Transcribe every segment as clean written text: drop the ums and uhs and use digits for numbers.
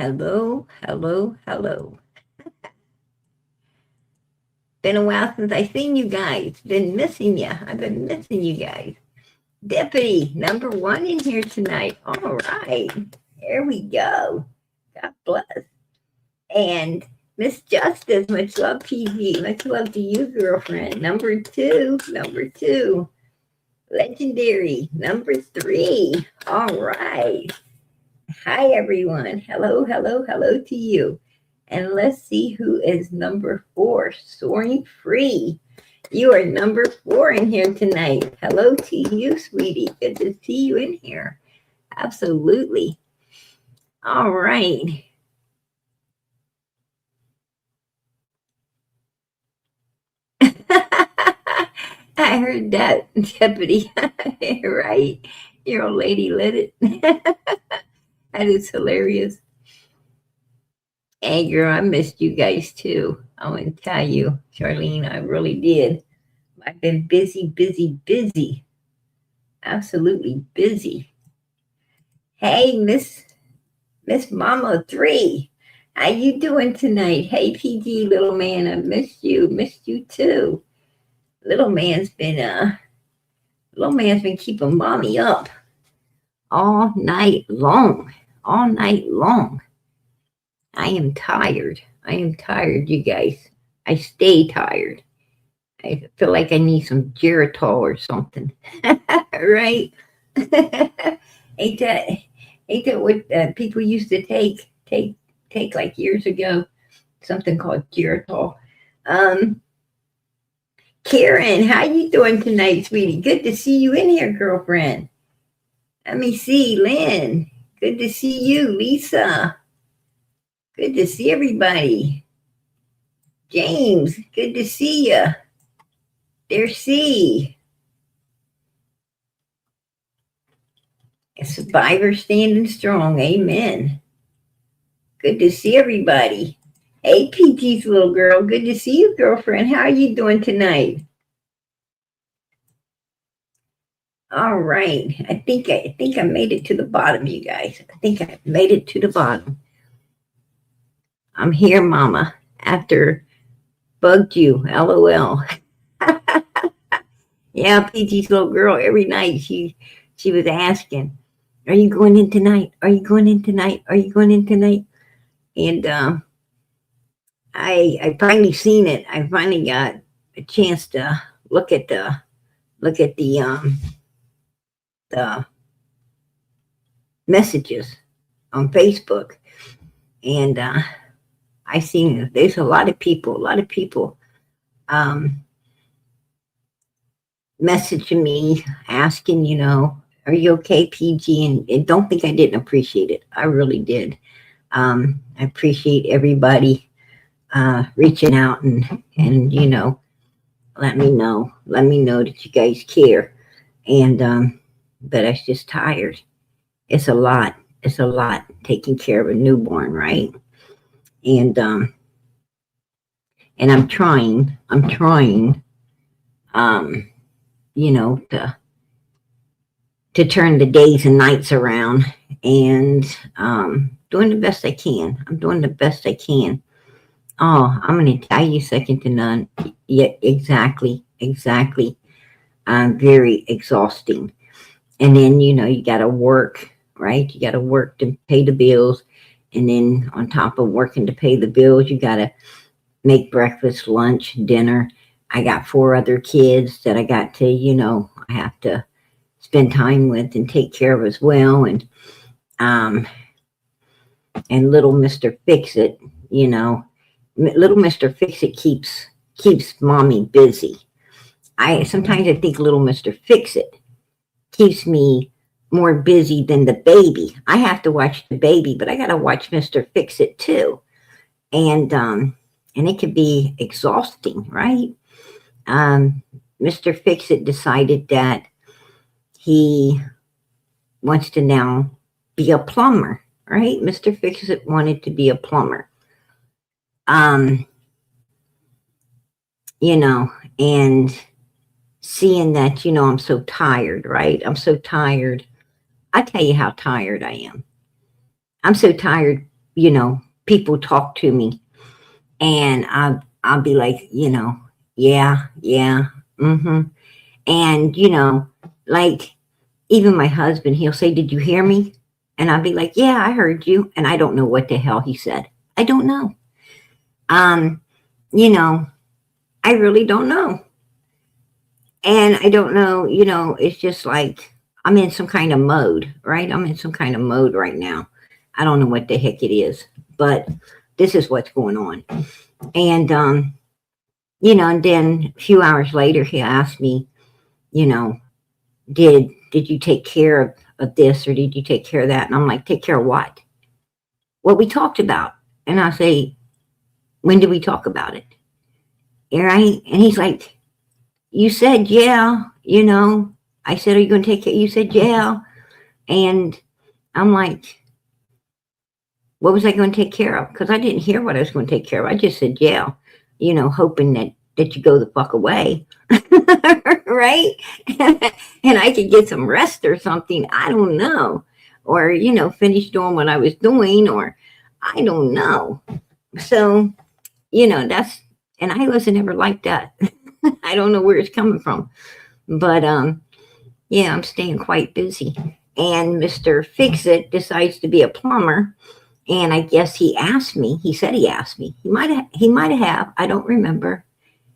Hello, hello, hello. Been a while since I seen you guys. Been missing you. I've been missing you guys. Deputy number one in here tonight. All right. Here we go. God bless. And Miss Justice, much love, PG. Much love to you, girlfriend. Number two. Legendary. Number three. All right. Hi, everyone. Hello, hello, hello to you. And let's see who is number four, soaring free. You are number four in here tonight. Hello to you, sweetie. Good to see you in here. Absolutely. All right. I heard that, Deputy. Right? Your old lady lit it. That is hilarious. Hey, girl, I missed you guys too. I want to tell you, Charlene, I really did. I've been busy, busy, busy. Absolutely busy. Hey, Miss Mama 3. How you doing tonight? Hey, PG, little man, I missed you. Missed you too. Little man's been keeping mommy up all night long. All night long. I am tired. I am tired, you guys. I stay tired. I feel like I need some Geritol or something. Right? ain't that ain't that what people used to take like years ago? Something called Geritol. Um, Karen, how you doing tonight, sweetie? Good to see you in here, girlfriend. Let me see, Lynn. Good to see you, Lisa. Good to see everybody. James, good to see you. There's C. A survivor standing strong. Amen. Good to see everybody. Hey, PG's little girl. Good to see you, girlfriend. How are you doing tonight? All right. I think I made it to the bottom, you guys. I think I made it to the bottom. I'm here, Mama. After bugged you. LOL. Yeah, PG's little girl. Every night she was asking, "Are you going in tonight? Are you going in tonight? Are you going in tonight?" And I finally seen it. I finally got a chance to look at the the messages on Facebook, and I seen there's a lot of people messaging me asking, are you okay, PG? And don't think I didn't appreciate it. I really did. I appreciate everybody reaching out and let me know that you guys care. And but I was just tired. It's a lot taking care of a newborn, right? And I'm trying to turn the days and nights around, and doing the best I can. I'm doing the best I can. Oh, I'm going to tell you second to none. Yeah, exactly. Very exhausting. And then, you got to work, right? You got to work to pay the bills. And then on top of working to pay the bills, you got to make breakfast, lunch, dinner. I got 4 other kids that I got to, I have to spend time with and take care of as well. And little Mr. Fix-It, little Mr. Fix-It keeps mommy busy. Sometimes I think little Mr. Fix-It keeps me more busy than the baby. I have to watch the baby, but I got to watch Mr. Fix-It too. And it can be exhausting, right? Mr. Fix-It decided that he wants to now be a plumber, right? Mr. Fix-It wanted to be a plumber. And seeing that, I'm so tired, right? I'm so tired. I tell you how tired I am. I'm so tired, people talk to me, and I'll be like, yeah, yeah, mm-hmm. And, like, even my husband, he'll say, did you hear me? And I'll be like, yeah, I heard you. And I don't know what the hell he said. I don't know. Um, you know, I really don't know. And I don't know, it's just like I'm in some kind of mode, right? I'm in some kind of mode right now. I don't know what the heck it is, but this is what's going on. And, and then a few hours later, he asked me, you know, did you take care of this, or did you take care of that? And I'm like, take care of what? What we talked about. And I say, when did we talk about it? Right? And he's like, you said, yeah, I said, are you going to take care? You said, yeah. And I'm like, what was I going to take care of? Because I didn't hear what I was going to take care of. I just said, yeah, hoping that you go the fuck away. Right? And I could get some rest or something. I don't know. Or, finish doing what I was doing, or I don't know. So, and I wasn't ever like that. I don't know where it's coming from. But, yeah, I'm staying quite busy. And Mr. Fix-It decides to be a plumber. And I guess he asked me. He said he asked me. He might have. I don't remember.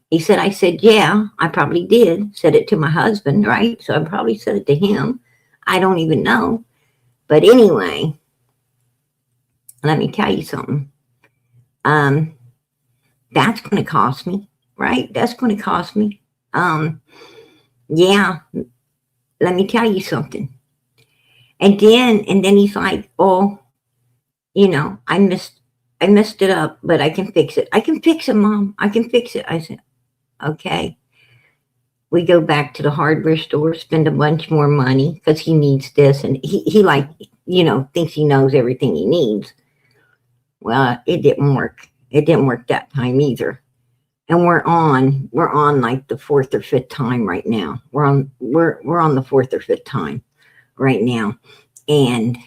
He said, I said, yeah, I probably did. Said it to my husband, right? So I probably said it to him. I don't even know. But anyway, let me tell you something. That's going to cost me, right? That's going to cost me. Yeah, let me tell you something. And then he's like, oh, I messed it up, but I can fix it. I can fix it, Mom. I can fix it. I said, okay. We go back to the hardware store, spend a bunch more money because he needs this. And he like, thinks he knows everything he needs. Well, it didn't work. It didn't work that time either. And we're on like the fourth or fifth time right now. We're on the fourth or fifth time right now. And,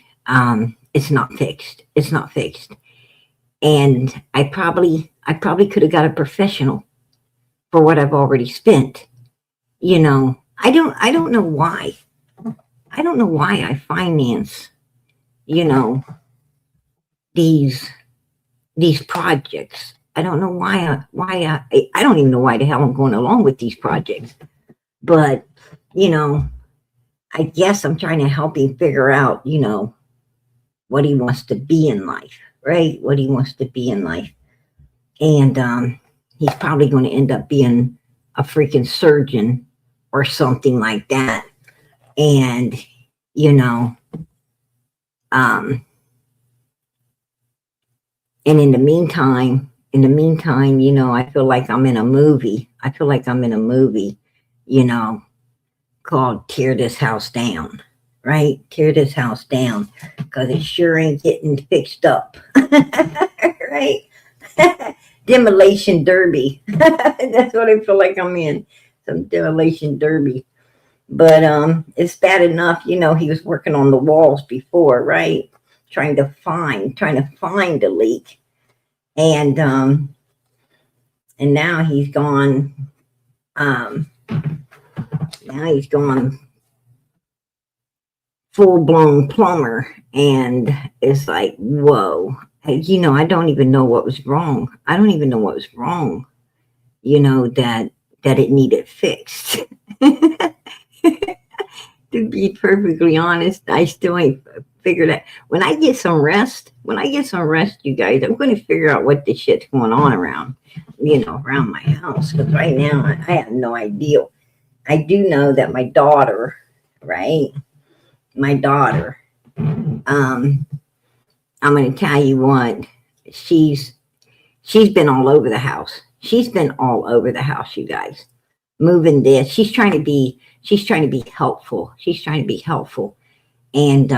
it's not fixed. It's not fixed. And I probably could have got a professional for what I've already spent. I don't know why. I don't know why I finance, these projects. I don't know why I don't even know why the hell I'm going along with these projects. But, I guess I'm trying to help him figure out, what he wants to be in life, right? What he wants to be in life. And he's probably going to end up being a freaking surgeon or something like that. And, and in the meantime, I feel like I'm in a movie. Called Tear This House Down, right? Tear this house down, because it sure ain't getting fixed up. Right? Demolition derby. That's what I feel like I'm in. Some demolition derby. But it's bad enough, he was working on the walls before, right? Trying to find the leak. And now he's gone full-blown plumber, and it's like, whoa. I don't even know what was wrong. That it needed fixed. To be perfectly honest, I still ain't figured out. When I get some rest, you guys, I'm going to figure out what this shit's going on around my house. Because right now, I have no idea. I do know that my daughter, right? I'm going to tell you what, she's been all over the house. You guys. Moving this. She's trying to be helpful. And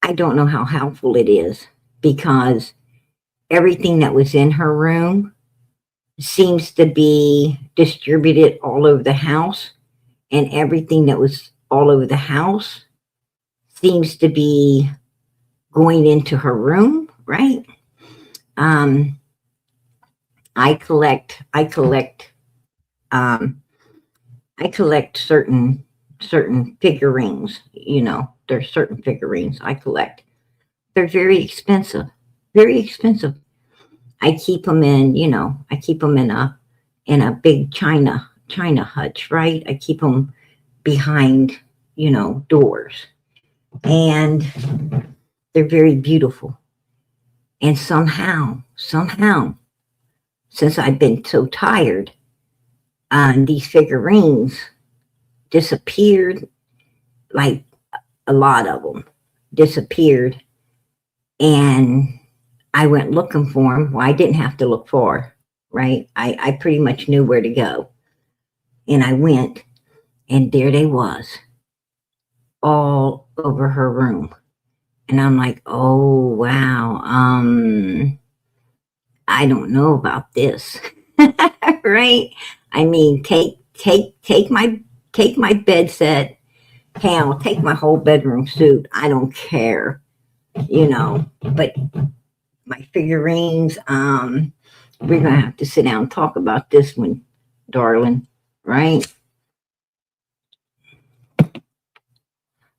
I don't know how helpful it is, because everything that was in her room seems to be distributed all over the house, and everything that was all over the house seems to be going into her room, right? Um, I um, collect certain figurines. There's certain figurines I collect. They're very expensive, very expensive. I keep them I keep them in a big china hutch, right? I keep them behind, doors, and they're very beautiful. And somehow, since I've been so tired, these figurines disappeared, like a lot of them disappeared, and I went looking for them. Well, I didn't have to look far, right? I pretty much knew where to go. And I went, and there they was, all over her room. And I'm like, oh, wow. I don't know about this. Right? I mean, take my bed set. Hell, take my whole bedroom suit. I don't care, but my figurines, we're gonna have to sit down and talk about this one, darling, right?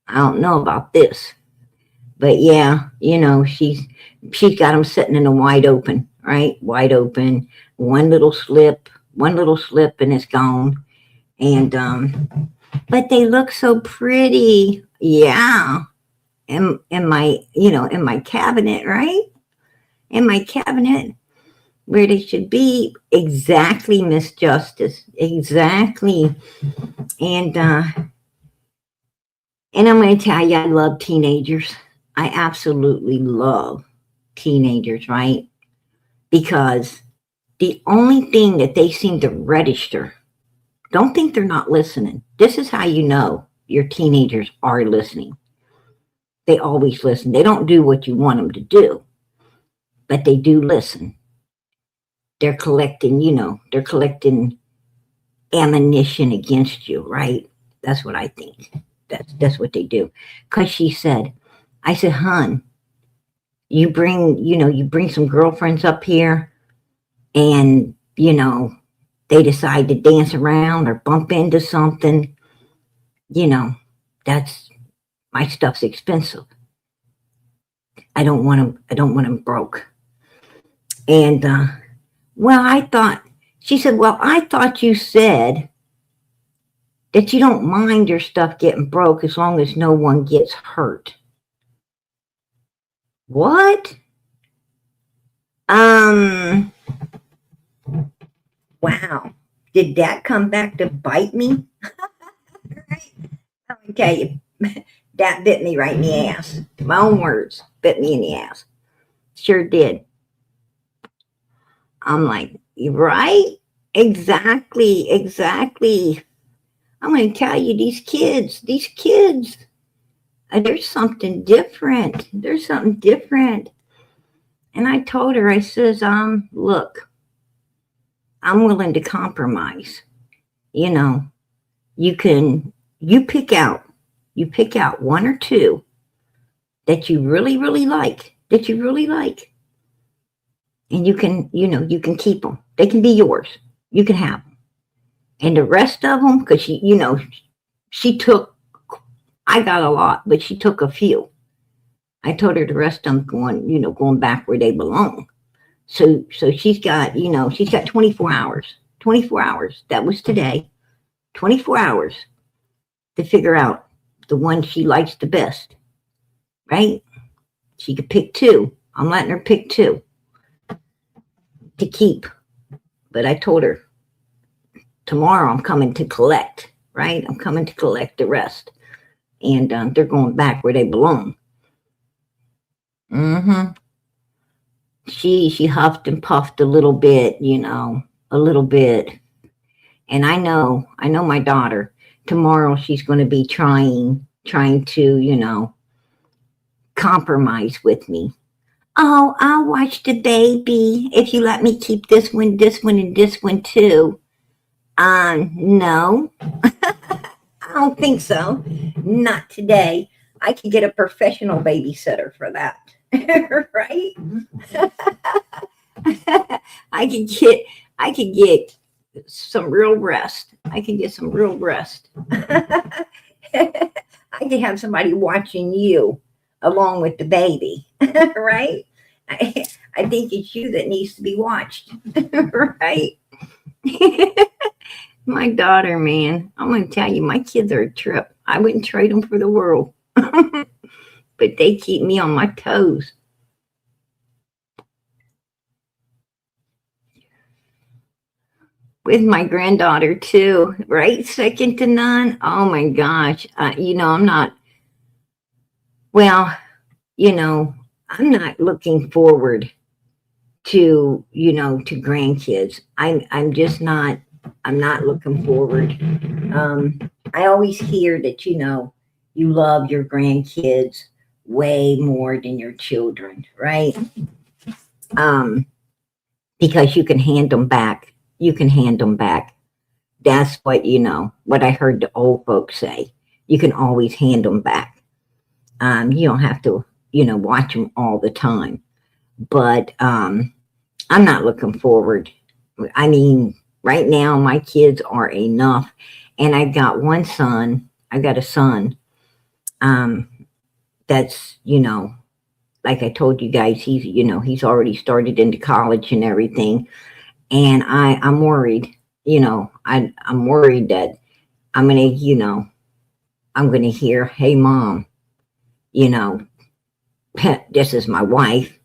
I don't know about this, but yeah, she's got them sitting in a wide open, right? Wide open, one little slip, and it's gone. And but they look so pretty, yeah. In my in my cabinet, right? In my cabinet, where they should be. Exactly, Miss Justice. Exactly. And I'm going to tell you, I love teenagers. I absolutely love teenagers, right? Because the only thing that they seem to register, don't think they're not listening. This is how you know your teenagers are listening. They always listen. They don't do what you want them to do, but they do listen. They're collecting, they're collecting ammunition against you, right? That's what I think. That's what they do. Because I said, hon, you bring some girlfriends up here, and they decide to dance around or bump into something, that's, my stuff's expensive. I don't want them broke. And she said, well, I thought you said that you don't mind your stuff getting broke as long as no one gets hurt. What? Wow. Did that come back to bite me? Right? Let me tell you, that bit me right in the ass. My own words, bit me in the ass. Sure did. I'm like, right? Exactly. I'm going to tell you, these kids, there's something different. And I told her, I says, look, I'm willing to compromise. You pick out one or two that you really, really like, and you can keep them. They can be yours. You can have them. And the rest of them, because she took, I got a lot, but she took a few. I told her the rest of them going back where they belong. So she's got 24 hours. 24 hours. That was today. 24 hours to figure out the one she likes the best. Right? She could pick two. I'm letting her pick two to keep. But I told her, tomorrow I'm coming to collect, right? I'm coming to collect the rest. And they're going back where they belong. She huffed and puffed a little bit, a little bit. And I know my daughter, tomorrow she's going to be trying to, compromise with me. Oh, I'll watch the baby if you let me keep this one, and this one too. No, I don't think so. Not today. I could get a professional babysitter for that. Right? I could get some real rest. I could get some real rest. I could have somebody watching you along with the baby. Right? I think it's you that needs to be watched. Right? My daughter, man, I'm going to tell you, my kids are a trip. I wouldn't trade them for the world. But they keep me on my toes. With my granddaughter, too, right? Second to none. Oh my gosh. I'm not, well, I'm not looking forward to grandkids. I'm just not, I'm not looking forward. I always hear that, you love your grandkids way more than your children, right? Um, because you can hand them back. You can hand them back. That's what I heard the old folks say. You can always hand them back. You don't have to, watch them all the time. But I'm not looking forward. I mean, right now my kids are enough. And I've got one son. I've got a son. That's, like I told you guys, he's already started into college and everything. And I'm worried, I'm worried that I'm gonna, I'm gonna hear, hey mom, this is my wife,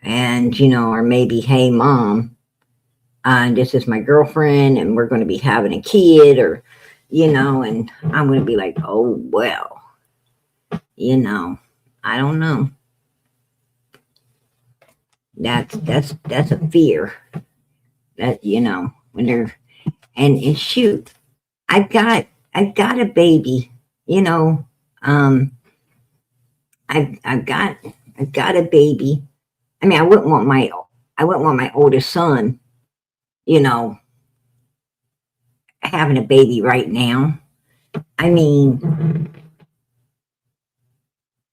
and or maybe, hey mom, this is my girlfriend, and we're gonna be having a kid, or and I'm gonna be like, oh well, I don't know. That's a fear that when they're and shoot, I've got a baby, I've got a baby. I mean, I wouldn't want my oldest son, you know, having a baby right now. I mean,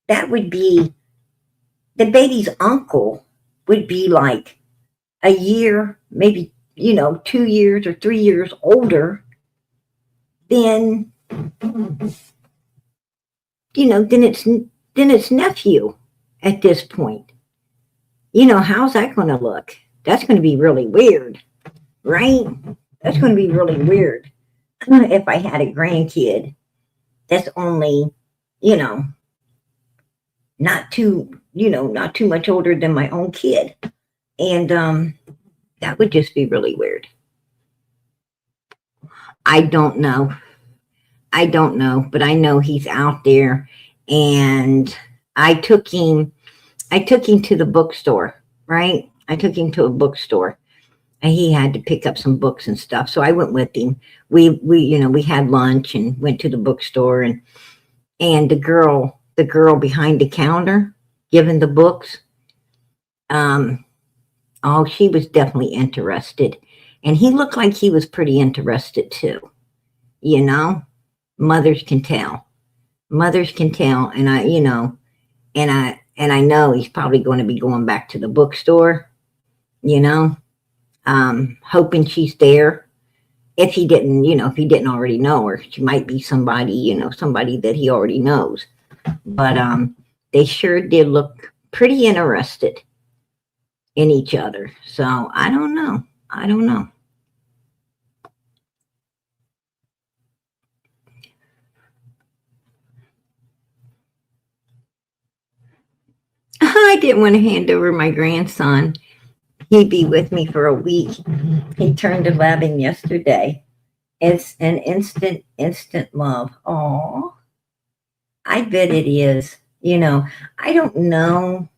that would be the baby's uncle would be like a year, maybe 2 years or 3 years older than then it's nephew at this point. How's that going to look? That's going to be really weird, right? That's going to be really weird if I had a grandkid that's only, you know, not too much older than my own kid. And that would just be really weird. I don't know. But I know he's out there. And I took him to the bookstore, right? I took him to a bookstore and he had to pick up some books and stuff. So I went with him. We had lunch and went to the bookstore, and the girl behind the counter giving the books, she was definitely interested. And he looked like he was pretty interested too. Mothers can tell. And I know he's probably going to be going back to the bookstore, hoping she's there. If he didn't already know her, she might be somebody that he already knows. But they sure did look pretty interested in each other. So I don't know. I didn't want to hand over my grandson. He'd be with me for a week. He turned 11 yesterday. It's an instant love. Oh, I bet it is. I don't know.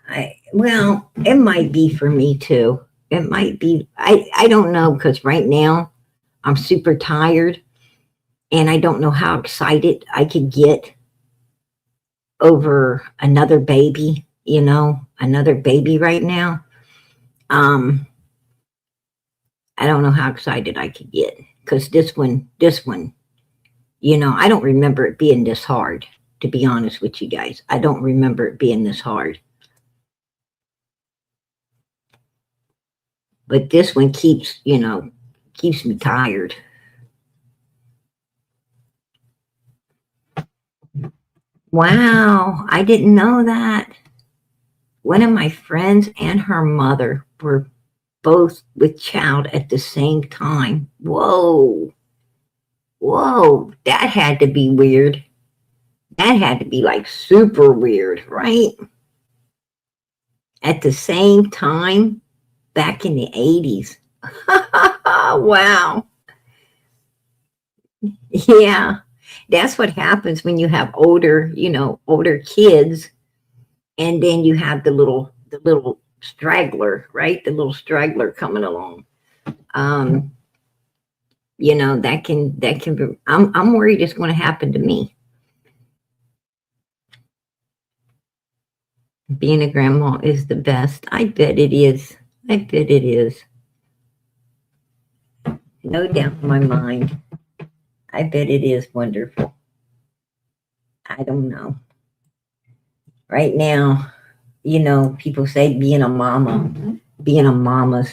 It might be for me too. It might be. I don't know, because right now I'm super tired and I don't know how excited I could get over another baby, another baby right now. I don't know how excited I could get, because this one, I don't remember it being this hard, to be honest with you guys. I don't remember it being this hard. But this one keeps me tired. Wow, I didn't know that. One of my friends and her mother were both with child at the same time. Whoa. Whoa, that had to be weird. That had to be like super weird, right? At the same time, back in the 80s. Wow. Yeah. That's what happens when you have older kids, and then you have the little straggler, right? The little straggler coming along. Um, that can be, I'm worried it's going to happen to me. Being a grandma is the best. I bet it is. I bet it is. No doubt in my mind. I bet it is wonderful. I don't know. Right now, people say being a mama's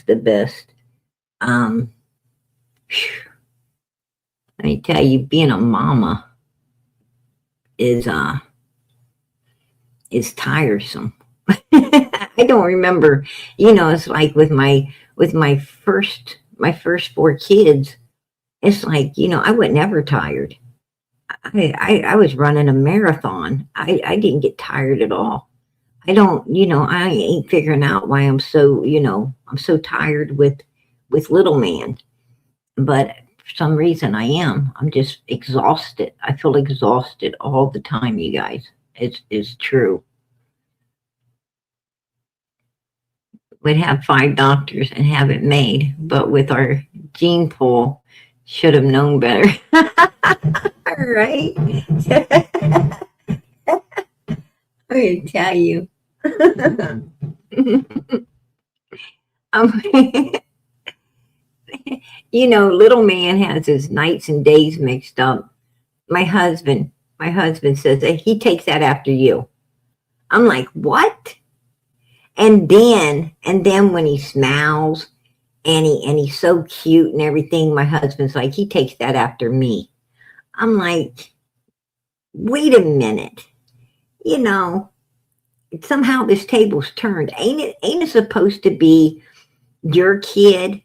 the best. Um, let me tell you, being a mama is tiresome. I don't remember, it's like with my first four kids, it's like, I was never tired. I was running a marathon. I didn't get tired at all. I don't, I ain't figuring out why I'm so tired with little man. But for some reason I am. I'm just exhausted. I feel exhausted all the time, you guys. It's true. We'd have 5 doctors and have it made, but with our gene pool, should have known better. Right? I tell you. Um, little man has his nights and days mixed up. My husband, my husband says that he takes that after you. I'm like, what? And then when he smiles and he's so cute and everything, my husband's like, he takes that after me. I'm like, wait a minute. You know, somehow this table's turned. Ain't it supposed to be your kid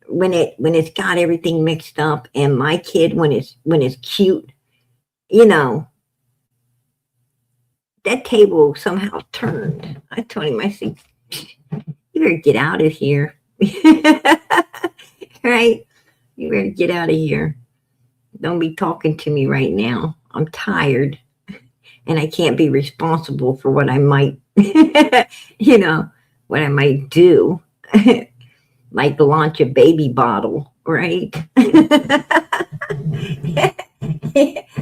when it's got everything mixed up, and my kid when it's cute, you know, that table somehow turned. I told him, I said, you better get out of here. Right? You better get out of here. Don't be talking to me right now. I'm tired and I can't be responsible for what I might, what I might do. Like launch a baby bottle, right?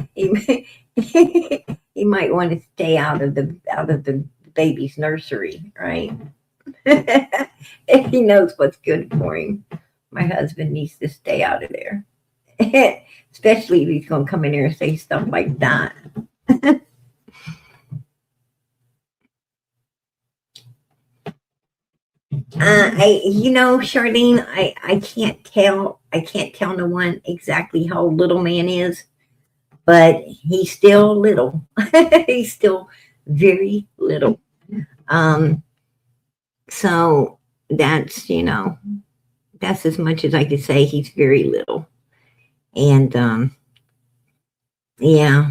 he, he might want to stay out of the baby's nursery, right? If he knows what's good for him. My husband needs to stay out of there. Especially if he's going to come in here and say stuff like that. Charlene, I can't tell no one exactly how little man is, but he's still little. He's still very little. Um, so that's as much as I could say. He's very little. And yeah,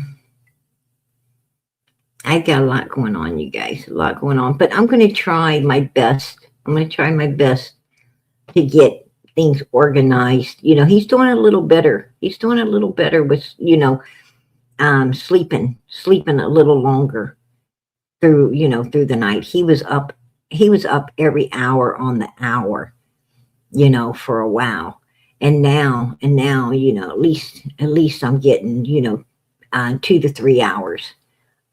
I've got a lot going on, you guys, a lot going on. But I'm going to try my best. I'm going to try my best to get things organized. He's doing a little better. He's doing a little better with, sleeping a little longer through the night. He was up every hour on the hour, for a while. And now, at least I'm getting, 2 to 3 hours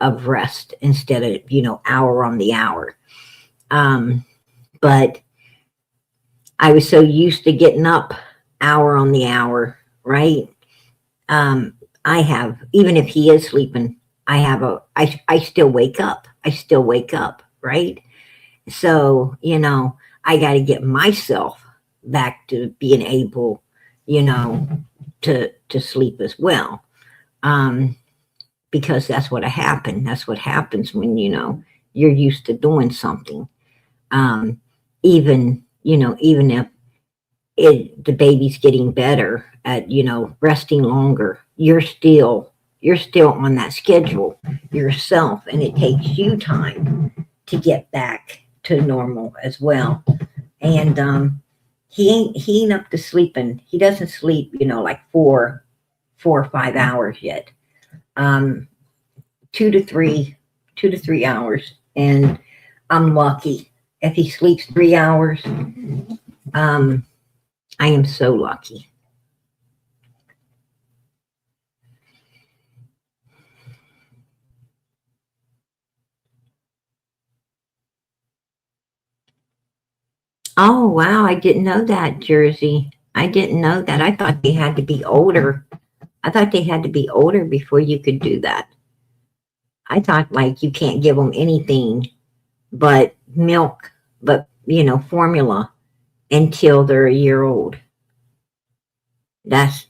of rest instead of, hour on the hour. But I was so used to getting up hour on the hour, right? I have, even if he is sleeping, I still wake up. I still wake up, right? So, I got to get myself back to being able, you know, to sleep as well. Um, because that's what happened. That's what happens when, you're used to doing something. Um, even if the baby's getting better at, resting longer, you're still on that schedule yourself, and it takes you time to get back to normal as well. And he ain't up to sleeping. He doesn't sleep, like 4 or 5 hours yet. Um, 2 to 3 hours, and I'm lucky if he sleeps 3 hours. Um, I am so lucky. Oh wow, I didn't know that, Jersey. I didn't know that. I thought they had to be older. I thought they had to be older before you could do that. I thought like you can't give them anything but milk, but formula until they're a year old. That's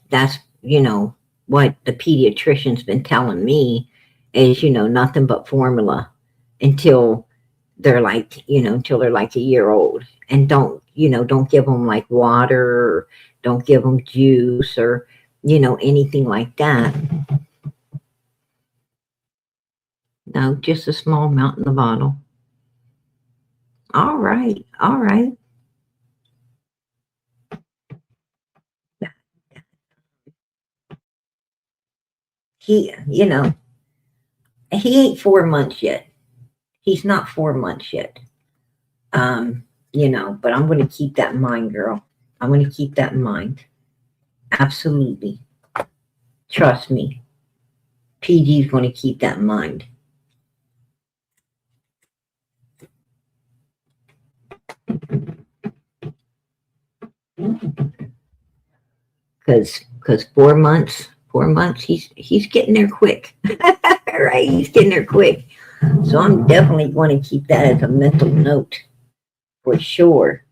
what the pediatrician's been telling me is nothing but formula until they're like a year old, and don't give them like water, or don't give them juice, or anything like that. No, just a small amount in the bottle. All right, all right. He you know he ain't 4 months yet. He's not 4 months yet. But I'm going to keep that in mind, girl. I'm going to keep that in mind. Absolutely. Trust me. PG's going to keep that in mind. Because 4 months, he's getting there quick. Right? He's getting there quick. So I'm definitely going to keep that as a mental note for sure.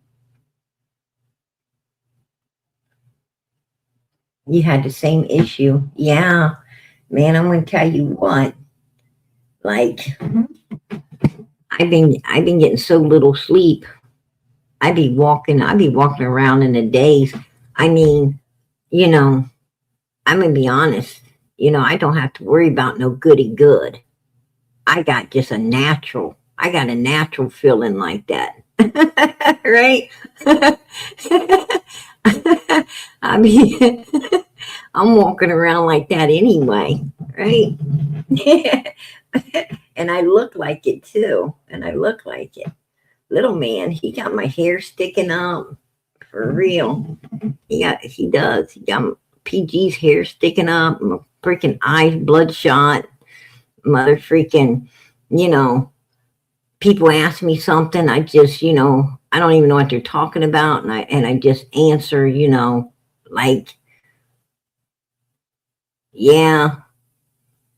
You had the same issue. Yeah. Man, I'm going to tell you what. Like, I've been getting so little sleep. I'd be walking around in the days. I mean, you know, I'm gonna be honest. I don't have to worry about no goody good. I got a natural feeling like that. Right? I mean, I'm walking around like that anyway, right? And I look like it too. And I look like it. Little man, he got my hair sticking up for real. He does. He got PG's hair sticking up, my freaking eyes bloodshot, mother freaking, you know, people ask me something, I just, I don't even know what they're talking about, and I just answer, like, yeah,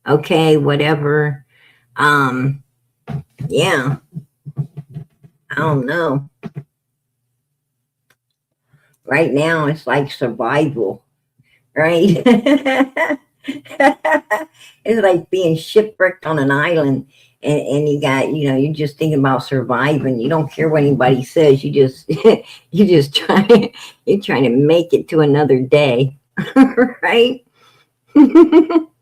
okay, whatever. Um, yeah, I don't know. Right now, it's like survival, right? It's like being shipwrecked on an island, and you're just thinking about surviving. You don't care what anybody says. You just you just try you're trying to make it to another day. Right? I'm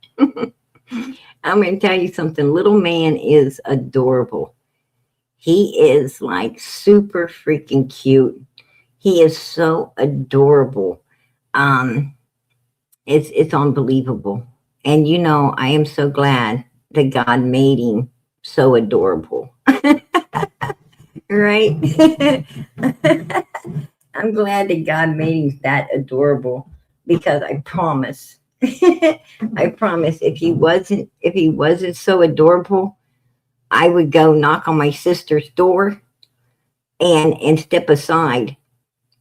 gonna tell you something. Little man is adorable. He is like super freaking cute. He is so adorable. Um, it's unbelievable. And I am so glad that God made him so adorable. Right? I'm glad that God made him that adorable, because I promise I promise if he wasn't so adorable, I would go knock on my sister's door and step aside,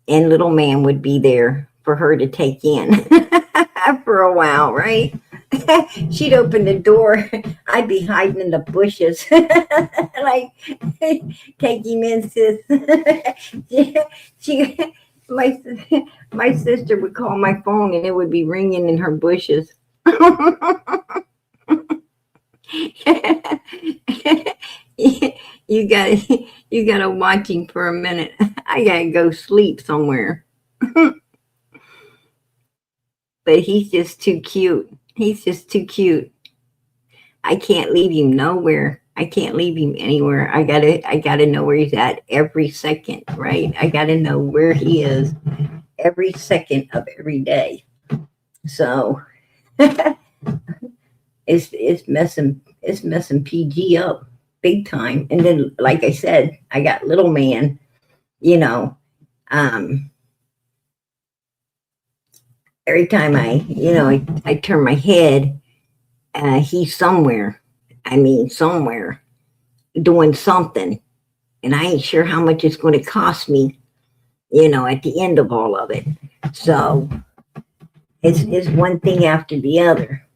and little man would be there for her to take in for a while, right? she'd open the door. I'd be hiding in the bushes, like, take him in, sis. she, my, my sister would call my phone and it would be ringing in her bushes. You gotta watch him for a minute. I gotta go sleep somewhere. But he's just too cute. He's just too cute. I can't leave him nowhere. I can't leave him anywhere. I gotta know where he's at every second, right? I gotta know where he is every second of every day. So it's messing PG up big time. And then, like I said, I got little man, you know, um, every time I turn my head, he's somewhere. I mean, somewhere doing something, and I ain't sure how much it's going to cost me. At the end of all of it. So it's one thing after the other.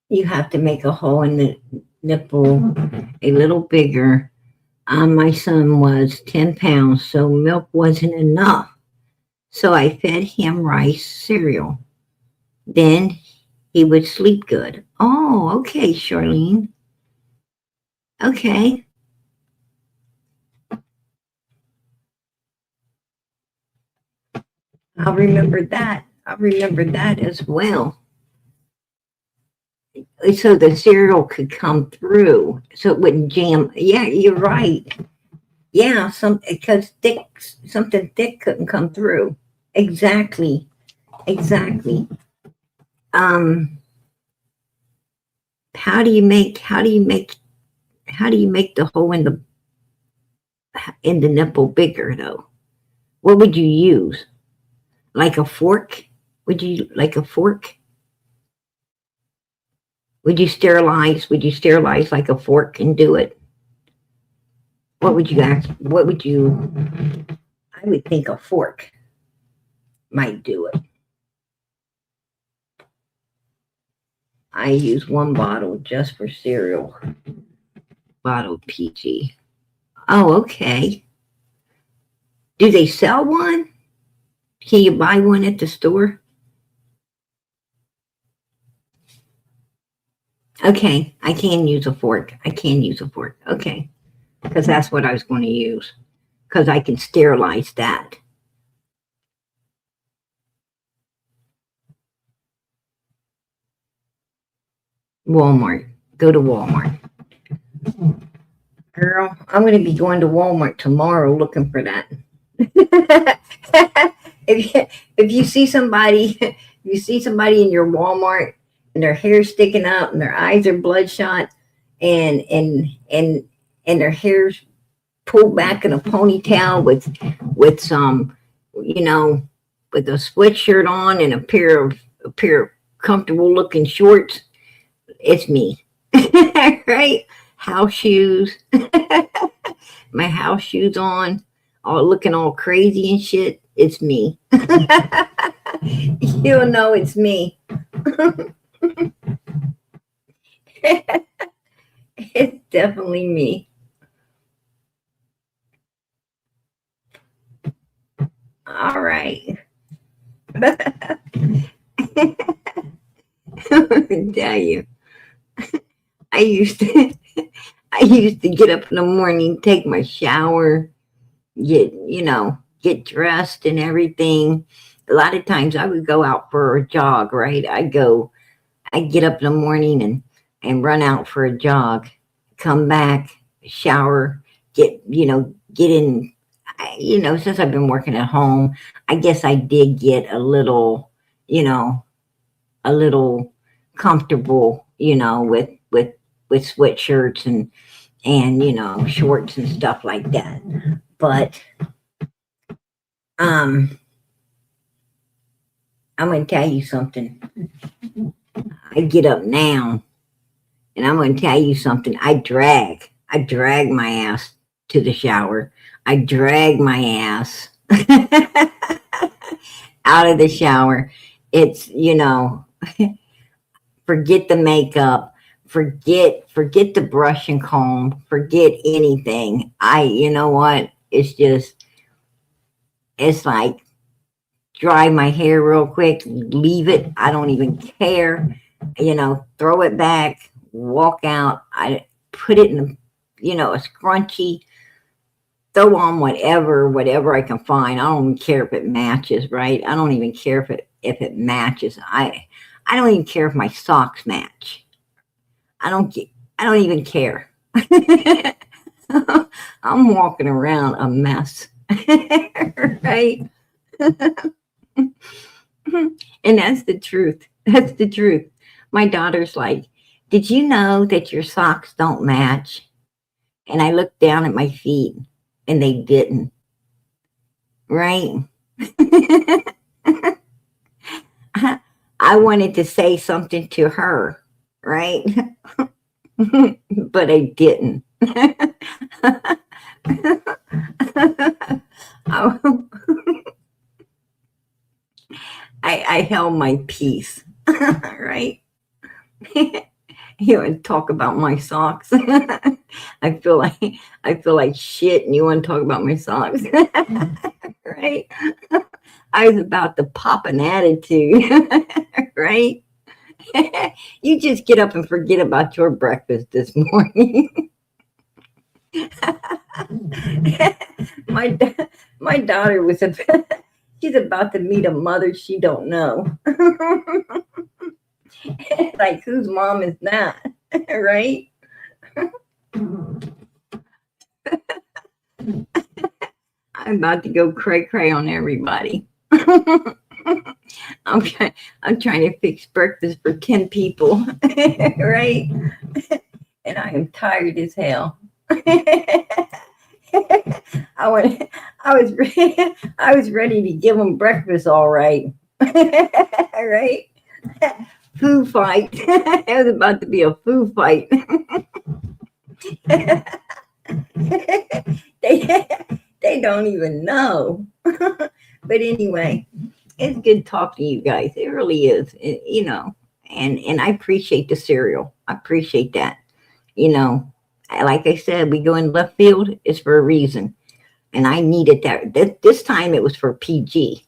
You have to make a hole in the nipple a little bigger. My son was 10 pounds, so milk wasn't enough. So I fed him rice cereal. Then he would sleep good. Oh, okay, Charlene. Okay. I'll remember that. I'll remember that as well. So the cereal could come through, so it wouldn't jam. Yeah, you're right. Yeah, because something thick couldn't come through. Exactly, exactly. Um, how do you make the hole in the nipple bigger though? What would you use? Like a fork? Would you like a fork? Would you sterilize? Would you sterilize like a fork and do it? What would you ask? What would you? I would think a fork might do it. I use one bottle just for cereal. Bottle PG. Oh, okay. Do they sell one? Can you buy one at the store? Okay, I can use a fork. I can use a fork. Okay, because that's what I was going to use. Because I can sterilize that. Walmart. Go to Walmart. Girl, I'm going to be going to Walmart tomorrow looking for that. if you see somebody, if you see somebody in your Walmart and their hair's sticking out and their eyes are bloodshot and their hair's pulled back in a ponytail with some, you know, with a sweatshirt on and a pair of comfortable looking shorts, it's me. Right? House shoes. My house shoes on, all looking all crazy and shit. It's me. You'll know it's me. It's definitely me. All right. Tell you, I used to, I used to get up in the morning, take my shower, get dressed and everything. A lot of times I would go out for a jog, right? I'd get up in the morning and run out for a jog, come back, shower, get in. Since I've been working at home, I guess I did get you know, a little comfortable, with sweatshirts and shorts and stuff like that. But um, I'm gonna tell you something. I get up now, and I'm gonna tell you something. I drag my ass to the shower. I drag my ass out of the shower. It's, forget the makeup, forget the brush and comb, forget anything. You know what? It's like dry my hair real quick, leave it. I don't even care. Throw it back, walk out. I put it in, a scrunchie, throw on whatever I can find. I don't even care if it matches, right? I don't even care if it matches. I don't even care if my socks match. I don't even care. I'm walking around a mess. Right? And that's the truth. That's the truth. My daughter's like, did you know that your socks don't match? And I looked down at my feet and they didn't. Right? I wanted to say something to her, right? But I didn't. I held my peace, right? You want to talk about my socks? I feel like shit, and you want to talk about my socks, right? I was about to pop an attitude, right? You just get up and forget about your breakfast this morning. my my daughter she's about to meet a mother she don't know. Like, whose mom is that? Right? I'm about to go cray on everybody. I'm trying to fix breakfast for 10 people, right? And I am tired as hell. I was ready to give them breakfast, all right. Right? Food fight. It was about to be a food fight. They don't even know. But anyway, it's good talking to you guys. It really is. And I appreciate the cereal. I appreciate that. Like I said, we go in left field, it's for a reason. And I needed that. This time it was for PG.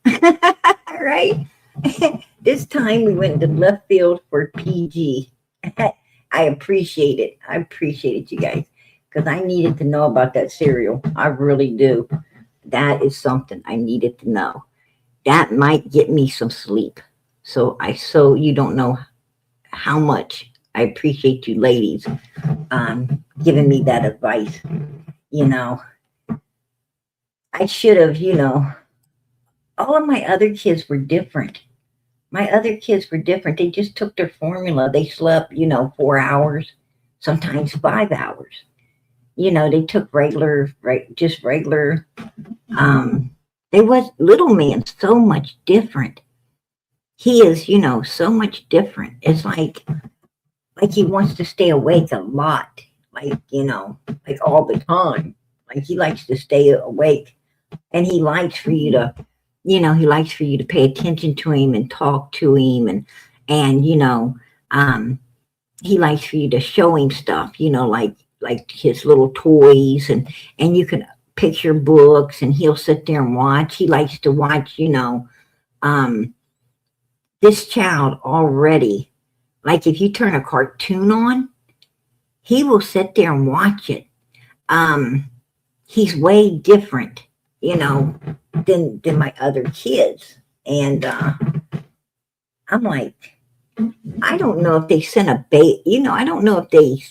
Right? This time we went to left field for PG. I appreciate it. I appreciate it, you guys. Because I needed to know about that cereal. I really do. That is something I needed to know. That might get me some sleep. So you don't know how much I appreciate you ladies giving me that advice. I should have, all of my other kids were different. My other kids were different. They just took their formula. They slept, 4 hours, sometimes 5 hours. They took regular. They was little man so much different. He is, so much different. It's like he wants to stay awake a lot, like all the time. Like he likes to stay awake, and he likes for you to, pay attention to him and talk to him, and he likes for you to show him stuff, like his little toys, and you can picture books, and he'll sit there and watch. He likes to watch, this child already, like if you turn a cartoon on, he will sit there and watch it. He's way different, than my other kids. And I'm like, I don't know if they sent a baby, I don't know if they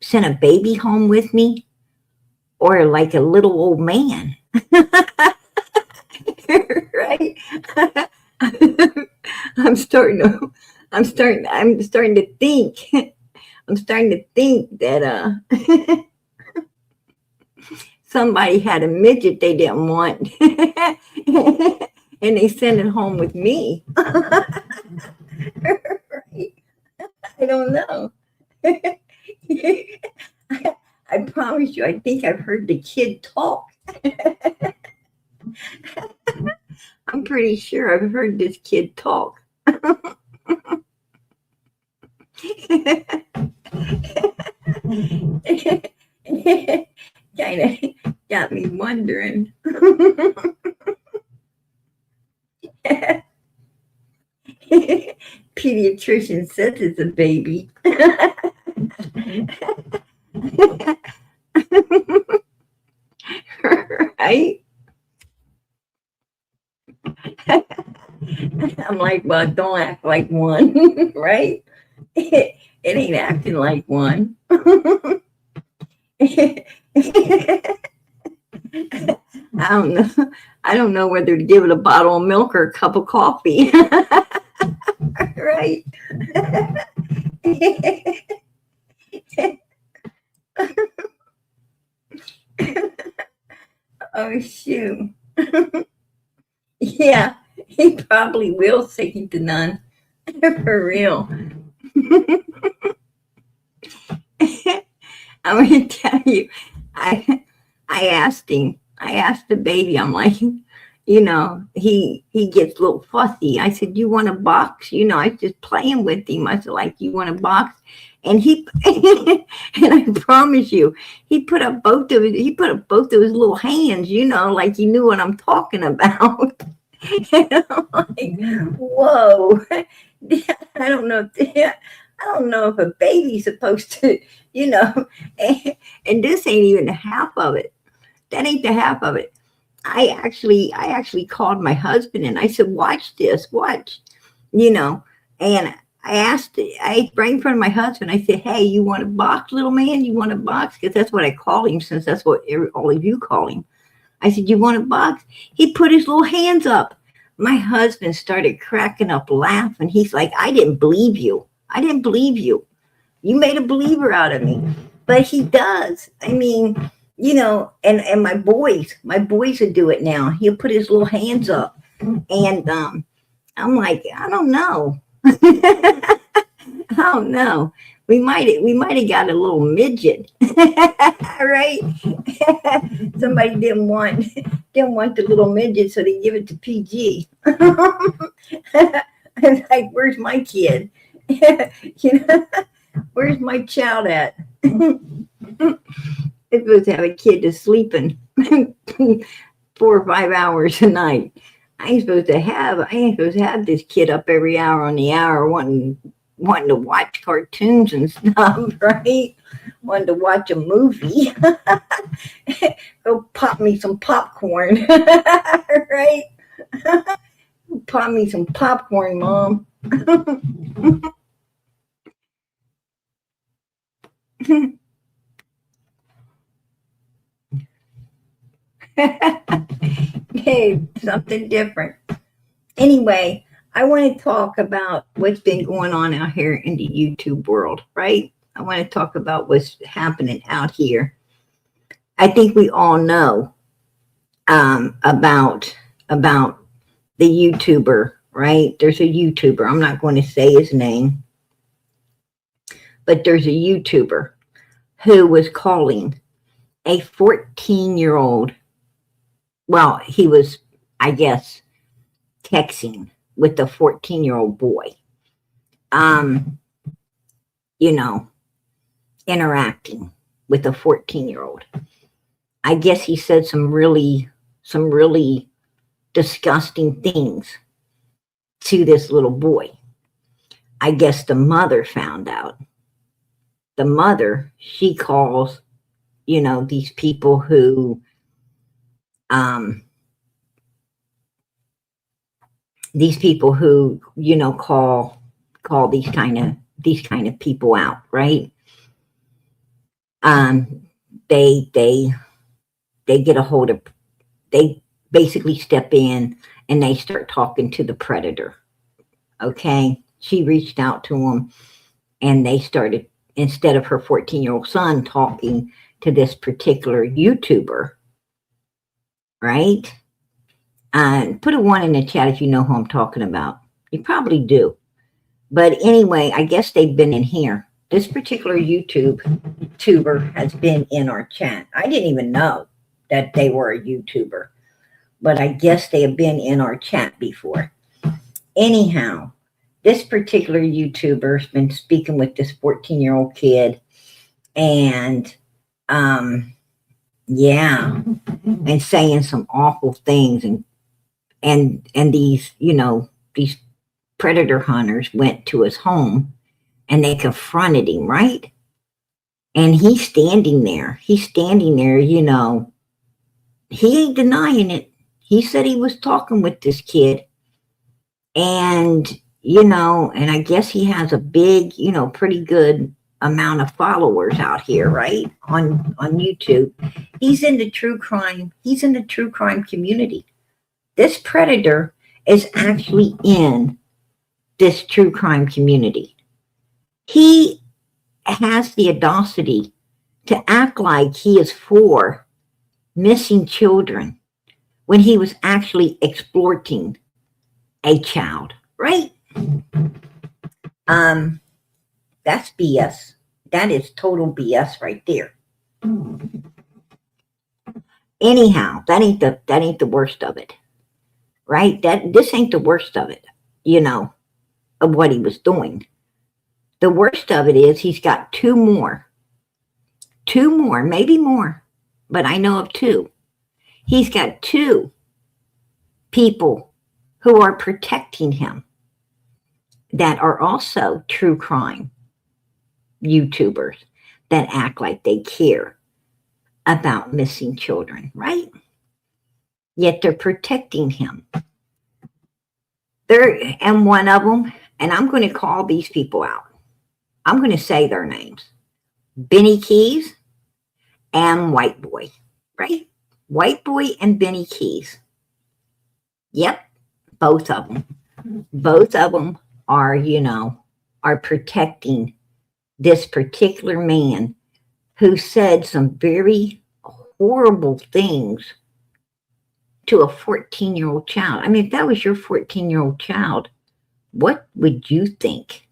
sent a baby home with me or like a little old man. Right? I'm starting to think. I'm starting to think that somebody had a midget they didn't want, and they sent it home with me. Right? I don't know. I promise you, I think I've heard the kid talk. I'm pretty sure I've heard this kid talk. Kind of got me wondering. Pediatrician says it's a baby. Right? I'm like, well, don't act like one, right? It ain't acting like one. I don't know. I don't know whether to give it a bottle of milk or a cup of coffee. Right? Oh shoot. Yeah, he probably will say to none. For real. I'm gonna tell you, I asked him, I asked the baby, I'm like, he gets a little fussy. I said, you want a box? I was just playing with him. I said, like, you want a box? And he and I promise you, he put up both of his little hands, like he knew what I'm talking about. And I'm like, whoa. I don't know. I don't know if a baby's supposed to, and this ain't even the half of it. That ain't the half of it. I actually called my husband and I said, watch this, watch, and I right in front of my husband, I said, hey, you want a box, little man? You want a box? Because that's what I call him, since that's what all of you call him. I said, you want a box? He put his little hands up. My husband started cracking up laughing. He's like, I didn't believe you. I didn't believe you. You made a believer out of me. But he does. I mean, and my boys will do it now. He'll put his little hands up. And I'm like, I don't know. I don't know. We might have got a little midget. Right? Somebody didn't want the little midget, so they give it to PG. I'm like, where's my kid? Where's my child at? It's supposed to have a kid that's sleeping 4 or 5 hours a night. I ain't supposed to have this kid up every hour on the hour wanting to watch cartoons and stuff, right? Wanting to watch a movie. Go pop me some popcorn. Right? Pop me some popcorn, Mom. Hey, something different. Anyway, I want to talk about what's been going on out here in the YouTube world, right? I want to talk about what's happening out here. I think we all know about the YouTuber, right? There's a YouTuber. I'm not going to say his name, but there's a YouTuber who was calling a 14-year-old. Well, he was, I guess, texting with a 14-year-old boy. Interacting with a 14-year-old. I guess he said some really disgusting things to this little boy. I guess the mother found out. The mother, she calls, these people who call these kind of people out, right? They get a hold of, they basically step in and they start talking to the predator. Okay, she reached out to him, and they started, instead of her 14-year-old son talking to this particular YouTuber, right? Put a 1 in the chat if you know who I'm talking about. You probably do. But anyway, I guess they've been in here. This particular YouTuber has been in our chat. I didn't even know. that they were a YouTuber, but I guess they have been in our chat before. Anyhow, this particular YouTuber's been speaking with this 14-year-old kid, and yeah, and saying some awful things, and these, these predator hunters went to his home and they confronted him, right? And he's standing there. He ain't denying it. He said he was talking with this kid, and and I guess he has a big, pretty good amount of followers out here, right? On YouTube. He's in the true crime community. This predator is actually in this true crime community. He has the audacity to act like he is for missing children when he was actually exploiting a child, right? That's BS. That is total BS right there. Anyhow, that ain't the worst of it, right? This ain't the worst of it, of what he was doing. The worst of it is he's got two more, maybe more, but I know of two. He's got two people who are protecting him that are also true crime YouTubers that act like they care about missing children, right? Yet they're protecting him. And one of them, and I'm going to call these people out. I'm going to say their names. Benny Keys and White Boy, right? White Boy and Benny Keys. Yep, both of them. Both of them are, are protecting this particular man who said some very horrible things to a 14-year-old child. I mean, if that was your 14-year-old child, what would you think,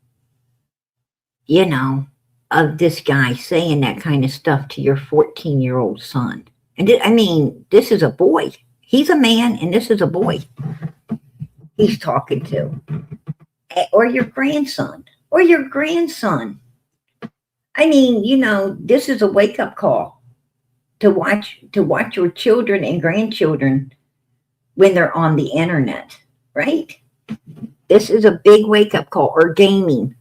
of this guy saying that kind of stuff to your 14-year-old son? And this is a boy. He's a man, and this is a boy he's talking to. Or your grandson. I mean, this is a wake-up call to watch your children and grandchildren when they're on the internet, right? This is a big wake-up call. Or gaming.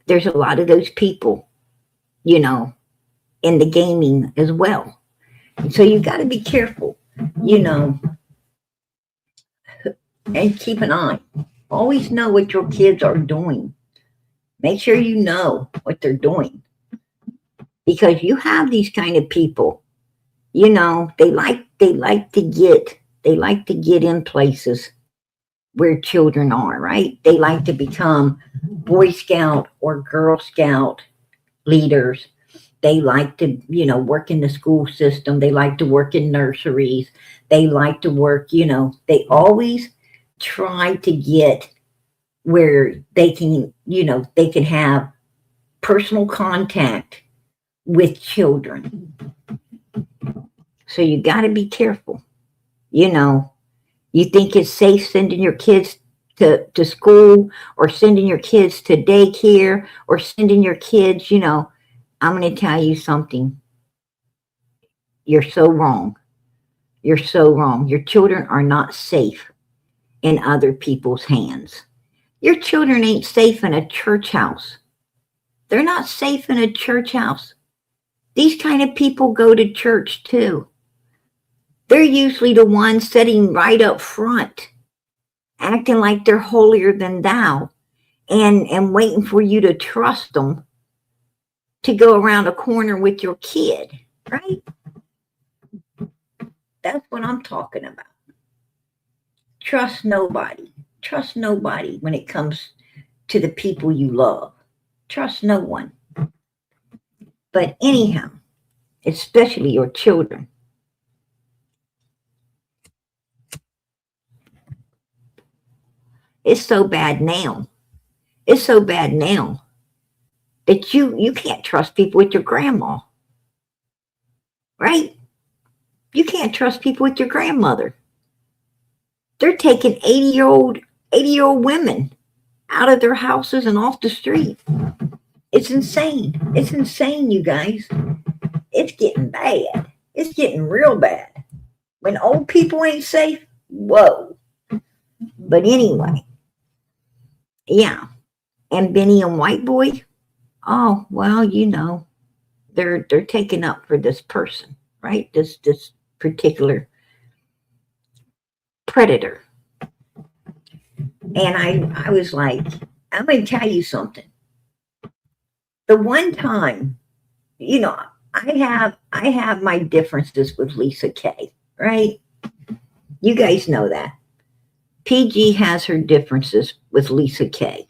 There's a lot of those people, in the gaming as well. And so you got to be careful, and keep an eye. Always know what your kids are doing. Make sure you know what they're doing. Because you have these kind of people, they like to get in places where children are, right? They like to become Boy Scout or Girl Scout leaders. They like to, work in the school system. They like to work in nurseries. They like to work, they always try to get where they can, they can have personal contact with children. So you got to be careful. You think it's safe sending your kids to school, or sending your kids to daycare, or sending your kids, I'm going to tell you something. You're so wrong. You're so wrong. Your children are not safe in other people's hands. Your children ain't safe in a church house. They're not safe in a church house. These kind of people go to church too. They're usually the ones sitting right up front, acting like they're holier than thou, and waiting for you to trust them to go around a corner with your kid, right? That's what I'm talking about. Trust nobody. Trust nobody when it comes to the people you love. Trust no one. But anyhow, especially your children. It's so bad now. It's so bad now that you can't trust people with your grandma. Right? You can't trust people with your grandmother. They're taking 80-year-old women out of their houses and off the street. It's insane. It's insane, you guys. It's getting bad. It's getting real bad. When old people ain't safe, whoa. But anyway, yeah. And Benny and White Boy, oh, well, they're taking up for this person, right? This particular predator. And I was like, I'm going to tell you something. The one time, I have my differences with Lisa Kay, right? You guys know that. PG has her differences with Lisa Kay.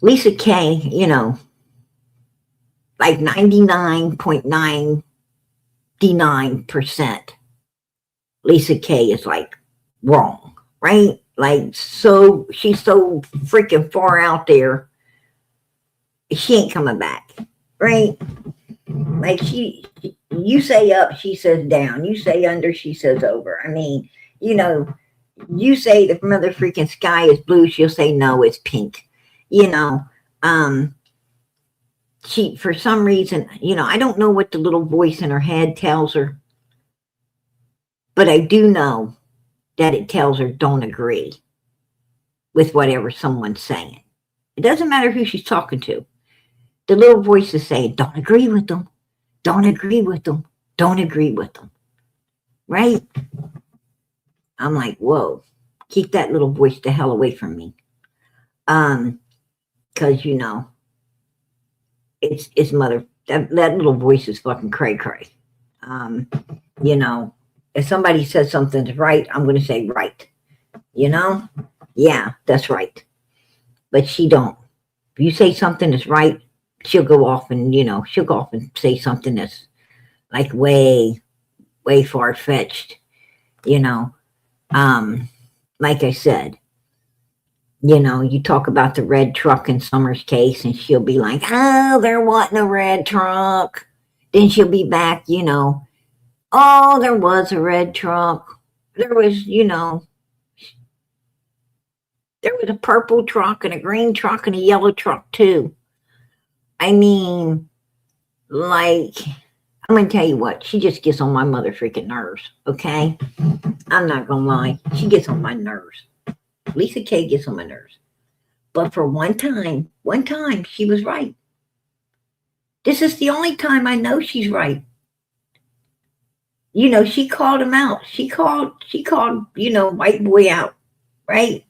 Lisa Kay, like 99.99%, Lisa Kay is like wrong, right? Like, so she's so freaking far out there, she ain't coming back, right? Like, you say up, she says down. You say under, she says over. I mean, you say the mother freaking sky is blue, she'll say no, it's pink. She, for some reason, I don't know what the little voice in her head tells her, but I do know that it tells her don't agree with whatever someone's saying. It doesn't matter who she's talking to. The little voice is saying, don't agree with them. Don't agree with them. Don't agree with them. Right? I'm like, whoa, keep that little voice the hell away from me. Because, it's mother, that little voice is fucking cray-cray. If somebody says something's right, I'm going to say right. Yeah, that's right. But she don't. If you say something is right, she'll go off and, say something that's like way, way far-fetched, like I said, you talk about the red truck in Summer's case and she'll be like, oh, there wasn't a red truck. Then she'll be back, oh, there was a red truck. There was, there was a purple truck and a green truck and a yellow truck too. I mean, like, I'm going to tell you what, she just gets on my mother freaking nerves, okay? I'm not going to lie. She gets on my nerves. Lisa Kay gets on my nerves. But for one time, she was right. This is the only time I know she's right. She called him out. She called, White Boy out, right?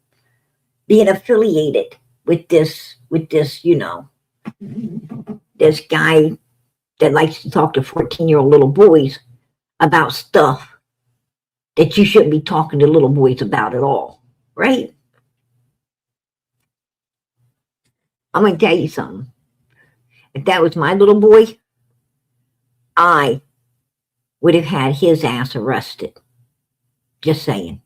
Being affiliated with this, this guy that likes to talk to 14-year-old little boys about stuff that you shouldn't be talking to little boys about at all, right? I'm going to tell you something. If that was my little boy, I would have had his ass arrested. Just saying.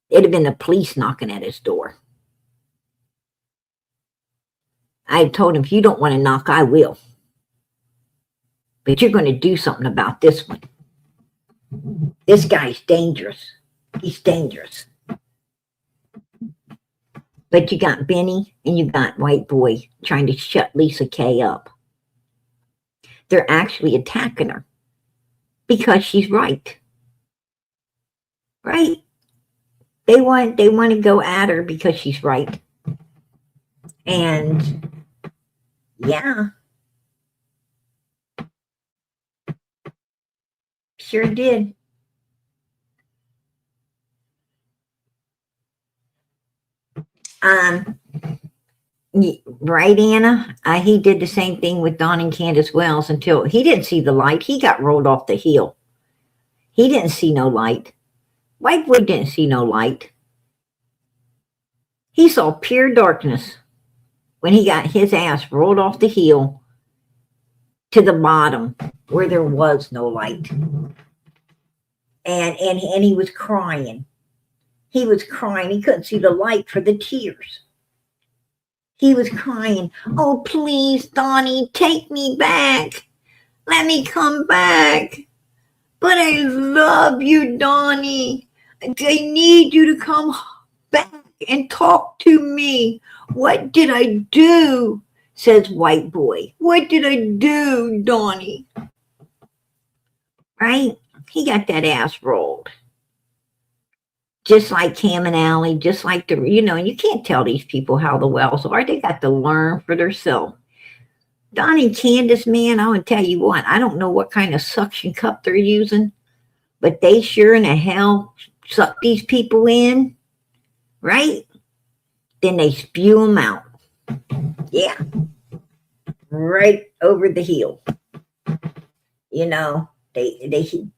It'd have been the police knocking at his door. I told him, if you don't want to knock, I will. But you're going to do something about this one. This guy's dangerous. He's dangerous. But you got Benny and you got White Boy trying to shut Lisa Kay up. They're actually attacking her because she's right. Right? They want to go at her because she's right. And yeah. Sure did. Right, Anna? He did the same thing with Don and Candace Wells until he didn't see the light. He got rolled off the hill. He didn't see no light. White Boy didn't see no light. He saw pure darkness when he got his ass rolled off the hill to the bottom where there was no light. And he was crying. He was crying. He couldn't see the light for the tears. He was crying, oh, please, Donnie, take me back. Let me come back. But I love you, Donnie. I need you to come back and talk to me. What did I do? Says white boy. What did I do, Donnie? Right? He got that ass rolled. Just like Cam and Allie, just like you can't tell these people how the wells are. They got to learn for themselves. Donnie and Candace, man, I want to tell you what, I don't know what kind of suction cup they're using, but they sure in the hell suck these people in, right? Then they spew them out. Yeah. Right over the heel. They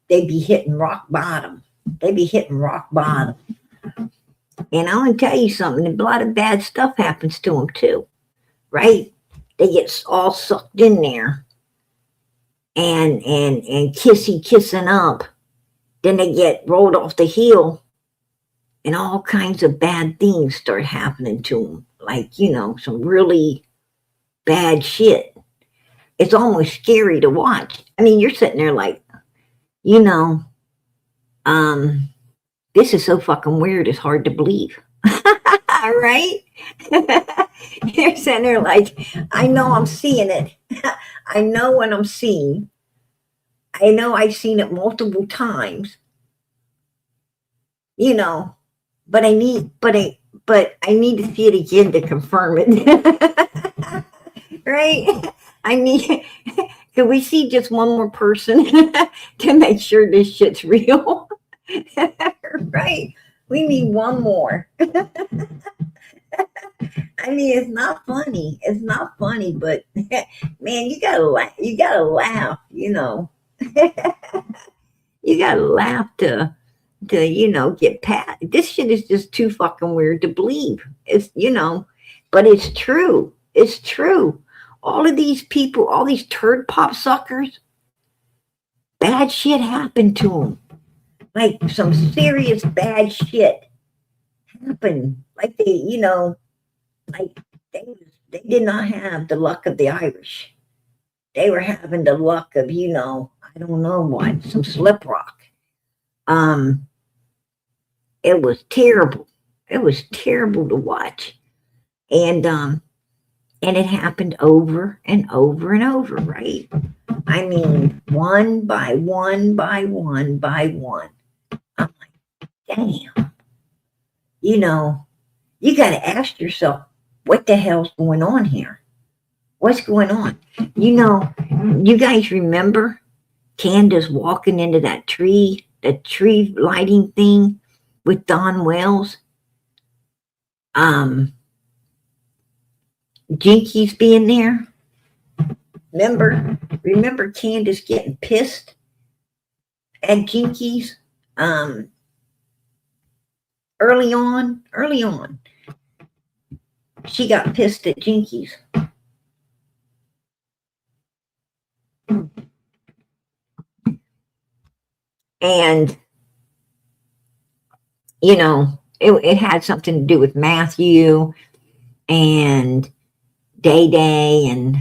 be hitting rock bottom. They be hitting rock bottom. And I want to tell you something, a lot of bad stuff happens to them too, right? They get all sucked in there and kissing up. Then they get rolled off the heel and all kinds of bad things start happening to them. Like, some really bad shit. It's almost scary to watch. I mean, you're sitting there like, this is so fucking weird, it's hard to believe. Right? You're sitting there like, I know I'm seeing it. I know what I'm seeing. I know I've seen it multiple times. But I need to see it again to confirm it. Right? Can we see just one more person to make sure this shit's real? Right? We need one more. I mean, it's not funny. It's not funny, but man, you gotta laugh. You gotta laugh. You gotta laugh to get past. This shit is just too fucking weird to believe. It's but it's true. It's true. All of these people, all these turd pop suckers, bad shit happened to them. Like some serious bad shit happened. Like like they did not have the luck of the Irish. They were having the luck of, I don't know what, some slip rock. It was terrible. It was terrible to watch. And it happened over and over and over, right? I mean, one by one by one by one. I'm like, damn. You got to ask yourself, what the hell's going on here? What's going on? You guys remember Candace walking into that tree lighting thing with Don Wells? Jinkies being there. Remember Candace getting pissed at Jinkies? Early on, she got pissed at Jinkies. And it had something to do with Matthew and Day Day and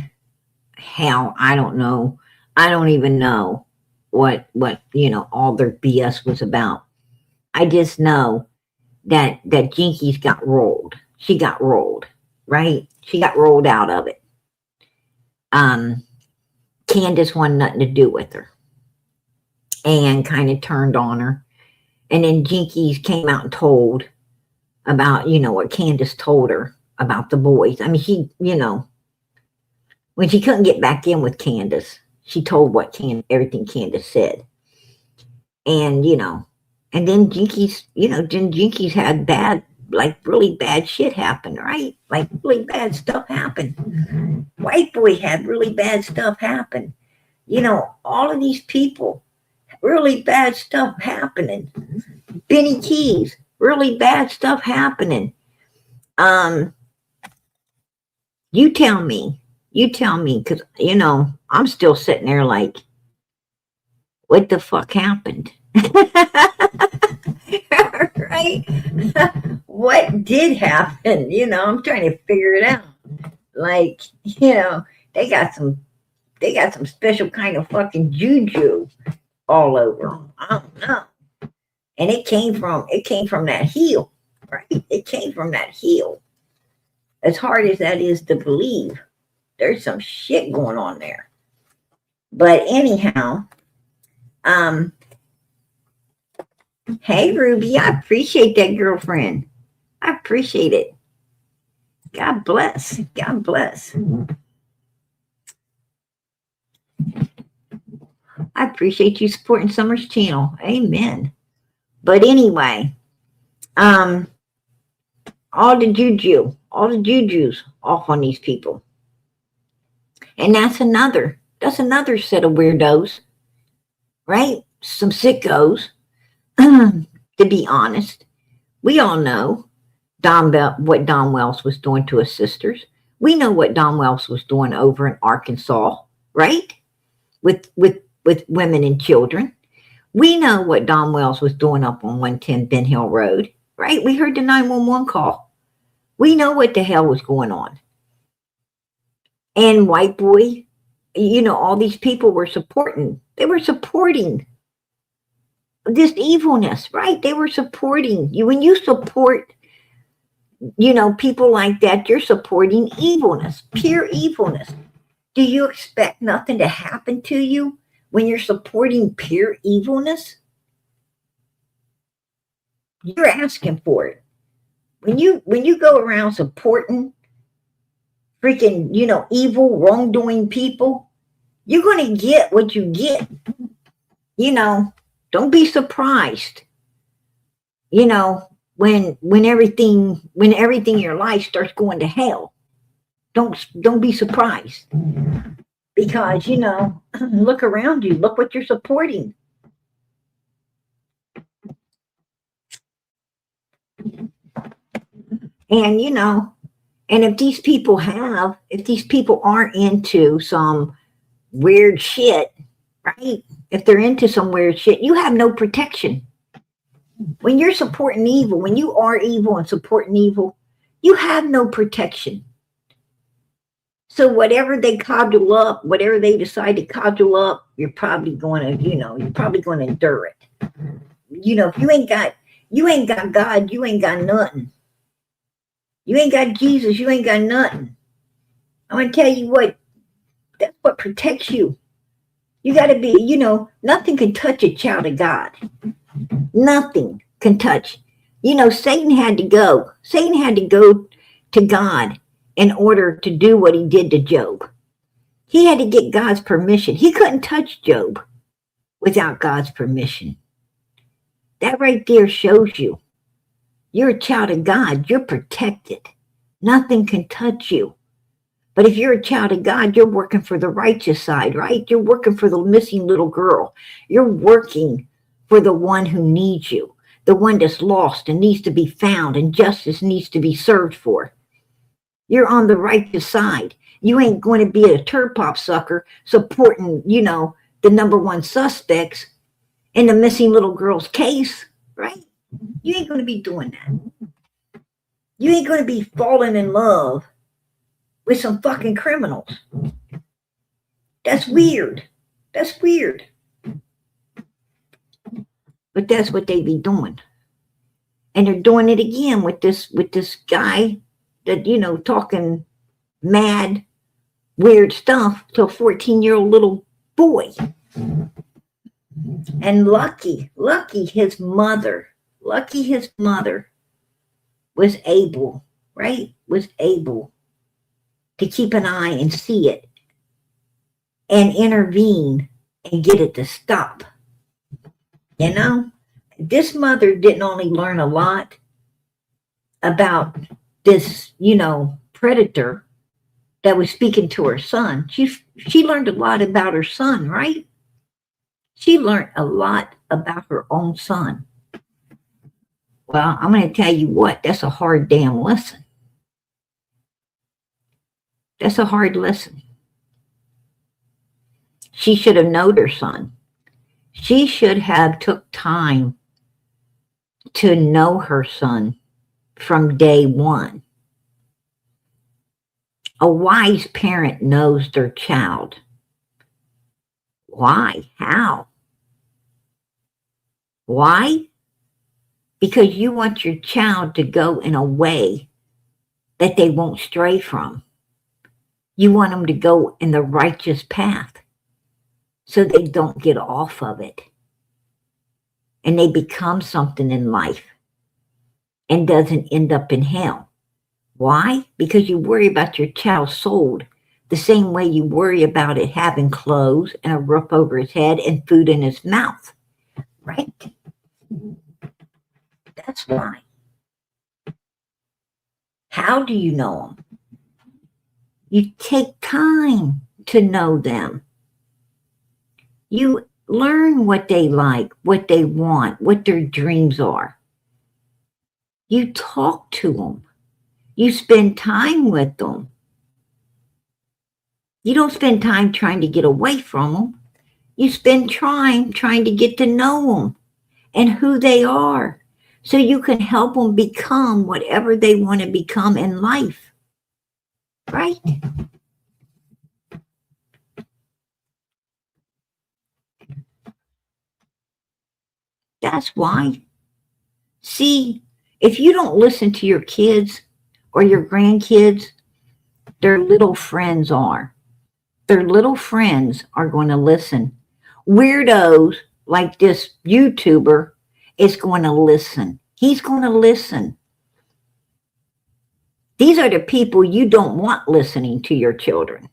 hell, I don't know. I don't even know what all their BS was about. I just know that Jinkies got rolled. She got rolled, right? She got rolled out of it. Candace wanted nothing to do with her and kind of turned on her. And then Jinkies came out and told about, what Candace told her about the boys. I mean, she, when she couldn't get back in with Candace, she told everything Candace said. And, and then Jinkies had really bad shit happen, right? Like really bad stuff happened. White boy had really bad stuff happen. All of these people, really bad stuff happening. Benny Keys, really bad stuff happening. You tell me, because, I'm still sitting there like, what the fuck happened? Right? What did happen? I'm trying to figure it out. Like, they got some They got some special kind of fucking juju all over 'em. I don't know. And it came from that heel, right? It came from that heel. As hard as that is to believe, there's some shit going on there. But anyhow, um, hey Ruby, I appreciate that, girlfriend. I appreciate it. God bless. God bless. I appreciate you supporting Summer's channel. Amen. But anyway, um, all the juju's off on these people. And that's another set of weirdos, right? Some sickos. To be honest, we all know what Don Wells was doing to his sisters. We know what Don Wells was doing over in Arkansas, right? With women and children. We know what Don Wells was doing up on 110 Ben Hill Road, right? We heard the 911 call. We know what the hell was going on. And White Boy, all these people were supporting. They were supporting this evilness, right? They were supporting you. When you support, people like that, you're supporting evilness, pure evilness. Do you expect nothing to happen to you when you're supporting pure evilness? You're asking for it. When you go around supporting freaking, evil, wrongdoing people, you're going to get what you get. Don't be surprised. When everything in your life starts going to hell. Don't be surprised. Because, look around you, look what you're supporting. And, and if these people aren't into some weird shit, right? If they're into some weird shit, you have no protection. When you're supporting evil, when you are evil and supporting evil, you have no protection. So whatever they codule up, whatever they decide to codule up, you're probably going to endure it. If you ain't got God, you ain't got nothing. You ain't got Jesus, you ain't got nothing. I'm going to tell you what, that's what protects you. You got to be, nothing can touch a child of God. Nothing can touch. Satan had to go. Satan had to go to God in order to do what he did to Job. He had to get God's permission. He couldn't touch Job without God's permission. That right there shows you. You're a child of God. You're protected. Nothing can touch you. But if you're a child of God, you're working for the righteous side, right? You're working for the missing little girl. You're working for the one who needs you, the one that's lost and needs to be found and justice needs to be served for. You're on the righteous side. You ain't going to be a turpop sucker supporting, the number one suspects in the missing little girl's case, right? You ain't going to be doing that. You ain't going to be falling in love with some fucking criminals. That's weird. That's weird. But that's what they be doing. And they're doing it again with this guy that, talking mad, weird stuff to a 14-year-old little boy. And lucky his mother was able, right? Was able to keep an eye and see it and intervene and get it to stop. This mother didn't only learn a lot about this, predator that was speaking to her son. She learned a lot about her son, right? She learned a lot about her own son. Well, I'm going to tell you what, that's a hard damn lesson. That's a hard lesson. She should have known her son. She should have took time to know her son from day one. A wise parent knows their child Why? How? Why? Because you want your child to go in a way that they won't stray from. You want them to go in the righteous path so they don't get off of it and they become something in life and doesn't end up in hell. Why? Because you worry about your child's soul the same way you worry about it having clothes and a roof over his head and food in his mouth. Right? That's why. How do you know them? You take time to know them. You learn what they like, what they want, what their dreams are. You talk to them. You spend time with them. You don't spend time trying to get away from them. You spend time trying to get to know them and who they are so you can help them become whatever they want to become in life. Right? That's why. See, if you don't listen to your kids or your grandkids, their little friends are. Their little friends are going to listen. Weirdos like this YouTuber is going to listen. He's going to listen. These are the people you don't want listening to your children.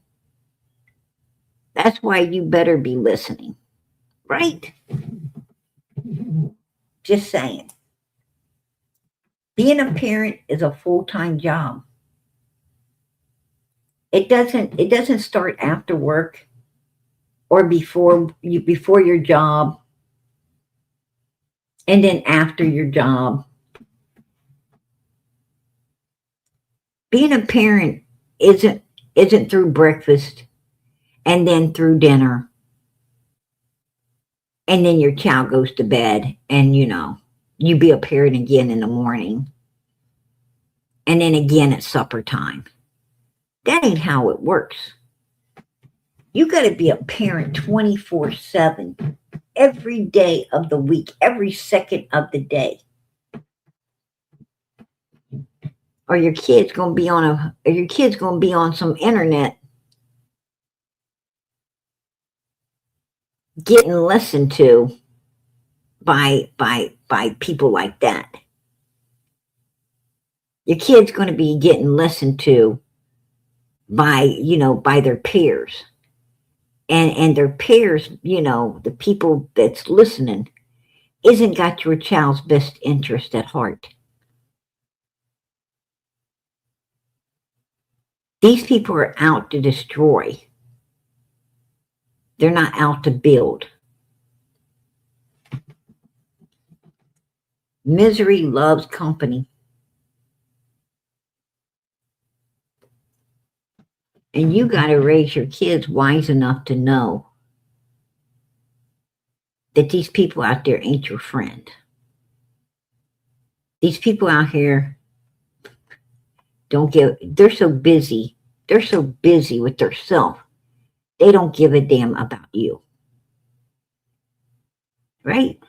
That's why you better be listening. Right? Just saying. Being a parent is a full-time job. It doesn't start after work or before your job and then after your job. Being a parent isn't through breakfast and then through dinner and then your child goes to bed and you be a parent again in the morning and then again at supper time. That ain't how it works. You got to be a parent 24/7 every day of the week, every second of the day. Or your kid's going to be on some internet getting listened to by people like that. Your kid's going to be getting listened to by their peers. And their peers, the people that's listening, isn't got your child's best interest at heart. These people are out to destroy. They're not out to build. Misery loves company. And you got to raise your kids wise enough to know that these people out there ain't your friend. These people out here they're so busy. They're so busy with themselves. They don't give a damn about you. Right?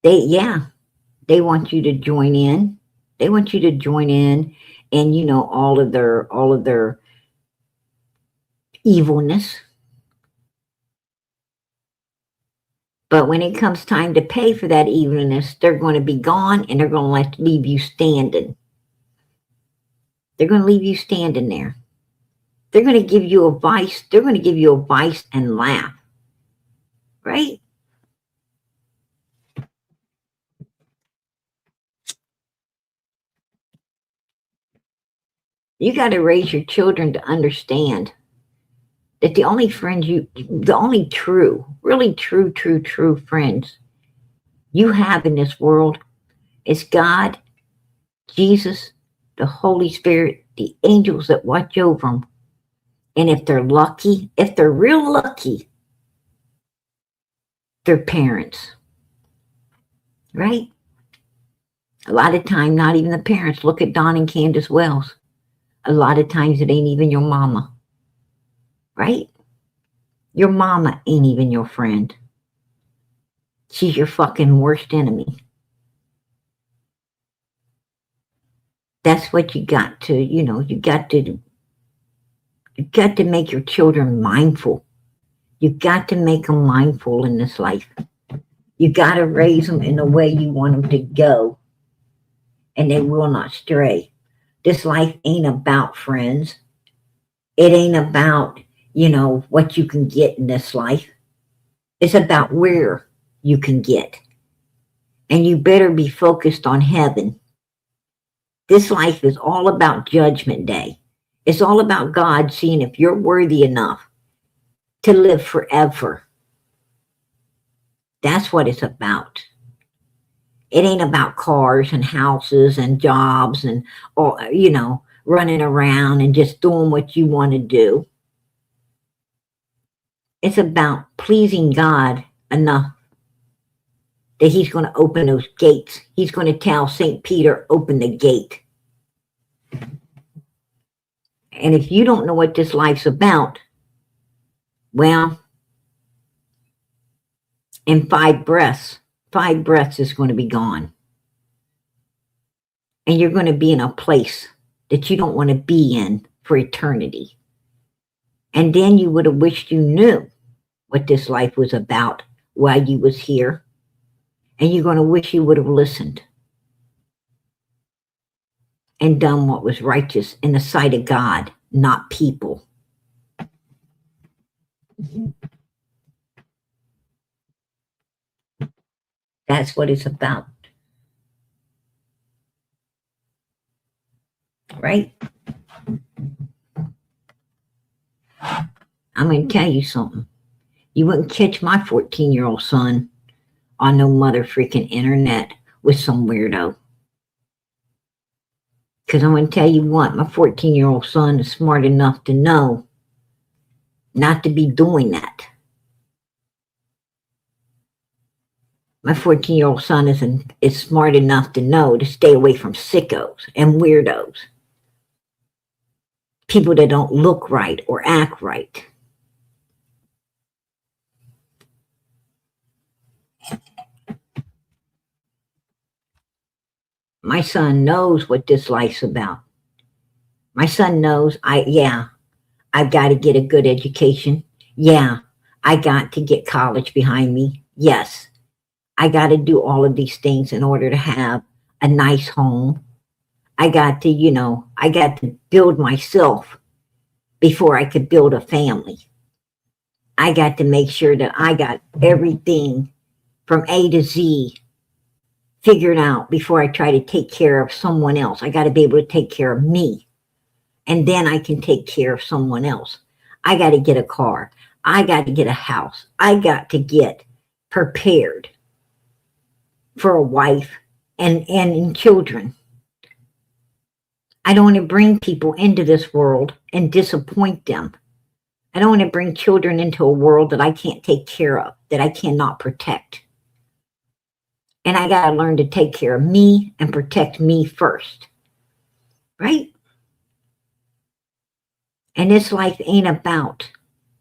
They want you to join in. They want you to join in and all of their evilness. But when it comes time to pay for that evilness, they're going to be gone and they're going to leave you standing. They're going to leave you standing there. They're going to give you advice. They're going to give you advice and laugh. Right? You got to raise your children to understand that the only true, really true friends you have in this world is God, Jesus, the Holy Spirit, the angels that watch over them. And if they're lucky, if they're real lucky, their parents. Right? A lot of time, not even the parents. Look at Don and Candace Wells. A lot of times it ain't even your mama. Right? Your mama ain't even your friend. She's your fucking worst enemy. That's what you got to, you got to make your children mindful. You got to make them mindful in this life. You got to raise them in the way you want them to go, and they will not stray. This life ain't about friends. It ain't about, what you can get in this life. It's about where you can get. And you better be focused on heaven. This life is all about Judgment Day. It's all about God seeing if you're worthy enough to live forever. That's what it's about. It ain't about cars and houses and jobs and, running around and just doing what you want to do. It's about pleasing God enough that he's going to open those gates. He's going to tell St. Peter, open the gate. And if you don't know what this life's about, well, in 5 breaths is going to be gone. And you're going to be in a place that you don't want to be in for eternity. And then you would have wished you knew what this life was about while you was here. And you're going to wish you would have listened and done what was righteous in the sight of God, not people. That's what it's about. Right? I'm going to tell you something. You wouldn't catch my 14-year-old son on no mother freaking internet with some weirdo. Because I'm going to tell you what, my 14-year-old son is smart enough to know not to be doing that. My 14-year-old son is smart enough to know to stay away from sickos and weirdos. People that don't look right or act right. My son knows what this life's about. My son knows I've got to get a good education. Yeah, I got to get college behind me. Yes, I got to do all of these things in order to have a nice home. I got to build myself before I could build a family. I got to make sure that I got everything from A to Z figured out before I try to take care of someone else. I got to be able to take care of me. And then I can take care of someone else. I got to get a car. I got to get a house. I got to get prepared for a wife and children. I don't want to bring people into this world and disappoint them. I don't want to bring children into a world that I can't take care of, that I cannot protect. And I got to learn to take care of me and protect me first. Right? And this life ain't about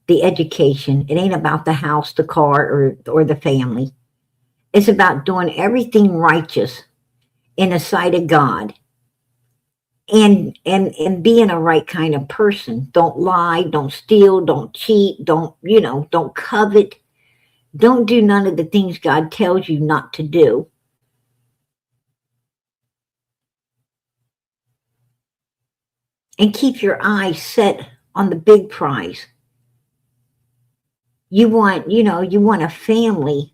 the education. It ain't about the house, the car, or the family. It's about doing everything righteous in the sight of God and being a right kind of person. Don't lie, don't steal, don't cheat, don't covet. Don't do none of the things God tells you not to do. And keep your eyes set on the big prize. You want a family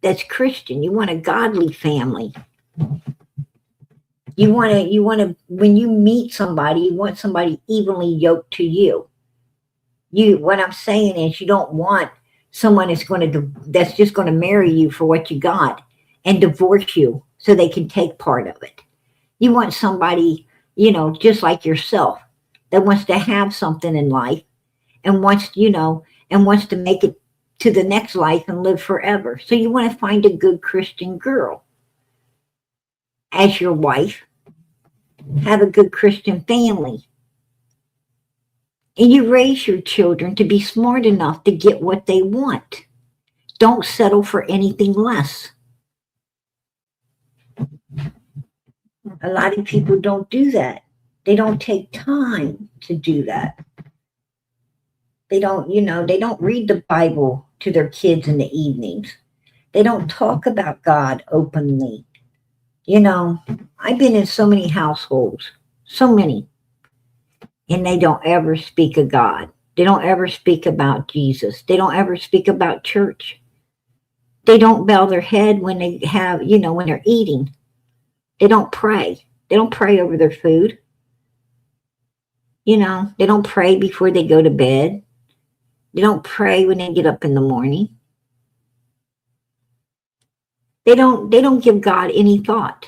that's Christian. You want a godly family. You want to, when you meet somebody, you want somebody evenly yoked to you. What I'm saying is you don't want someone that's just going to marry you for what you got and divorce you so they can take part of it. You want somebody, just like yourself, that wants to have something in life and wants to make it to the next life and live forever. So you want to find a good Christian girl as your wife, have a good Christian family, And you raise your children to be smart enough to get what they want. Don't settle for anything less. A lot of people don't do that. They don't take time to do that. They don't, they don't read the Bible to their kids in the evenings. They don't talk about God openly. I've been in so many households, so many, and they don't ever speak of God. They don't ever speak about Jesus. They don't ever speak about church. They don't bow their head when they have, when they're eating. They don't pray. They don't pray over their food. They don't pray before they go to bed. They don't pray when they get up in the morning. They don't give God any thought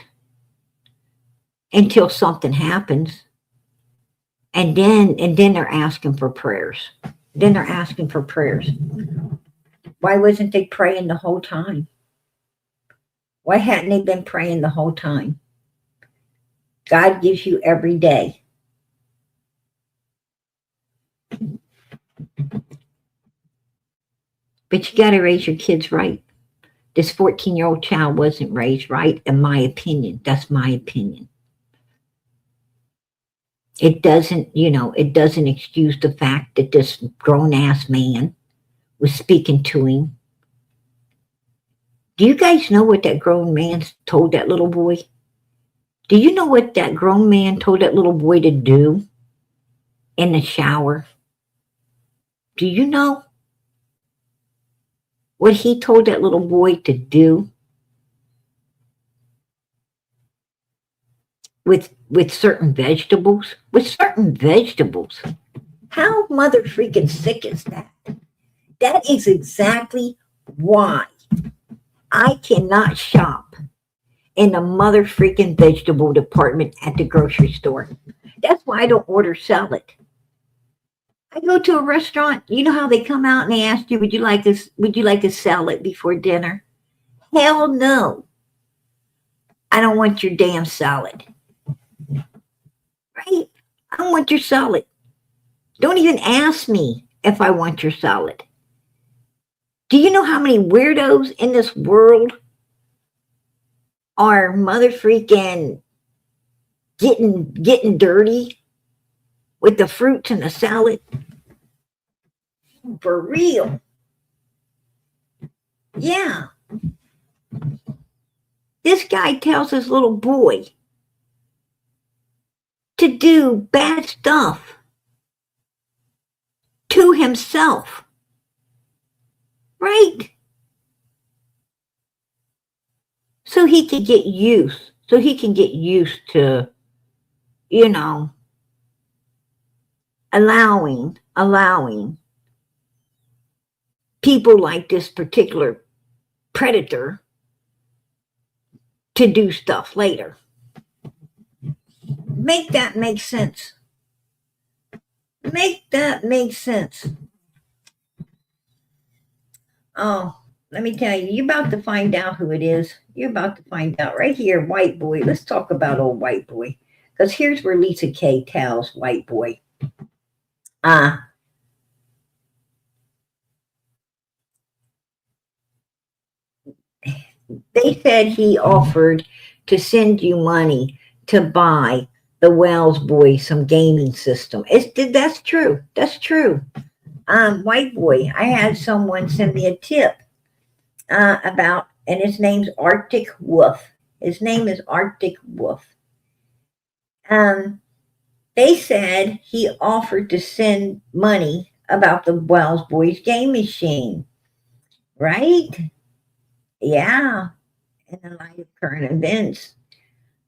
until something happens. And then they're asking for prayers. Then they're asking for prayers. Why wasn't they praying the whole time? Why hadn't they been praying the whole time? God gives you every day. But you got to raise your kids right. This 14-year-old child wasn't raised right, in my opinion. That's my opinion. It doesn't excuse the fact that this grown-ass man was speaking to him. Do you guys know what that grown man told that little boy? Do you know what that grown man told that little boy to do in the shower? Do you know what he told that little boy to do with certain vegetables? With certain vegetables. How mother freaking sick is that? That is exactly why I cannot shop in the mother freaking vegetable department at the grocery store. That's why I don't order salad. I go to a restaurant, you know how they come out and they ask you, would you like a salad before dinner? Hell no. I don't want your damn salad. Right? I don't want your salad. Don't even ask me if I want your salad. Do you know how many weirdos in this world are mother freaking getting dirty with the fruits and the salad? For real. Yeah. This guy tells his little boy to do bad stuff to himself. Right? So he can get used to, allowing people like this particular predator to do stuff later. Make that make sense. Make that make sense. Oh, let me tell you, you're about to find out who it is. You're about to find out right here, white boy. Let's talk about old white boy. Because here's where Lisa Kay tells white boy. They said he offered to send you money to buy the Wells boy some gaming system. That's true. That's true. White boy, I had someone send me a tip about, and his name's Arctic Wolf. His name is Arctic Wolf. They said he offered to send money about the Wells boys game machine. Right? Yeah. In the light of current events.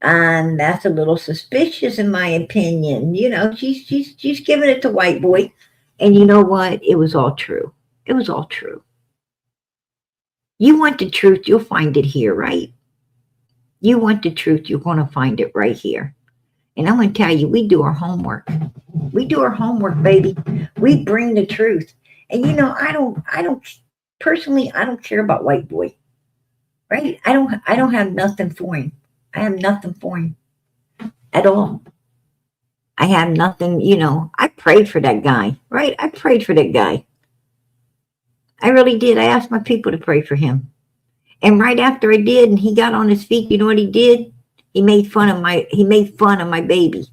And that's a little suspicious in my opinion. She's giving it to white boy. And you know what? It was all true. It was all true. You want the truth, you'll find it here, right? You want the truth, you're going to find it right here. And I'm going to tell you, we do our homework. We do our homework, baby. We bring the truth. And I don't personally, I don't care about white boy. Right? I don't have nothing for him. I have nothing for him at all. I have nothing, I prayed for that guy, right? I prayed for that guy. I really did. I asked my people to pray for him. And right after I did, and he got on his feet, you know what he did? He made fun of my baby.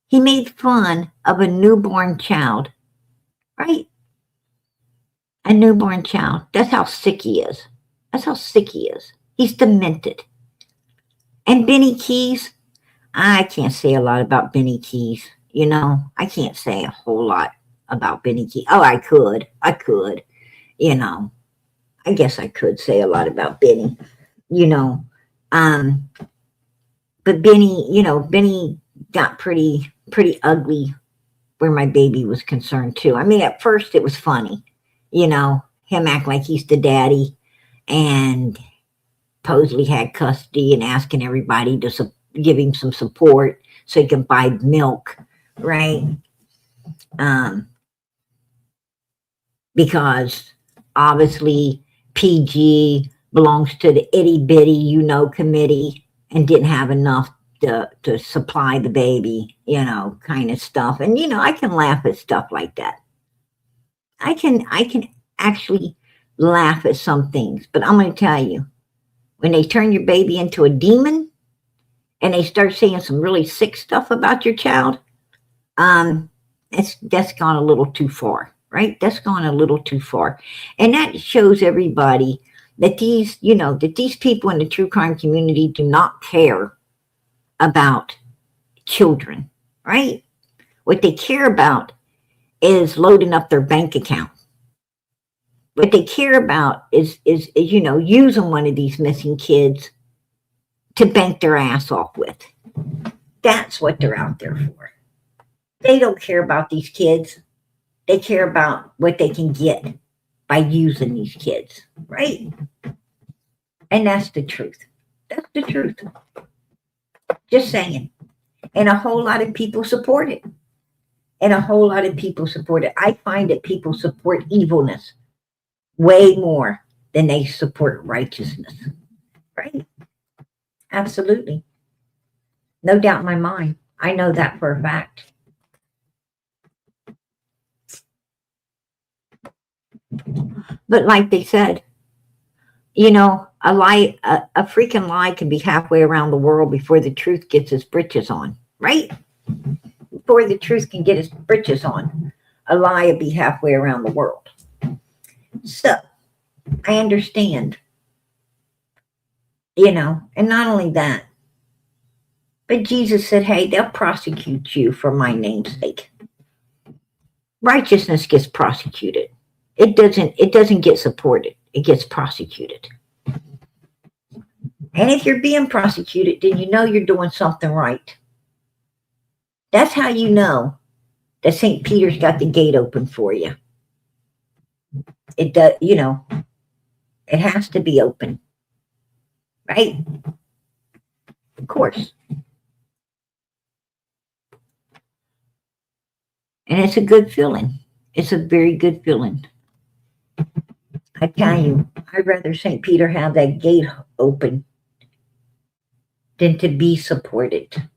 He made fun of a newborn child, right? A newborn child. That's how sick he is. That's how sick he is. He's demented. And Benny Keys, I can't say a lot about Benny Keys. I can't say a whole lot about Benny Keys. Oh, I could. You know, I guess I could say a lot about Benny. You know, um, but Benny got pretty ugly where my baby was concerned too. I mean, at first it was funny, him act like he's the daddy, and Posley had custody and asking everybody to give him some support so he can buy milk, right? Because obviously PG belongs to the itty bitty, committee and didn't have enough to supply the baby, kind of stuff. And I can laugh at stuff like that. I can actually laugh at some things, but I'm going to tell you, when they turn your baby into a demon and they start saying some really sick stuff about your child, that's gone a little too far, right? That's gone a little too far, and that shows everybody that these people in the true crime community do not care about children, right? What they care about is loading up their bank account. What they care about is using one of these missing kids to bank their ass off with. That's what they're out there for. They don't care about these kids. They care about what they can get by using these kids, right? And that's the truth. That's the truth. Just saying. And a whole lot of people support it. I find that people support evilness way more than they support righteousness, right? Absolutely. No doubt in my mind. I know that for a fact. But like they said, a freaking lie can be halfway around the world before the truth gets its britches on, right? Before the truth can get its britches on, a lie will be halfway around the world. So, I understand, and not only that, but Jesus said, hey, they'll prosecute you for my name's sake. Righteousness gets prosecuted. It doesn't get supported. It gets prosecuted. And if you're being prosecuted, then you're doing something right. That's how you know that St. Peter's got the gate open for you. It does, it has to be open. Right? Of course. And it's a good feeling. It's a very good feeling. I tell you, I'd rather St. Peter have that gate open than to be supported,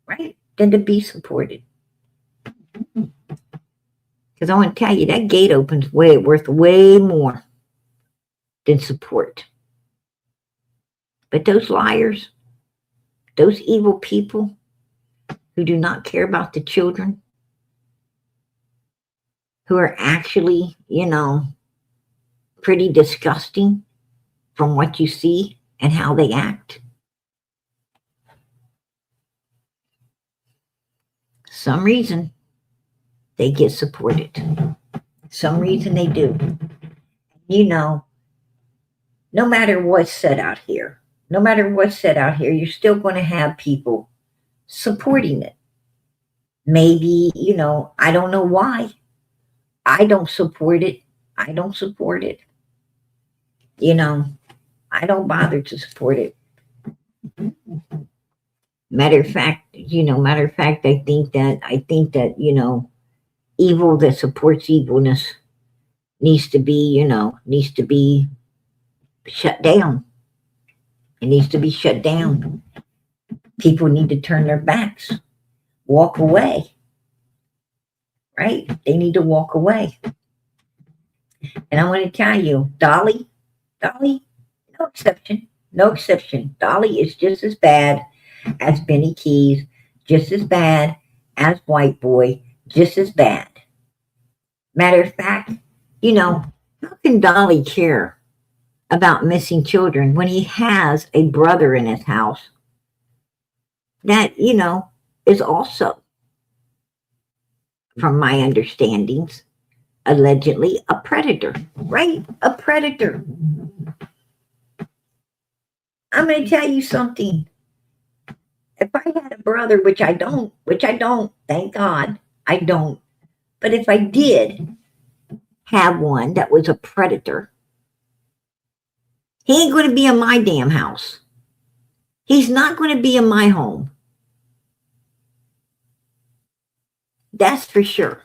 right? Than to be supported. Because I want to tell you, that gate opens worth way more than support. But those liars, those evil people who do not care about the children, who are actually, pretty disgusting from what you see and how they act. Some reason they get supported. Some reason they do. No matter what's said out here, you're still going to have people supporting it. Maybe, I don't know why. I don't support it. I don't bother to support it. Matter of fact, I think that, evil that supports evilness needs to be shut down. It needs to be shut down. People need to turn their backs walk away, right? They need to walk away. And I want to tell you, Dolly, no exception. No exception. Dolly is just as bad as Benny Keys, just as bad as White Boy, just as bad. Matter of fact, how can Dolly care about missing children when he has a brother in his house that, is also, from my understandings, allegedly a predator, right? A predator. I'm going to tell you something. If I had a brother, which I don't, thank God, I don't. But if I did have one that was a predator, he ain't going to be in my damn house. He's not going to be in my home. That's for sure.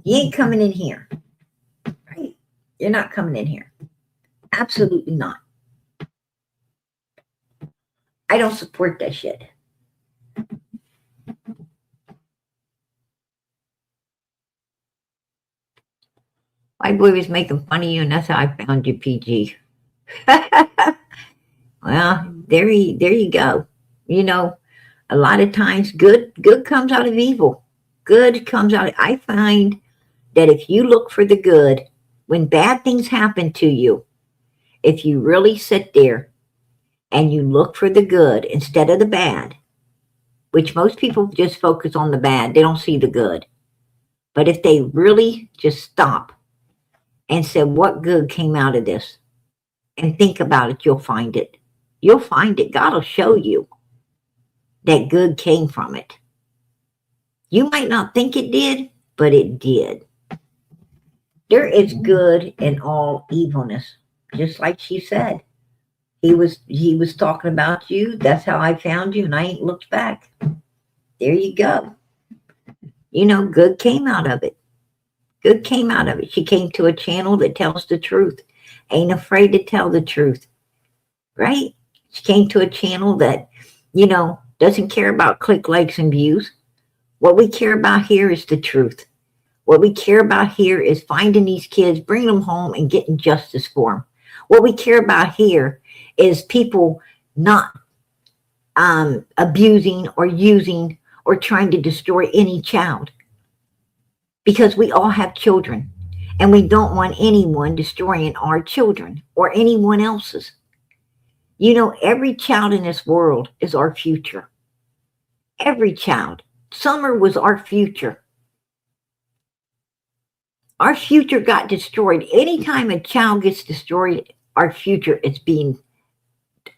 You ain't coming in here, right? You're not coming in here. Absolutely not. I don't support that shit. White Boy was making fun of you, and that's how I found you, PG. Well, there you go. A lot of times good comes out of evil. Good comes out. I find that if you look for the good, when bad things happen to you, if you really sit there and you look for the good instead of the bad, which most people just focus on the bad, they don't see the good. But if they really just stop and said, what good came out of this? And think about it, you'll find it. You'll find it. God will show you that good came from it. You might not think it did, but it did. There is good in all evilness, just like she said. He was talking about you. That's how I found you, and I ain't looked back. There you go. Good came out of it. Good came out of it. She came to a channel that tells the truth. Ain't afraid to tell the truth. Right? She came to a channel that, doesn't care about click, likes, and views. What we care about here is the truth. What we care about here is finding these kids, bringing them home, and getting justice for them. What we care about here is people not abusing or using or trying to destroy any child. Because we all have children, and we don't want anyone destroying our children or anyone else's. Every child in this world is our future. Every child. Summer was our future. Our future got destroyed. Anytime a child gets destroyed, our future is being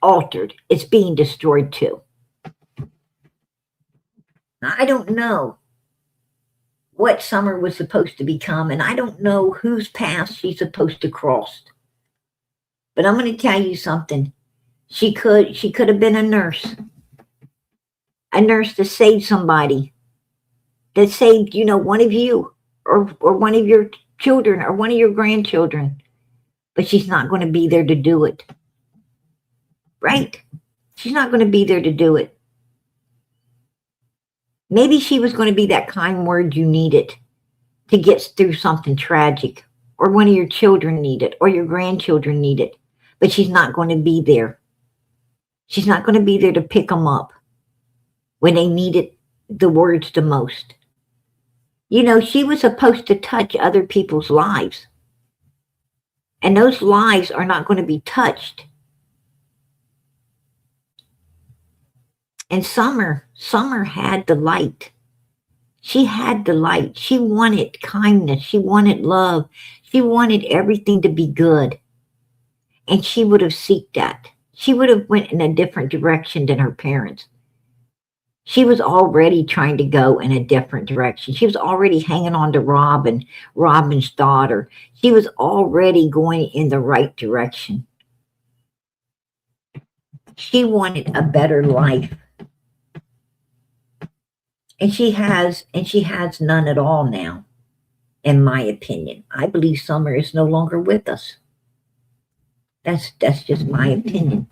altered. It's being destroyed too. Now, I don't know what Summer was supposed to become, and I don't know whose path she's supposed to cross. But I'm going to tell you something. She could have been a nurse to save somebody, that saved, one of you or one of your children or one of your grandchildren. But she's not going to be there to do it. Right? She's not going to be there to do it. Maybe she was going to be that kind word you needed to get through something tragic, or one of your children need it, or your grandchildren need it. But she's not going to be there. She's not going to be there to pick them up when they needed the words the most. She was supposed to touch other people's lives. And those lives are not going to be touched. And Summer had the light. She had the light. She wanted kindness. She wanted love. She wanted everything to be good. And she would have sought that. She would have went in a different direction than her parents. She was already trying to go in a different direction. She was already hanging on to Robin's daughter. She was already going in the right direction. She wanted a better life. And she has none at all now, in my opinion. I believe Summer is no longer with us. That's just my opinion.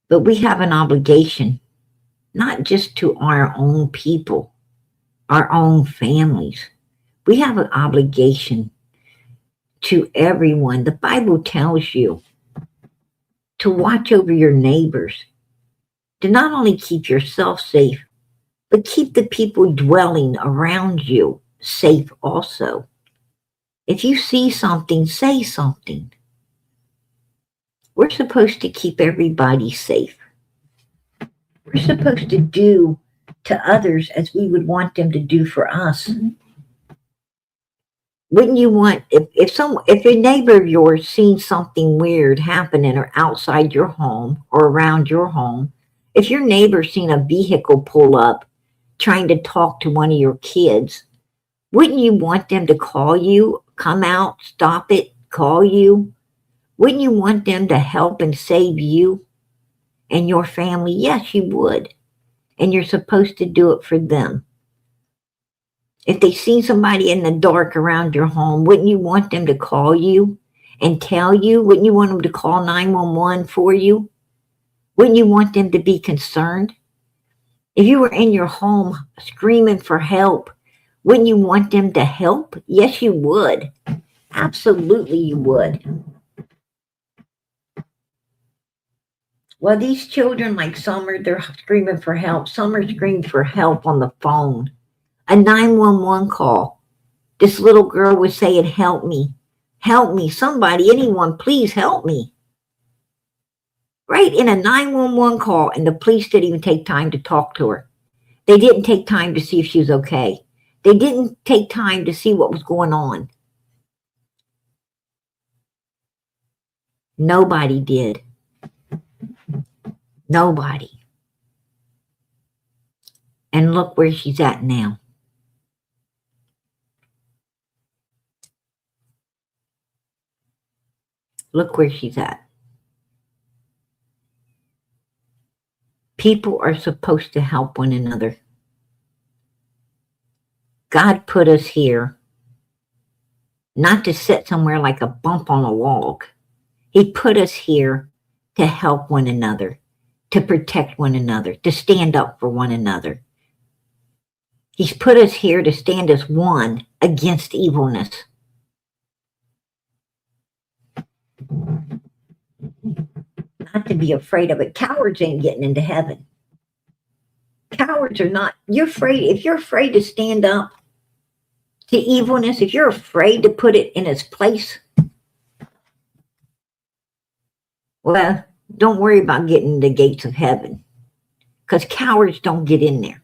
But we have an obligation, not just to our own people, our own families. We have an obligation to everyone. The Bible tells you to watch over your neighbors, to not only keep yourself safe, but keep the people dwelling around you safe also. If you see something, say something. We're supposed to keep everybody safe. We're supposed to do to others as we would want them to do for us. Wouldn't you want, if a neighbor of yours seen something weird happening or outside your home or around your home, if your neighbor seen a vehicle pull up trying to talk to one of your kids, wouldn't you want them to call you, come out, stop it, call you? Wouldn't you want them to help and save you and your family? Yes, you would. And you're supposed to do it for them. If they see somebody in the dark around your home, wouldn't you want them to call you and tell you? Wouldn't you want them to call 911 for you? Wouldn't you want them to be concerned? If you were in your home screaming for help, wouldn't you want them to help? Yes, you would. Absolutely, you would. Well, these children, like they're screaming for help. Some are screaming for help on the phone. A 911 call. This little girl was saying, help me, somebody, anyone, please help me. Right in a 911 call, and the police didn't even take time to talk to her. They didn't take time to see if she was okay. They didn't take time to see what was going on. Nobody did. Nobody. And look where she's at now. Look where she's at. People are supposed to help one another. God put us here not to sit somewhere like a bump on a log. He put us here to help one another, to protect one another, to stand up for one another. He's put us here to stand as one against evilness. Not to be afraid of it. Cowards ain't getting into heaven. Cowards are not. You're afraid. If you're afraid to stand up to evilness, if you're afraid to put it in its place, well, don't worry about getting the gates of heaven, because cowards don't get in there.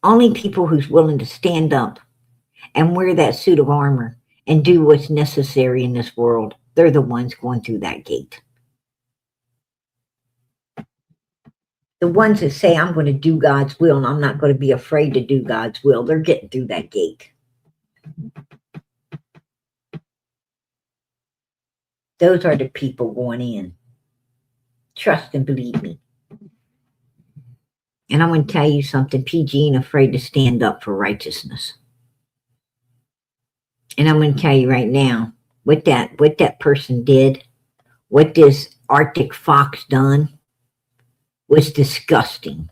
Only people who's willing to stand up and wear that suit of armor and do what's necessary in this world, they're the ones going through that gate. The ones that say, I'm going to do God's will and I'm not going to be afraid to do God's will, they're getting through that gate. Those are the people going in. Trust and believe me. And I'm going to tell you something. PG ain't afraid to stand up for righteousness. And I'm going to tell you right now, what that person did, what this Arctic fox done, was disgusting.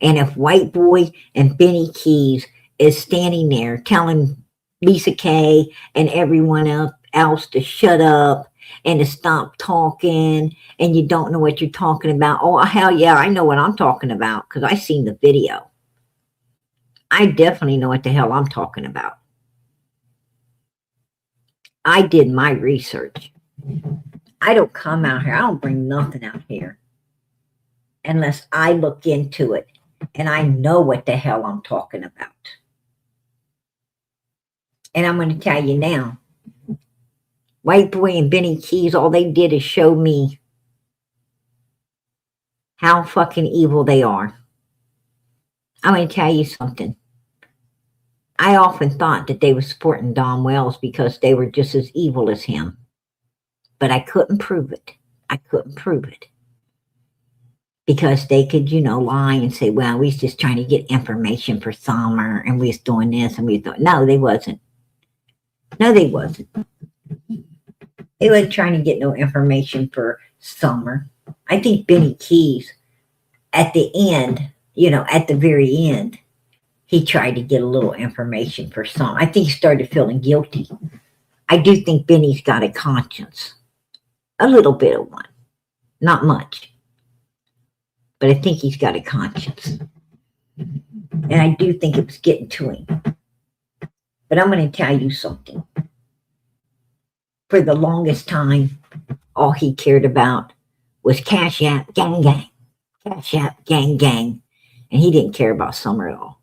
And if White Boy and Benny Keys is standing there telling Lisa Kay and everyone else to shut up and to stop talking, and you don't know what you're talking about, oh, hell yeah, I know what I'm talking about because I seen the video. I definitely know what the hell I'm talking about. I did my research. I don't come out here. I don't bring nothing out here unless I look into it and I know what the hell I'm talking about. And I'm going to tell you now, White Boy and Benny Keys, all they did is show me how fucking evil they are. I'm going to tell you something. I often thought that they were supporting Don Wells because they were just as evil as him. But I couldn't prove it. I couldn't prove it. Because they could, lie and say, well, we was just trying to get information for Summer and we was doing this and we was doing... No, they wasn't. No, they wasn't. He wasn't trying to get no information for Summer. I think Benny Keys, at the end, at the very end, he tried to get a little information for Summer. I think he started feeling guilty. I do think Benny's got a conscience. A little bit of one. Not much. But I think he's got a conscience. And I do think it was getting to him. But I'm going to tell you something. For the longest time, all he cared about was Cash App, gang, gang. Cash App, gang, gang. And he didn't care about Summer at all.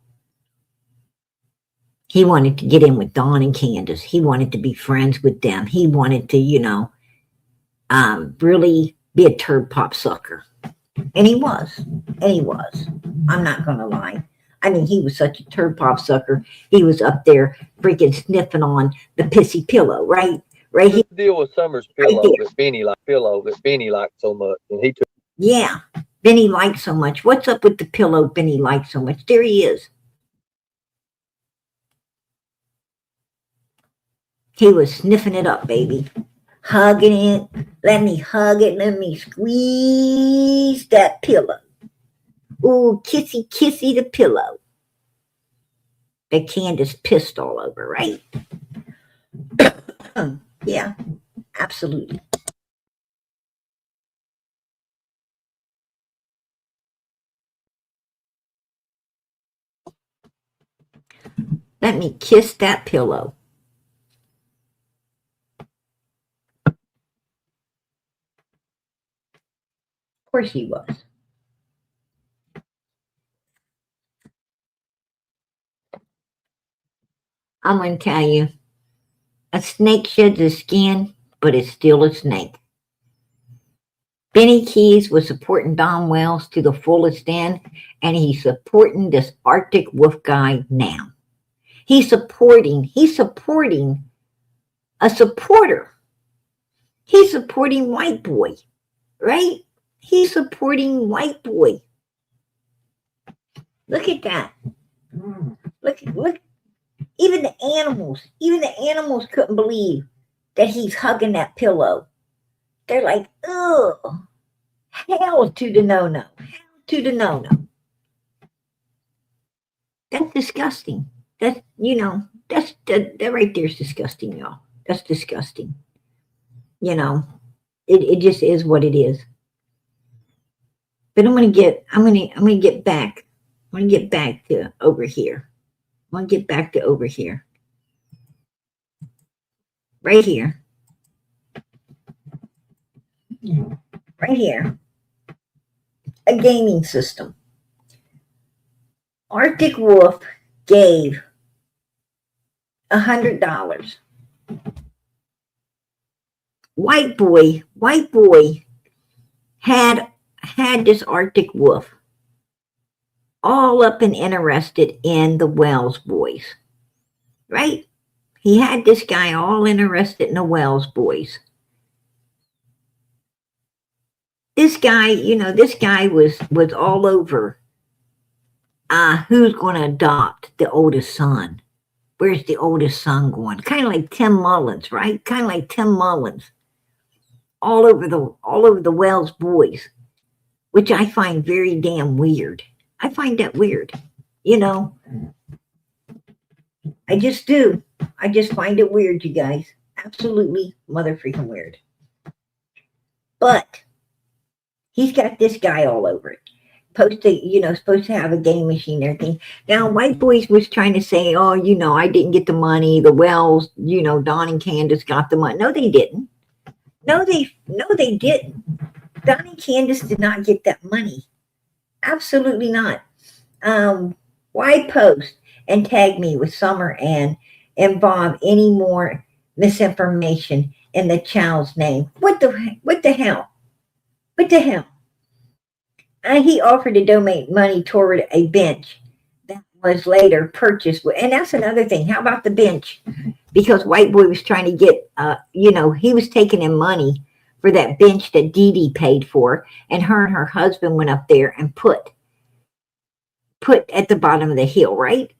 He wanted to get in with Dawn and Candace. He wanted to be friends with them. He wanted to, really be a turd pop sucker. And he was. And he was. I'm not going to lie. I mean, he was such a turd pop sucker. He was up there freaking sniffing on the pissy pillow, right? Right here. The deal with Summer's pillow that Benny liked so much, and he took. Yeah, Benny liked so much. What's up with the pillow Benny liked so much? There he is. He was sniffing it up, baby. Hugging it. Let me hug it. Let me squeeze that pillow. Ooh, kissy, kissy the pillow. That Candace pissed all over, right? Yeah, absolutely. Let me kiss that pillow. Of course he was. I'm going to tell you, a snake sheds its skin, but it's still a snake. Benny Keys was supporting Don Wells to the fullest end, and he's supporting this Arctic Wolf guy now. He's supporting a supporter. He's supporting white boy, right? He's supporting white boy. Look at that. Look. Even the animals couldn't believe that he's hugging that pillow. They're like, ugh, hell to the no-no. Hell to the no-no. That's disgusting. That right there is disgusting, y'all. That's disgusting. It just is what it is. But I'm gonna get back to over here. I'm gonna get back to over here. Right here. Right here. A gaming system. Arctic Wolf gave $100. White boy had this Arctic Wolf all up and interested in the Wells boys, right? He had this guy all interested in the Wells boys. This guy was all over who's going to adopt the oldest son. Where's the oldest son going? Kind of like Tim Mullins, right? Kind of like Tim Mullins. All over the Wells boys, which I find very damn weird. I find that weird. I just do. I just find it weird, you guys. Absolutely mother freaking weird. But he's got this guy all over it. Supposed to have a game machine and everything. Now, White Boys was trying to say, oh, I didn't get the money. The Wells, Don and Candace got the money. No, they didn't. No, they didn't. Don and Candace did not get that money. Absolutely not. Why post and tag me with Summer and involve any more misinformation in the child's name? What the hell? What the hell? He offered to donate money toward a bench that was later purchased. And that's another thing. How about the bench? Because White Boy was trying to get, he was taking in money for that bench that Dee Dee paid for. And her husband went up there and put at the bottom of the hill, right?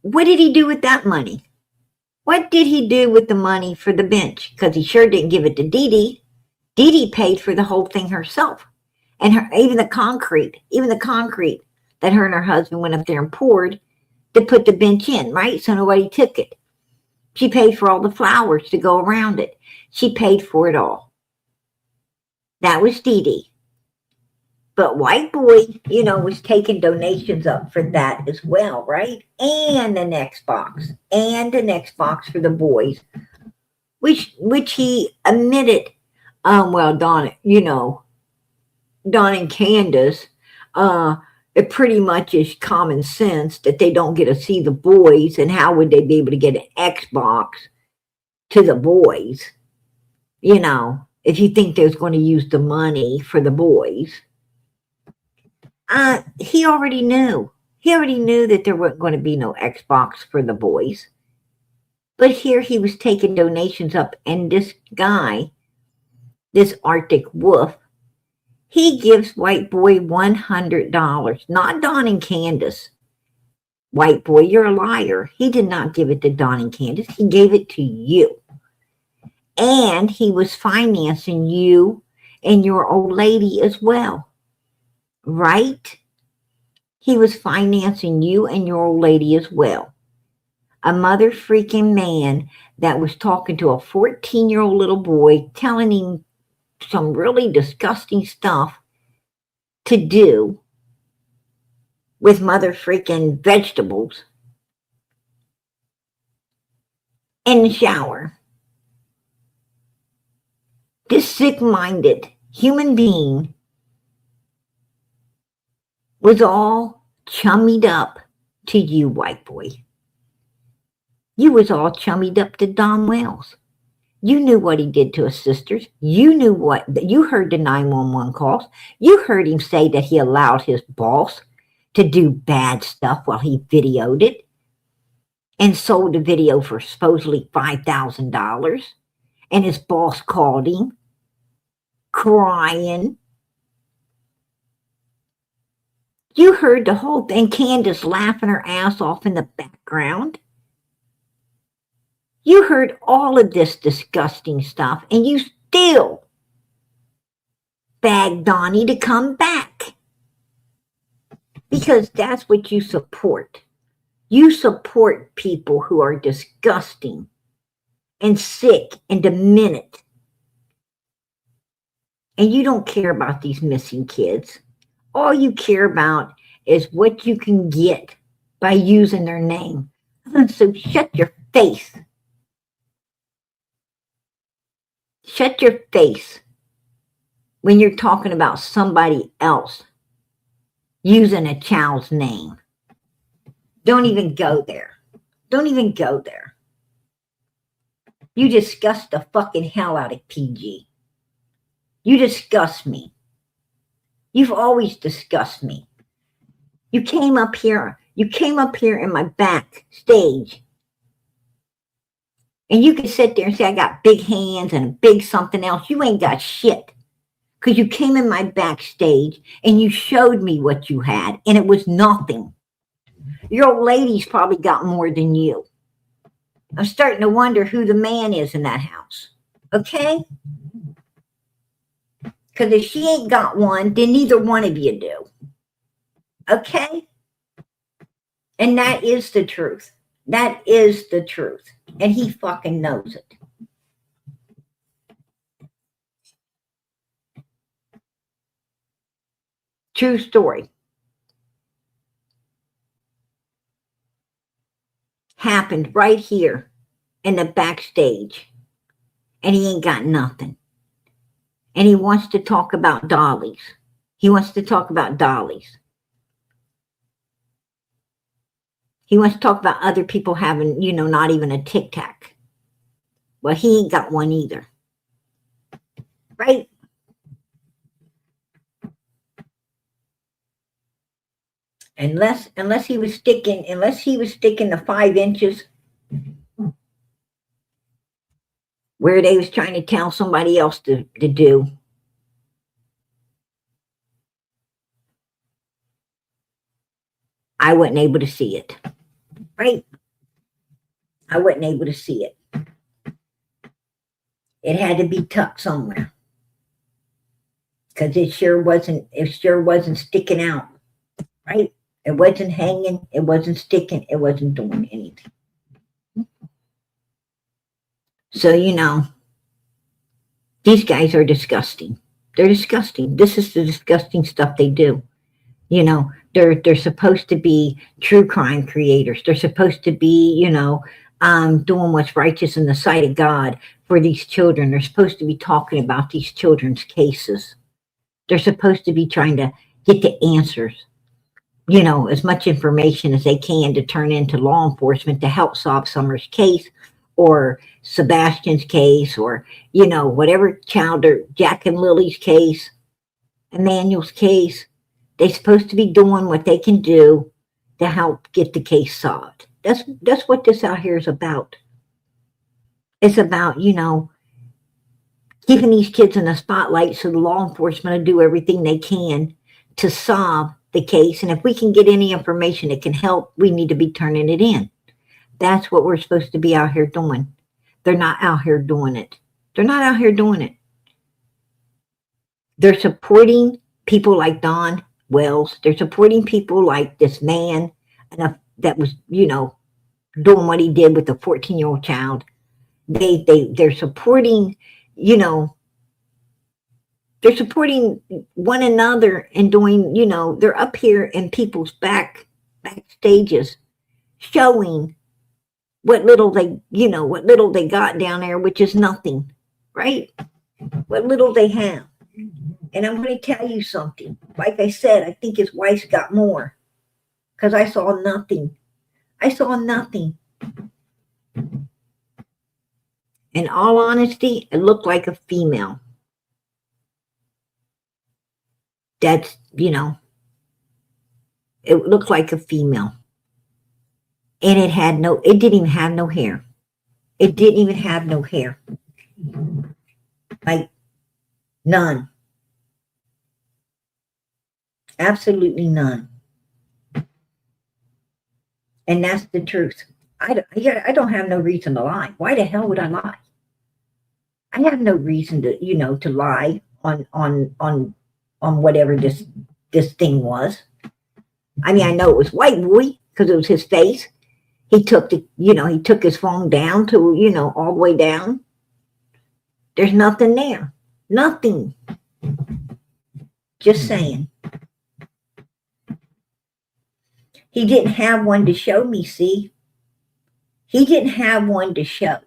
What did he do with that money? What did he do with the money for the bench? Because he sure didn't give it to Dee Dee. Dee Dee paid for the whole thing herself. And even the concrete that her and her husband went up there and poured to put the bench in, right? So nobody took it. She paid for all the flowers to go around it. She paid for it all. That was Dee Dee. But White Boy, was taking donations up for that as well, right? And an Xbox. And an Xbox for the boys. Which he admitted, Dawn and Candace, it pretty much is common sense that they don't get to see the boys, and how would they be able to get an Xbox to the boys? If you think they're going to use the money for the boys. He already knew. He already knew that there wasn't going to be no Xbox for the boys. But here he was taking donations up, and this guy, this Arctic Wolf, he gives White Boy $100, not Dawn and Candace. White Boy, you're a liar. He did not give it to Dawn and Candace. He gave it to you. And he was financing you and your old lady as well. Right? He was financing you and your old lady as well. A mother freaking man that was talking to a 14-year-old little boy, telling him some really disgusting stuff to do with mother freaking vegetables in the shower. This sick-minded human being was all chummied up to you, White Boy. You was all chummied up to Don Wells. You knew what he did to his sisters. You heard the 911 calls. You heard him say that he allowed his boss to do bad stuff while he videoed it and sold the video for supposedly $5,000. And his boss called him crying. You heard the whole thing. Candace laughing her ass off in the background. You heard all of this disgusting stuff, and you still begged Donnie to come back. Because that's what you support. You support people who are disgusting and sick and demented. And you don't care about these missing kids. All you care about is what you can get by using their name. So shut your face. Shut your face when you're talking about somebody else using a child's name. Don't even go there. Don't even go there. You disgust the fucking hell out of PG. You disgust me. You've always disgusted me. You came up here in my backstage. And you can sit there and say, I got big hands and a big something else. You ain't got shit. Because you came in my backstage and you showed me what you had, and it was nothing. Your old lady's probably got more than you. I'm starting to wonder who the man is in that house. Okay? Because if she ain't got one, then neither one of you do. Okay? And that is the truth. That is the truth. And he fucking knows it. True story. Happened right here in the backstage. And he ain't got nothing. And he wants to talk about dollies. He wants to talk about dollies. He wants to talk about other people having, not even a Tic Tac. Well, he ain't got one either. Right? Unless he was sticking the 5 inches where they was trying to tell somebody else to do. I wasn't able to see it. Right? I wasn't able to see it. It had to be tucked somewhere. Because it sure wasn't sticking out. Right? It wasn't hanging, it wasn't sticking, it wasn't doing anything. So, these guys are disgusting. They're disgusting. This is the disgusting stuff they do. They're supposed to be true crime creators. They're supposed to be, doing what's righteous in the sight of God for these children. They're supposed to be talking about these children's cases. They're supposed to be trying to get the answers, as much information as they can to turn into law enforcement to help solve Summer's case or Sebastian's case or, whatever child or Jack and Lily's case, Emmanuel's case. They're supposed to be doing what they can do to help get the case solved. That's what this out here is about. It's about, keeping these kids in the spotlight so the law enforcement will do everything they can to solve the case. And if we can get any information that can help, we need to be turning it in. That's what we're supposed to be out here doing. They're not out here doing it. They're not out here doing it. They're supporting people like Don Wells. They're supporting people like this man that was, doing what he did with the 14-year-old child. They're supporting, they're supporting one another and doing, they're up here in people's back stages showing what little they got down there, which is nothing, right? What little they have. And I'm going to tell you something. Like I said, I think his wife's got more because I saw nothing. I saw nothing. In all honesty, it looked like a female. That's, it looked like a female. And it didn't even have no hair. It didn't even have no hair. Like, none. Absolutely none. And that's the truth. I don't have no reason to lie. Why the hell would I lie? I have no reason to lie on whatever this thing was. I mean, I know it was white boy because it was his face. He took his phone down to, all the way down. There's nothing there. Nothing. Just saying. He didn't have one to show me, see? He didn't have one to show.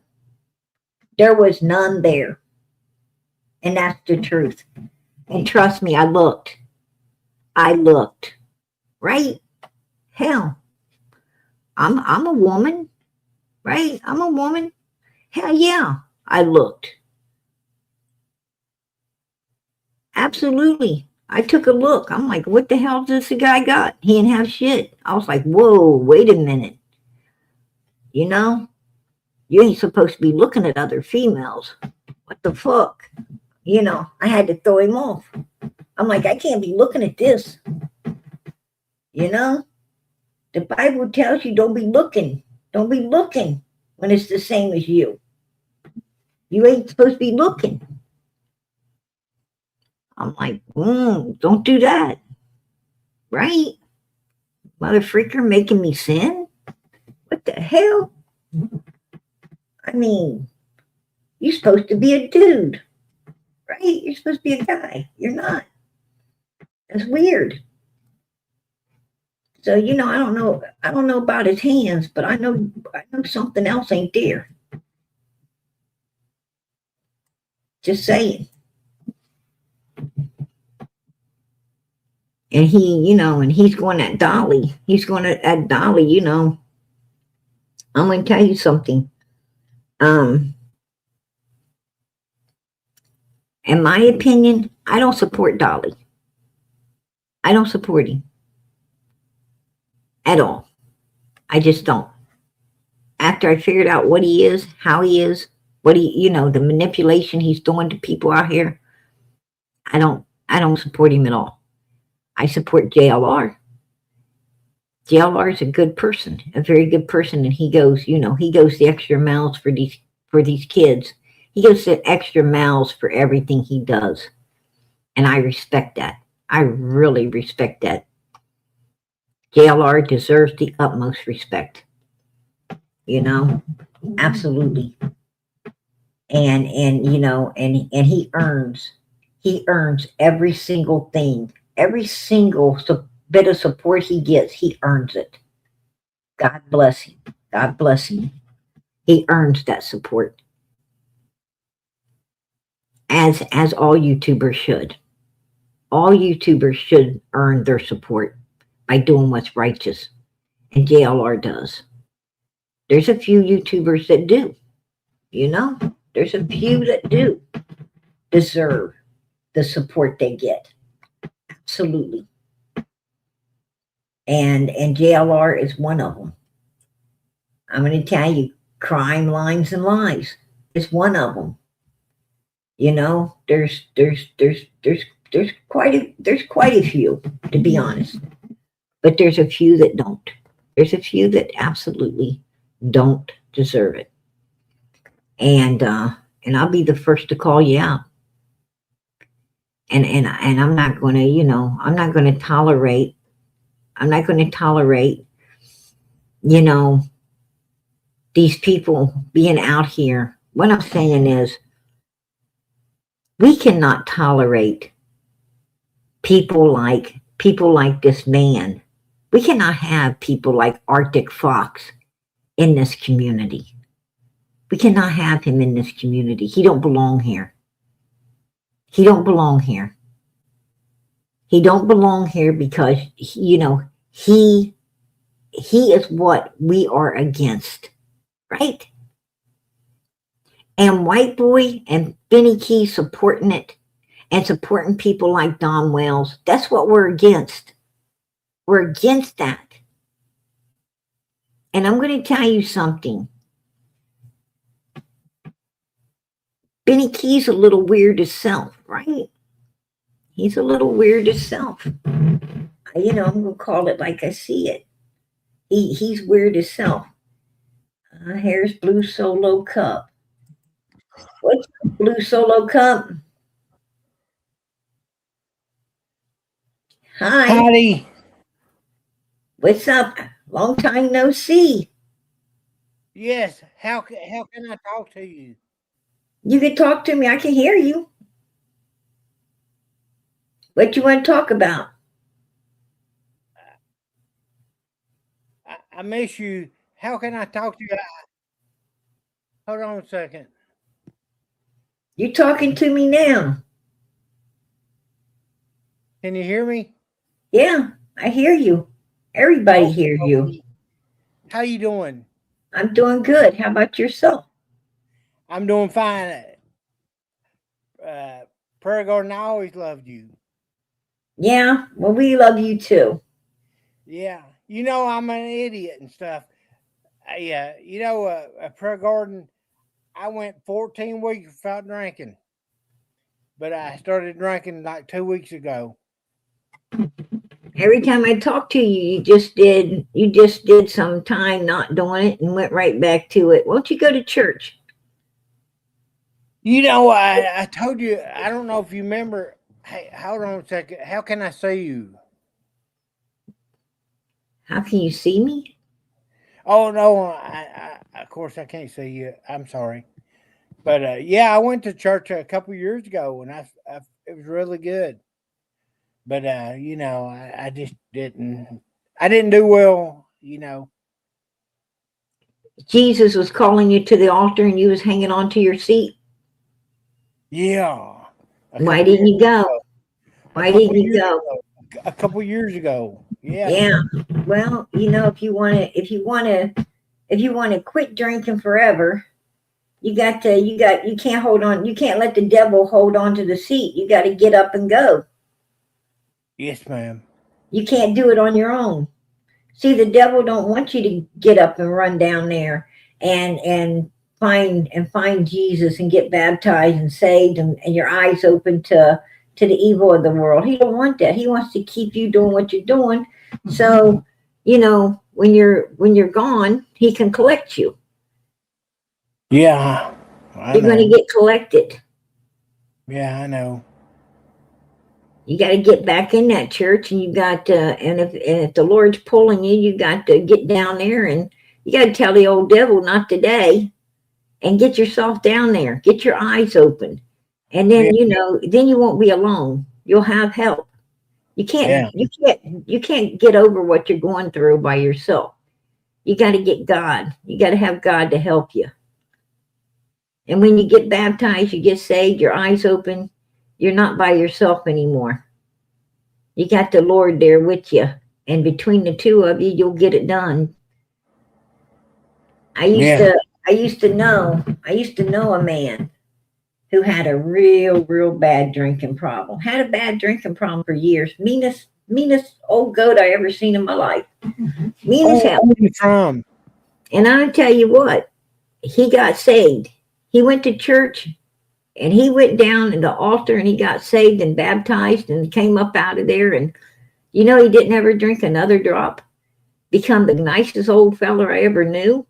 There was none there. And that's the truth. And trust me, I looked. Right? Hell. I'm a woman. Right? I'm a woman. Hell yeah. I looked. Absolutely. I took a look. I'm like, what the hell does this guy got? He didn't have shit. I was like, whoa, wait a minute. You ain't supposed to be looking at other females. What the fuck? I had to throw him off. I'm like, I can't be looking at this. The Bible tells you don't be looking. Don't be looking when it's the same as you. You ain't supposed to be looking. I'm like, don't do that. Right? Mother freaker making me sin? What the hell? I mean, you're supposed to be a dude. Right? You're supposed to be a guy. You're not. That's weird. So, I don't know about his hands, but I know something else ain't there. Just saying. And he's going at Dolly. He's going at Dolly, I'm going to tell you something. In my opinion, I don't support Dolly. I don't support him. At all. I just don't. After I figured out what he is, how he is, the manipulation he's doing to people out here, I don't support him at all. I support JLR. JLR is a good person, a very good person, and he goes, he goes the extra miles for these kids. He goes the extra miles for everything he does, and I respect that. I really respect that. JLR deserves the utmost respect. Absolutely. And he earns every single thing, every single bit of support he gets. He earns it. God bless him. God bless him. He earns that support, as all YouTubers should. All YouTubers should earn their support by doing what's righteous, and JLR does. There's a few YouTubers that do. There's a few that do deserve the support they get. Absolutely. And JLR is one of them. I'm going to tell you, crime, lines, and lies is one of them. There's quite a few, to be honest, but there's a few that don't. There's a few that absolutely don't deserve it, and I'll be the first to call you out. And I'm not going to, I'm not going to tolerate. These people being out here. What I'm saying is, we cannot tolerate people like this man. We cannot have people like Arctic Fox in this community. We cannot have him in this community. He don't belong here. He don't belong here. He don't belong here because he is what we are against, right? And White Boy and Benny Key supporting it and supporting people like Don Wells, that's what we're against. We're against that. And I'm going to tell you something. Benny Key's a little weird himself, right? He's a little weird himself. I'm going to call it like I see it. He's weird himself. Here's Blue Solo Cup. What's up, Blue Solo Cup? Hi. Howdy. What's up? Long time no see. Yes. How can I talk to you? You can talk to me. I can hear you. What you want to talk about? I miss you. How can I talk to you? Hold on a second. You talking to me now? Can you hear me? Yeah, I hear you. Everybody hears you. How you doing? I'm doing good. How about yourself? I'm doing fine. Prayer Garden, I always loved you. Yeah, well, we love you too. Yeah. I'm an idiot and stuff. Prayer Garden, I went 14 weeks without drinking. But I started drinking like 2 weeks ago. Every time I talk to you, you just did some time not doing it and went right back to it. Won't you go to church? I told you, I don't know if you remember. Hey, hold on a second. How can I see you? How can you see me? Oh, no, of course I can't see you. I'm sorry. But I went to church a couple years ago and it was really good. But, I just didn't do well, Jesus was calling you to the altar and you was hanging on to your seat. Yeah. Why didn't you go? Why didn't you go? A couple years ago. Yeah. Yeah. Well, if you want to quit drinking forever, you can't let the devil hold on to the seat. You got to get up and go. Yes, ma'am. You can't do it on your own. See, the devil don't want you to get up and run down there and find Jesus and get baptized and saved and your eyes open to the evil of the world. He don't want that. He wants to keep you doing what you're doing. So, when you're gone, he can collect you. Yeah, I You're going know. to get collected. Yeah, I know. You got to get back in that church, and you got to, and if the Lord's pulling you, you got to get down there, and you got to tell the old devil, not today, and get yourself down there. Get your eyes open, and then Yeah, then you won't be alone. You'll have help. You can't yeah, you can't you can't get over what you're going through by yourself. You got to get God. You got to have God to help you. And when you get baptized, you get saved, your eyes open, you're not by yourself anymore. You got the Lord there with you. And between the two of you, you'll get it done. I used yeah. to I used to know a man who had a real bad drinking problem. Had a bad drinking problem for years. Meanest old goat I ever seen in my life. Mean as Oh, hell. where you from? And I tell you what, he got saved. He went to church and he went down in the altar and he got saved and baptized and came up out of there. And he didn't ever drink another drop. Become the nicest old feller I ever knew.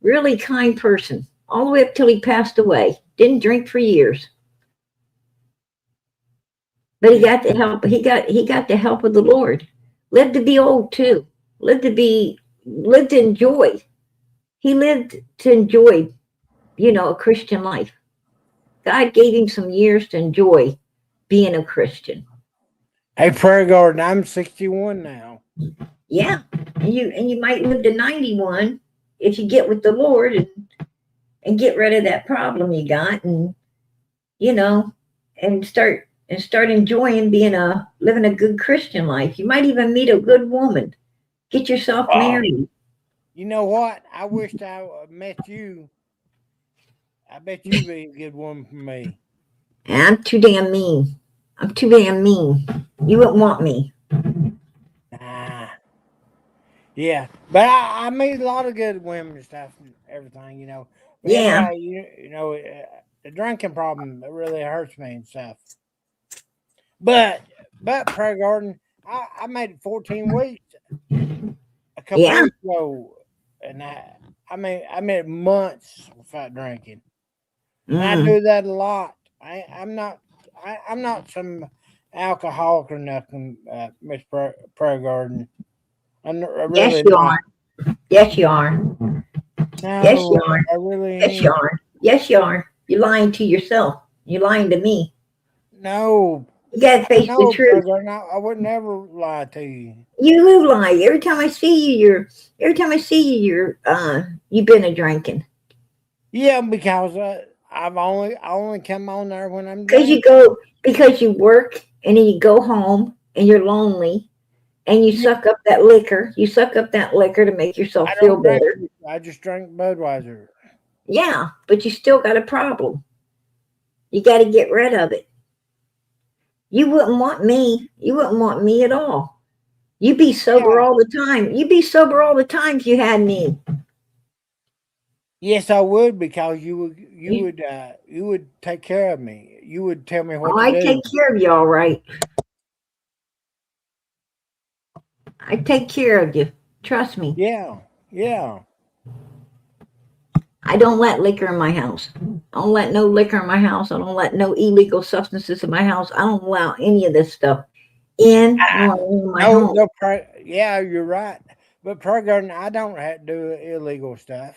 Really kind person. All the way up till he passed away. Didn't drink for years. But he Yeah, got the help. He got the help of the Lord. Lived to be old too. Lived to enjoy. He lived to enjoy, a Christian life. God gave him some years to enjoy being a Christian. hey, Prayer Garden, I'm 61 now. Yeah. And you might live to 91 if you get with the Lord and get rid of that problem you got and you know and start enjoying living a good Christian life. You might even meet a good woman. Get yourself Oh, married. you know what? I wished I met you. I bet you'd be a good woman for me. And I'm too damn mean. I'm too damn mean. You wouldn't want me. Nah. Yeah, but I meet a lot of good women and stuff and everything. But Yeah. anyway, the drinking problem really hurts me and stuff. But Prayer Garden, I made it 14 weeks a couple Yeah. weeks ago, and I made it months without drinking, and I Mm. do that a lot. I'm not some alcoholic or nothing, Miss Prayer Garden. I Yes, really you not. are. Yes, you are. Yes, you No, are. I really Yes, you ain't. are. Yes, you are. You're lying to yourself. You're lying to me. No, You gotta face the no, truth. brother. No, I would never lie to you. You do lie. Every time I see you, you've been a drinking. Yeah, because I only come on there when I'm Because drinking. you work and then you go home and you're lonely and you Yeah, suck up that liquor. You suck up that liquor to make yourself I feel don't drink. better. I just drink Budweiser. Yeah, but you still got a problem. You got to get rid of it. You wouldn't want me. You wouldn't want me at all. You'd be sober Yeah. all the time. You'd be sober all the time if you had me. Yes, I would because You, you would take care of me. You would tell me what oh, to I take do. care of you all right. I take care of you. Trust me. Yeah, yeah. I don't let liquor in my house. I don't let no liquor in my house. I don't let no illegal substances in my house. I don't allow any of this stuff in nor in my No, home. no. Yeah, you're right. But Prayer Garden, I don't have to do illegal stuff.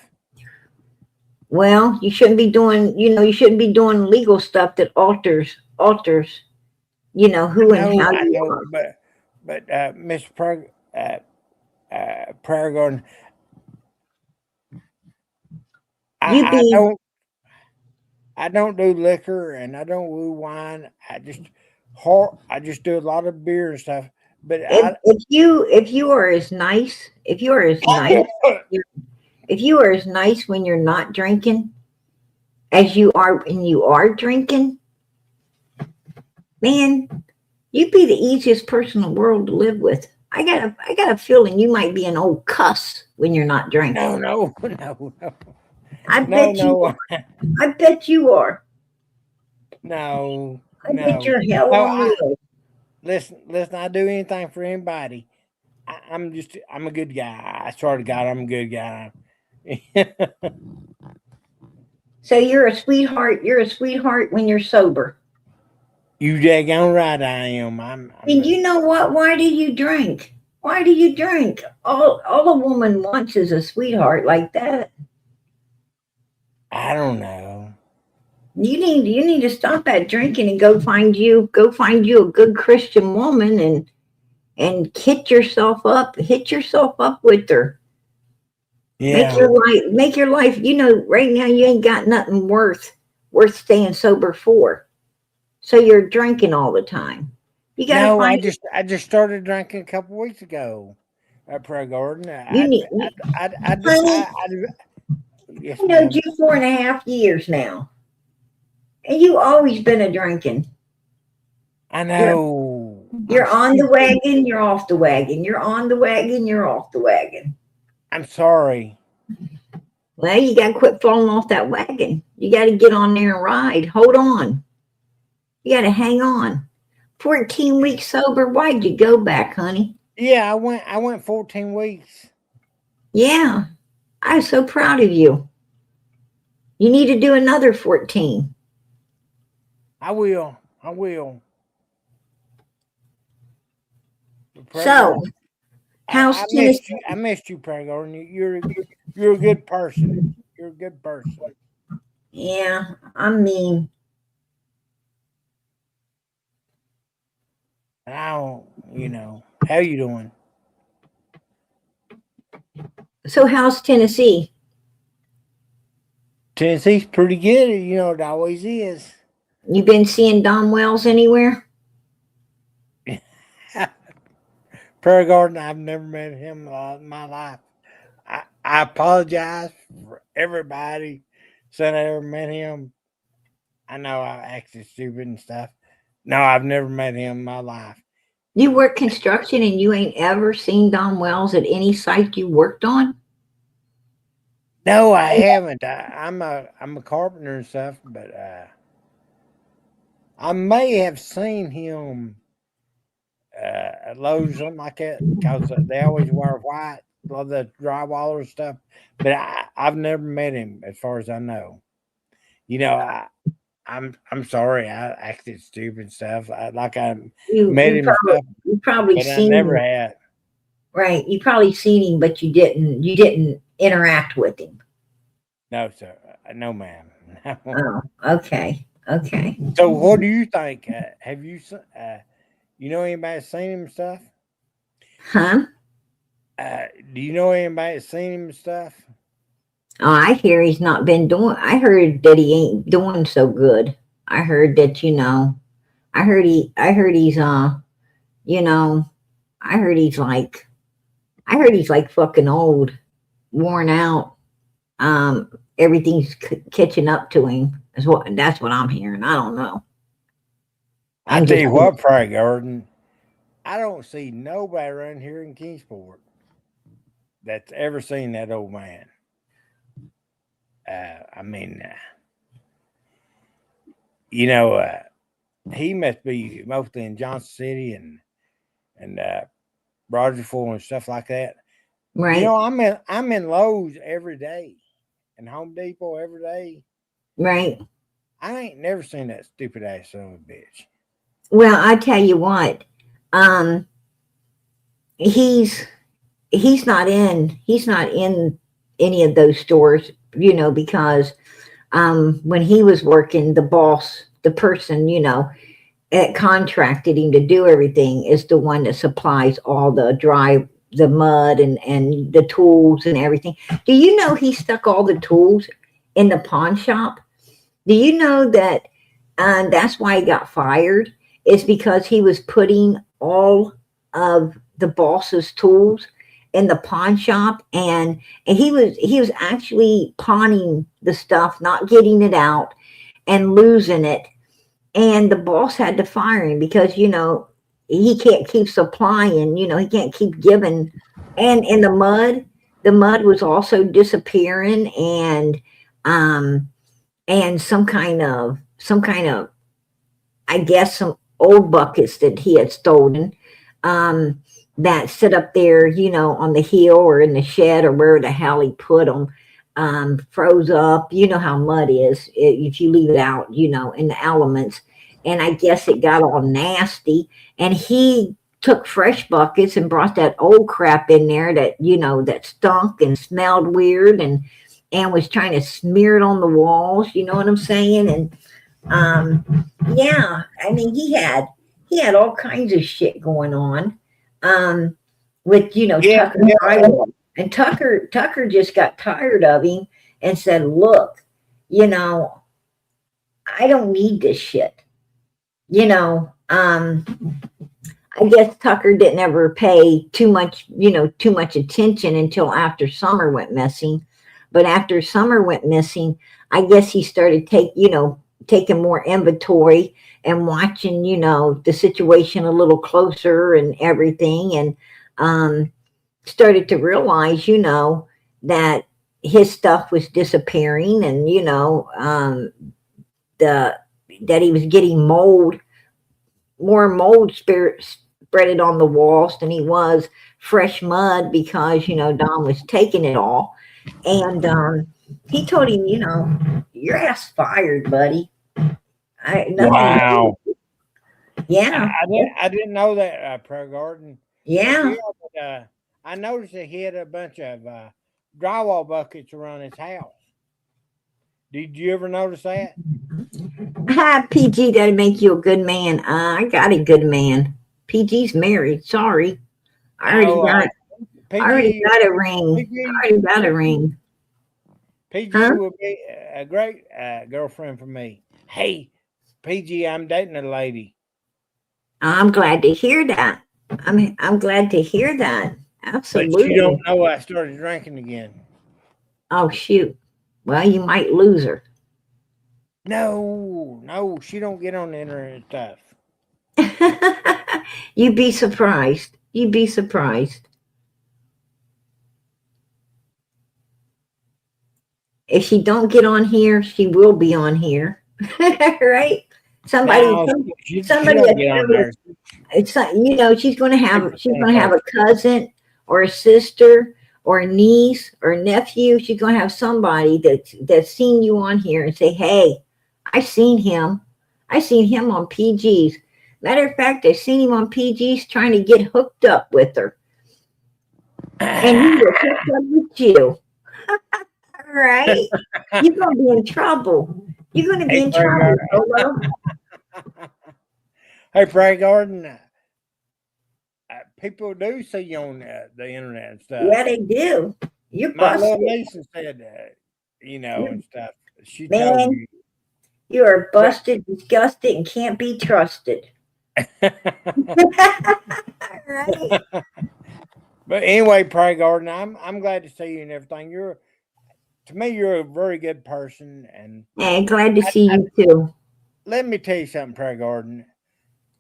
Well, you shouldn't be doing legal stuff that alters, who and how I you know, are. but Miss Prayer Garden, You I be don't do liquor and I don't do wine. I just do a lot of beer and stuff. But if you are as nice if you are as nice if you are as nice when you're not drinking as you are when you are drinking, man, you'd be the easiest person in the world to live with. I got a feeling you might be an old cuss when you're not no, drinking. no, no, no, I no, bet you no, I bet you are. no, I bet no. you're hell No, on wheels. listen. I do anything for anybody. I'm a good guy. I swear to God, I'm a good guy. So you're a sweetheart. You're a sweetheart when you're sober. You daggone right I am. And you know what? Why do you drink? Why do you drink? All a woman wants is a sweetheart like that. I don't know. You need to stop that drinking and go find you a good Christian woman and hit yourself up with her. Yeah. Make your life, right now you ain't got nothing worth staying sober for. So you're drinking all the time. You gotta No, find I just started drinking a couple weeks ago at Prayer Garden. you need honey, Yes, I know ma'am. you 4.5 years now. And you always been a drinking. I know. You're I'm on the stupid. wagon, you're off the wagon. You're on the wagon, you're off the wagon. I'm sorry. Well, you got to quit falling off that wagon. You got to get on there and ride. Hold on. You got to hang on. 14 weeks sober. Why'd you go back, honey? Yeah, I went 14 weeks. Yeah, I'm so proud of you. You need to do another 14. I will. So, how's Tennessee? I missed you, Prayer Garden. You're a good person. You're a good person. Yeah, I mean, I don't, how you doing? so how's Tennessee? Tennessee's pretty good, it always is. You been seeing Don Wells anywhere? Prayer Garden, I've never met him in my life. I apologize for everybody said I ever met him. I know I acted stupid and stuff. No, I've never met him in my life. You work construction and you ain't ever seen Don Wells at any site you worked on? No, I haven't. I'm a carpenter and stuff, but I may have seen him at Lowe's or something like that because they always wear white, love the drywall or stuff. But I've never met him, as far as I know. I'm sorry. I acted stupid stuff. I met him and stuff, You probably but I seen never him. had. Right. You probably seen him, but you didn't interact with him. No, sir. No, ma'am. No. Oh, okay. Okay. So, what do you think? Have you anybody seen him and stuff? Huh? Do you know anybody that's seen him and stuff? Oh, I hear he's not been doing. I heard that he ain't doing so good. I heard that, I heard he's I heard he's like fucking old, worn out. Everything's catching up to him. That's what I'm hearing. I don't know. I tell you what, Prayer Garden, I don't see nobody around here in Kingsport that's ever seen that old man. He must be mostly in Johnson City and Rogersville and stuff like that. Right. I'm in Lowe's every day and Home Depot every day. Right. I ain't never seen that stupid ass son of a bitch. Well, I tell you what, he's not in any of those stores, because when he was working, the boss, the person, that contracted him to do everything is the one that supplies all the mud and the tools and everything. Do you know he stuck all the tools in the pawn shop? Do you know that that's why he got fired? Is because he was putting all of the boss's tools in the pawn shop, and he was actually pawning the stuff, not getting it out, and losing it. And the boss had to fire him because he can't keep supplying. He can't keep giving. And in the mud was also disappearing, and some kind of I guess some old buckets that he had stolen. that sit up there, on the hill or in the shed or where the hell he put them, froze up. You know how mud is if you leave it out, in the elements. And I guess it got all nasty. And he took fresh buckets and brought that old crap in there that, that stunk and smelled weird and was trying to smear it on the walls. You know what I'm saying? And yeah, I mean, he had all kinds of shit going on. With Yeah, Tucker drywall. And Tucker just got tired of him and said, "Look, I don't need this shit." I guess Tucker didn't ever pay too much attention until after Summer went missing. But after Summer went missing, I guess he started taking more inventory and watching, the situation a little closer and everything, and started to realize, that his stuff was disappearing, and that he was getting more mold spreaded on the walls than he was fresh mud, because Don was taking it all. And he told him, your ass fired, buddy. Wow. Yeah. I didn't know that, Prayer Garden. Yeah. Yeah, but, I noticed that he had a bunch of drywall buckets around his house. Did you ever notice that? Hi, PG, that'll make you a good man. I got a good man. PG's married. Sorry. I already got a ring. PG, I already got a ring. PG Huh? would be a great girlfriend for me. Hey, PG, I'm dating a lady. I'm glad to hear that. I'm glad to hear that. Absolutely. But you don't know I started drinking again. Oh, shoot. Well, you might lose her. No, she don't get on the internet and stuff. You'd be surprised. You'd be surprised. If she don't get on here, she will be on here. Right? Somebody don't get on there. it's she's going to have a cousin or a sister or a niece or a nephew. She's going to have somebody that's seen you on here and say, "Hey, I seen him on PG's. Matter of fact, I seen him on PG's trying to get hooked up with her, and he was hooked up with you." Right? You're going to be in trouble. You're going to be in trouble. Hey, Prayer Garden. People do see you on the internet and stuff. Yeah, they do. You're My busted. little niece said that, and stuff. She Man, told me. You are busted, disgusted, and can't be trusted. Right? But anyway, Prayer Garden, I'm glad to see you and everything. To me, you're a very good person, and Glad to see you too. let me tell you something, Prayer Garden.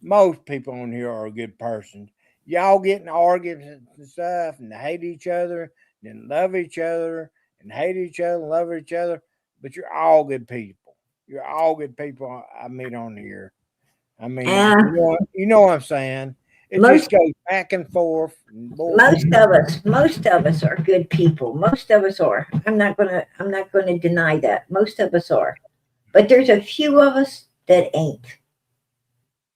Most people on here are a good person. Y'all get in arguments and stuff, and hate each other, then love each other, and hate each other, and love each other. But you're all good people. You're all good people I meet on here. I mean, you know what I'm saying. It just goes back and forth. Most of us are good people. Most of us are. I'm not gonna deny that. Most of us are. But there's a few of us that ain't.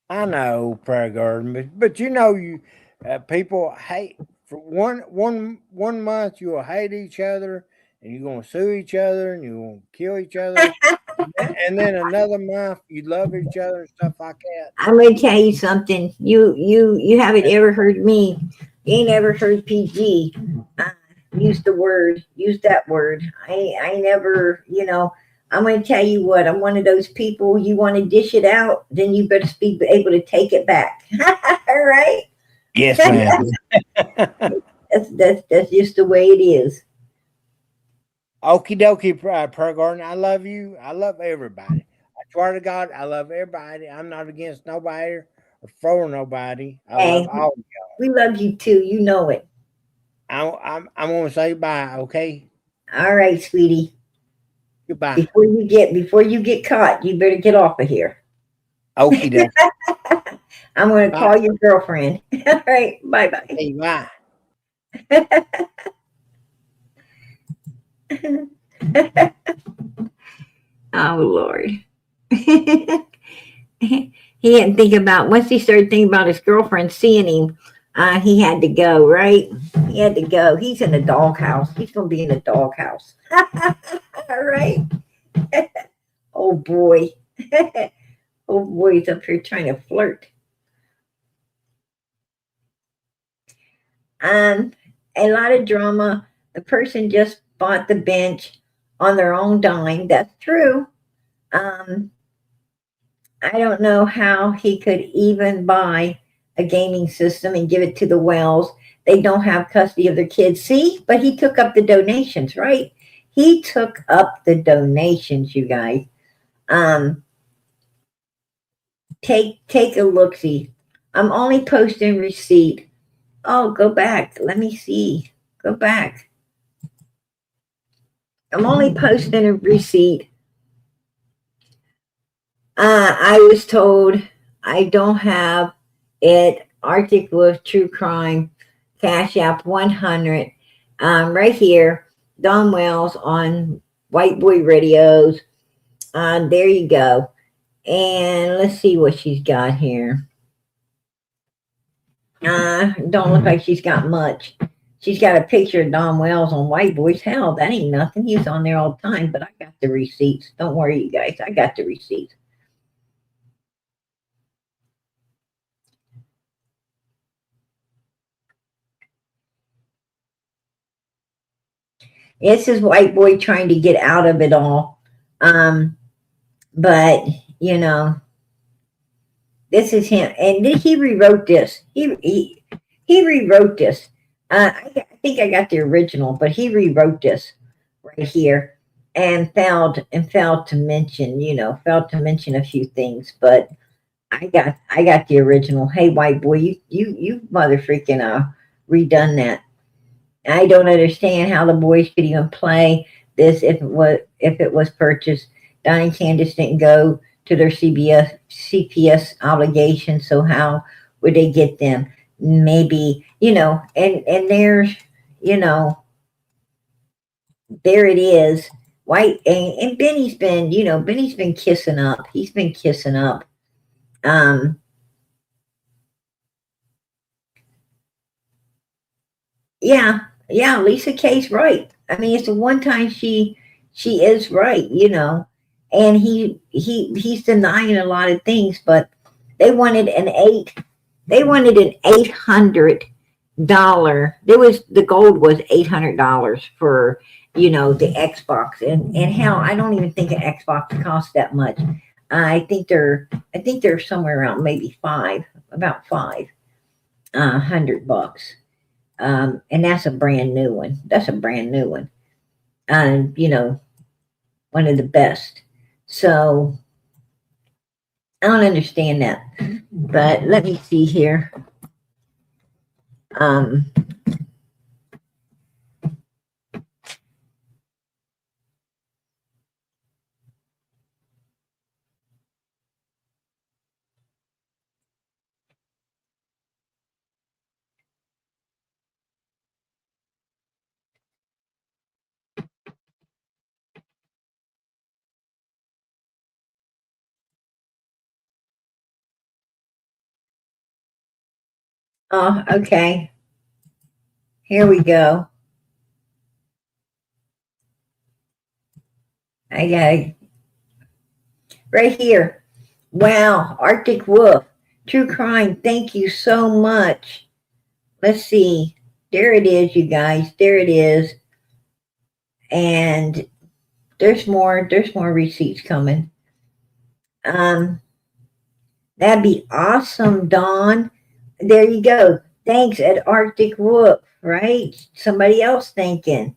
I know, Prayer Garden, but you people hate for one month you'll hate each other and you're gonna sue each other and you're gonna kill each other, and then another month you love each other and stuff like that. I'm gonna tell you something. You haven't ever heard me. You ain't ever heard PG use that word. I never. I'm going to tell you what, I'm one of those people, you want to dish it out, then you better be able to take it back. All right? Yes, ma'am. That's just the way it is. Okie dokie, Prayer Garden. I love you. I love everybody. I swear to God, I love everybody. I'm not against nobody or for nobody. I love all of y'all. We love you too. You know it. I'm going to say bye, okay? All right, sweetie. Goodbye. Before you get caught, you better get off of here. Okie dokie. I'm going to Bye. call your girlfriend. All right. Bye-bye. Hey, bye. Oh, Lord. He didn't think about, once he started thinking about his girlfriend seeing him, he had to go, right? He had to go. He's in the doghouse. He's going to be in the doghouse. All right. Oh, boy. Oh, boy, he's up here trying to flirt. A lot of drama. The person just bought the bench on their own dime. That's true. Um, I don't know how he could even buy a gaming system and give it to the Wells. They don't have custody of their kids. See, but he took up the donations, right? He took up the donations, you guys. Um, take a look. See, I'm only posting receipt. Oh, go back. Let me see. Go back. I'm only posting a receipt. I was told I don't have it. Arctic Wolf True Crime, Cash App 100. Right here, Don Wells on White Boy Radios. There you go. And let's see what she's got here. Don't look like she's got much. She's got a picture of Don Wells on White Boys. Hell, that ain't nothing. He's on there all the time, but I got the receipts. Don't worry, you guys. I got the receipts. This is White Boy trying to get out of it all. But, you know, this is him. And he rewrote this. He rewrote this. I think I got the original, but he rewrote this right here and failed to mention, failed to mention a few things. But I got the original. Hey, White Boy, you mother freaking redone that. I don't understand how the boys could even play this if it was purchased. Don and Candace didn't go to their CPS obligations, so how would they get them? Maybe, and there's, there it is. White and Benny's been kissing up. He's been kissing up. Yeah, Lisa K's right. I mean, it's the one time she is right, and he's denying a lot of things, but they wanted an $800. The gold was $800 for the Xbox, and hell, I don't even think an Xbox costs that much. I think they're somewhere around maybe about $500. And that's a brand new one. One of the best. So I don't understand that. But let me see here. Oh, okay. Here we go. I got it right here. Wow, Arctic Wolf, True Crime. Thank you so much. Let's see. There it is, you guys. There it is. And there's more receipts coming. That'd be awesome, Dawn. There you go. Thanks at Arctic Wolf, right? Somebody else thinking.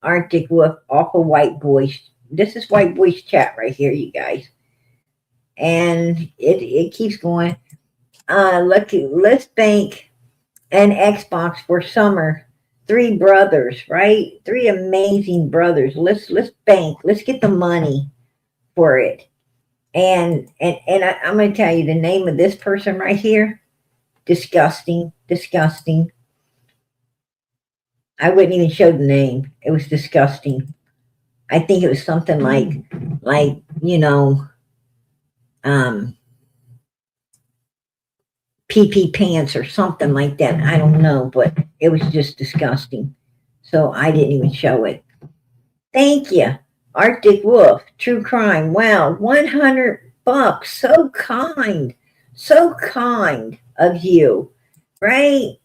Arctic Wolf off of White Boys. This is White Boys chat right here, you guys. And it keeps going. Let's bank an Xbox for summer. 3 brothers, right? 3 amazing brothers. Let's bank. Let's get the money for it. I'm going to tell you the name of this person right here. Disgusting, disgusting. I wouldn't even show the name. It was disgusting. I think it was something like PP pants or something like that. I don't know, but it was just disgusting. So I didn't even show it. Thank you. Arctic Wolf, true crime. Wow, $100. So kind. So kind of you. Right?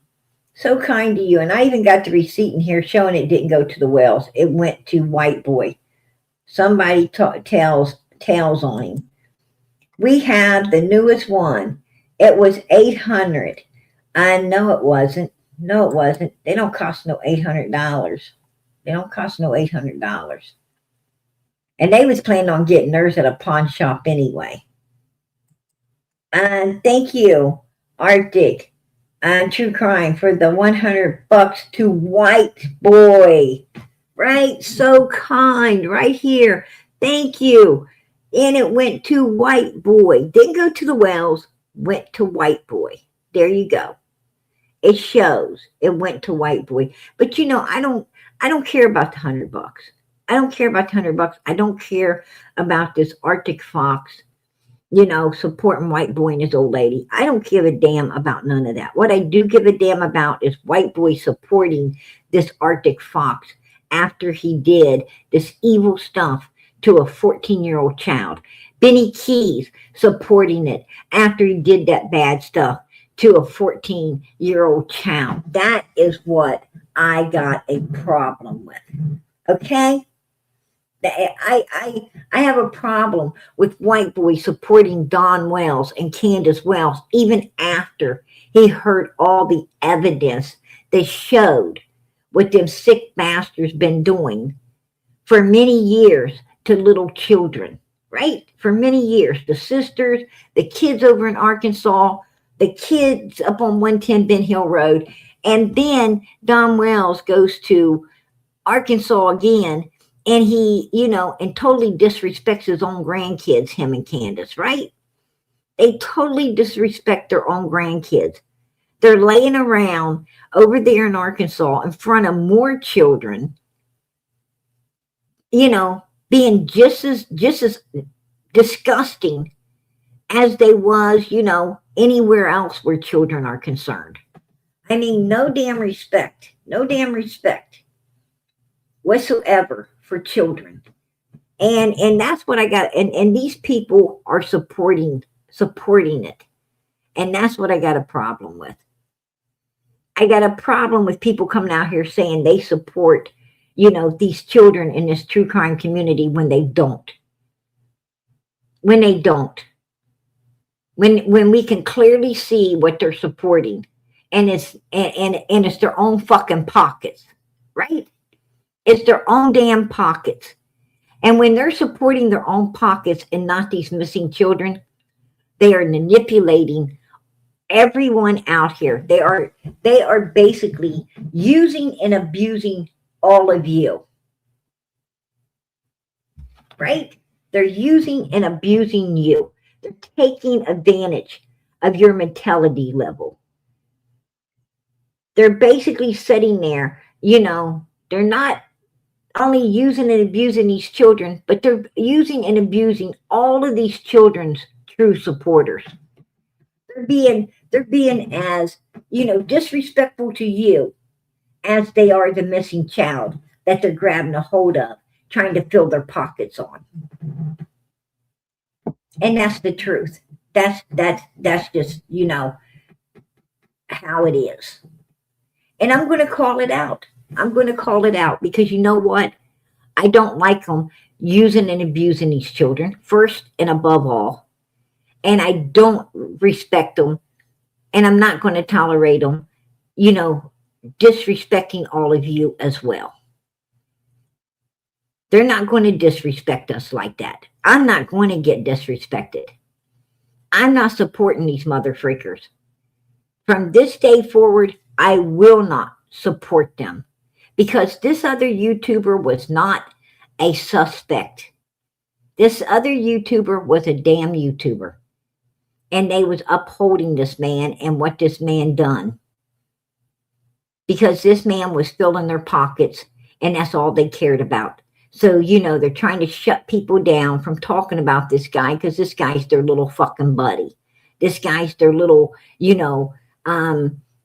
So kind to you. And I even got the receipt in here showing it didn't go to the Wells. It went to White Boy. Somebody tails on him. We have the newest one. It was $800. I know it wasn't. No, it wasn't. They don't cost no $800. They don't cost no $800. And they was planning on getting theirs at a pawn shop anyway. And thank you, Arctic, and True Crime for the $100 to White Boy. Right? So kind. Right here. Thank you. And it went to White Boy. Didn't go to the Wells. Went to White Boy. There you go. It shows it went to White Boy. But I don't care about the $100. I don't care about the $100. I don't care about this Arctic Fox, supporting White Boy and his old lady. I don't give a damn about none of that. What I do give a damn about is White Boy supporting this Arctic Fox after he did this evil stuff to a 14-year-old child. Benny Keys supporting it after he did that bad stuff to a 14-year-old child. That is what I got a problem with. Okay? I have a problem with White Boy supporting Don Wells and Candace Wells even after he heard all the evidence that showed what them sick bastards been doing for many years to little children, right? For many years. The sisters, the kids over in Arkansas, the kids up on 110 Ben Hill Road, and then Don Wells goes to Arkansas again, and he, and totally disrespects his own grandkids, him and Candace, right? They totally disrespect their own grandkids. They're laying around over there in Arkansas in front of more children, being just as disgusting as they was, anywhere else where children are concerned. I mean, no damn respect whatsoever for children. And that's what I got. And these people are supporting it. And that's what I got a problem with. I got a problem with people coming out here saying they support, these children in this true crime community when they don't. When we can clearly see what they're supporting, and it's their own fucking pockets, right? It's their own damn pockets. And when they're supporting their own pockets and not these missing children, they are manipulating everyone out here. They are basically using and abusing all of you. Right? They're using and abusing you. They're taking advantage of your mentality level. They're basically sitting there, they're not only using and abusing these children, but they're using and abusing all of these children's true supporters. They're being as, disrespectful to you as they are the missing child that they're grabbing a hold of, trying to fill their pockets on. And that's the truth. That's just, how it is. And I'm going to call it out. Because you know what? I don't like them using and abusing these children, first and above all. And I don't respect them. And I'm not going to tolerate them, disrespecting all of you as well. They're not going to disrespect us like that. I'm not going to get disrespected. I'm not supporting these mother freakers. From this day forward, I will not support them because this other YouTuber was not a suspect. This other YouTuber was a damn YouTuber. And they was upholding this man and what this man done. Because this man was filling their pockets, and that's all they cared about. So, they're trying to shut people down from talking about this guy because this guy's their little fucking buddy. This guy's their little,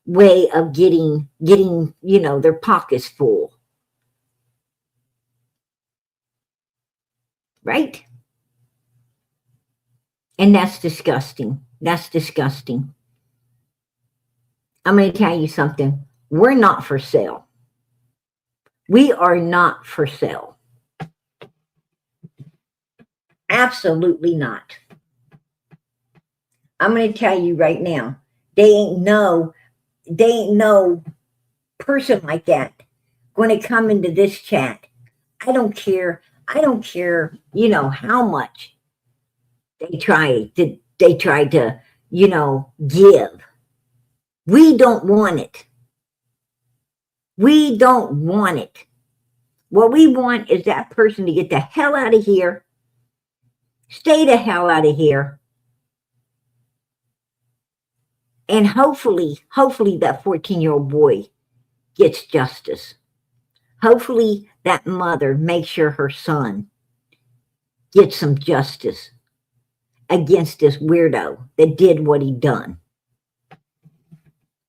way of getting, their pockets full. Right? And that's disgusting. That's disgusting. I'm going to tell you something. We're not for sale. We are not for sale. Absolutely not. I'm going to tell you right now, they ain't no person like that going to come into this chat. I don't care how much they try to give. We don't want it. We don't want it. What we want is that person to get the hell out of here. Stay the hell out of here. And hopefully that 14-year-old boy gets justice. Hopefully that mother makes sure her son gets some justice against this weirdo that did what he done.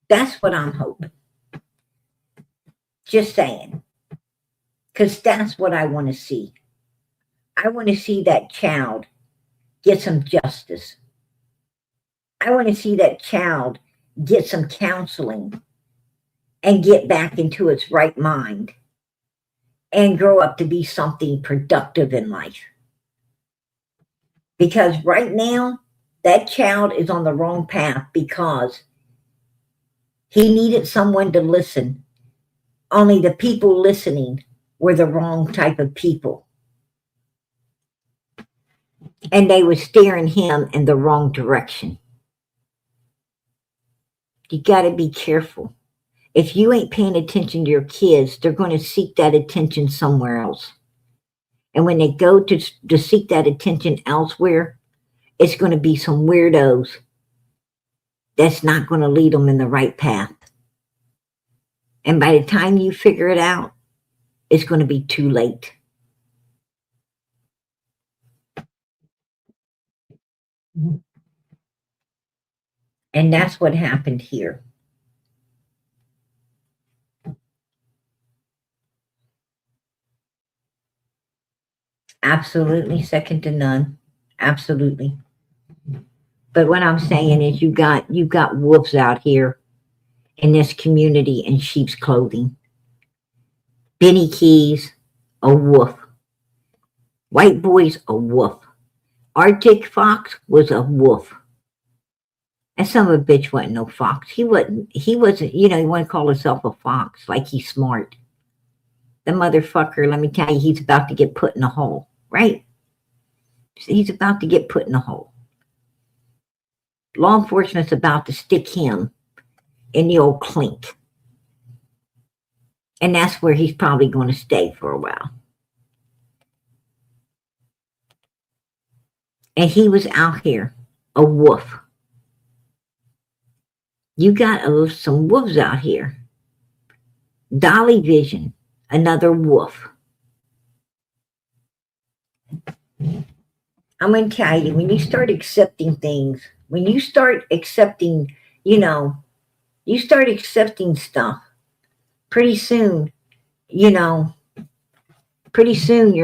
That's what I'm hoping. Just saying. Because that's what I want to see. I want to see that child get some justice. I want to see that child get some counseling and get back into its right mind and grow up to be something productive in life. Because right now, that child is on the wrong path because he needed someone to listen. Only the people listening were the wrong type of people. And they were steering him in the wrong direction. You got to be careful. If you ain't paying attention to your kids, they're going to seek that attention somewhere else. And when they go to seek that attention elsewhere, it's going to be some weirdos that's not going to lead them in the right path. And by the time you figure it out, it's going to be too late. And that's what happened here. Absolutely second to none. Absolutely. But what I'm saying is you got wolves out here in this community in sheep's clothing. Benny Keys, a wolf. White Boy's a wolf. Arctic Fox was a wolf. And some of a bitch wasn't no fox. He wasn't, he wouldn't call himself a fox, like he's smart. The motherfucker, let me tell you, he's about to get put in a hole, right? He's about to get put in a hole. Law enforcement's about to stick him in the old clink. And that's where he's probably going to stay for a while. And he was out here, a wolf. You got some wolves out here. Dolly Vision, another wolf. I'm going to tell you, when you start accepting things, when you start accepting, you start accepting stuff, pretty soon you're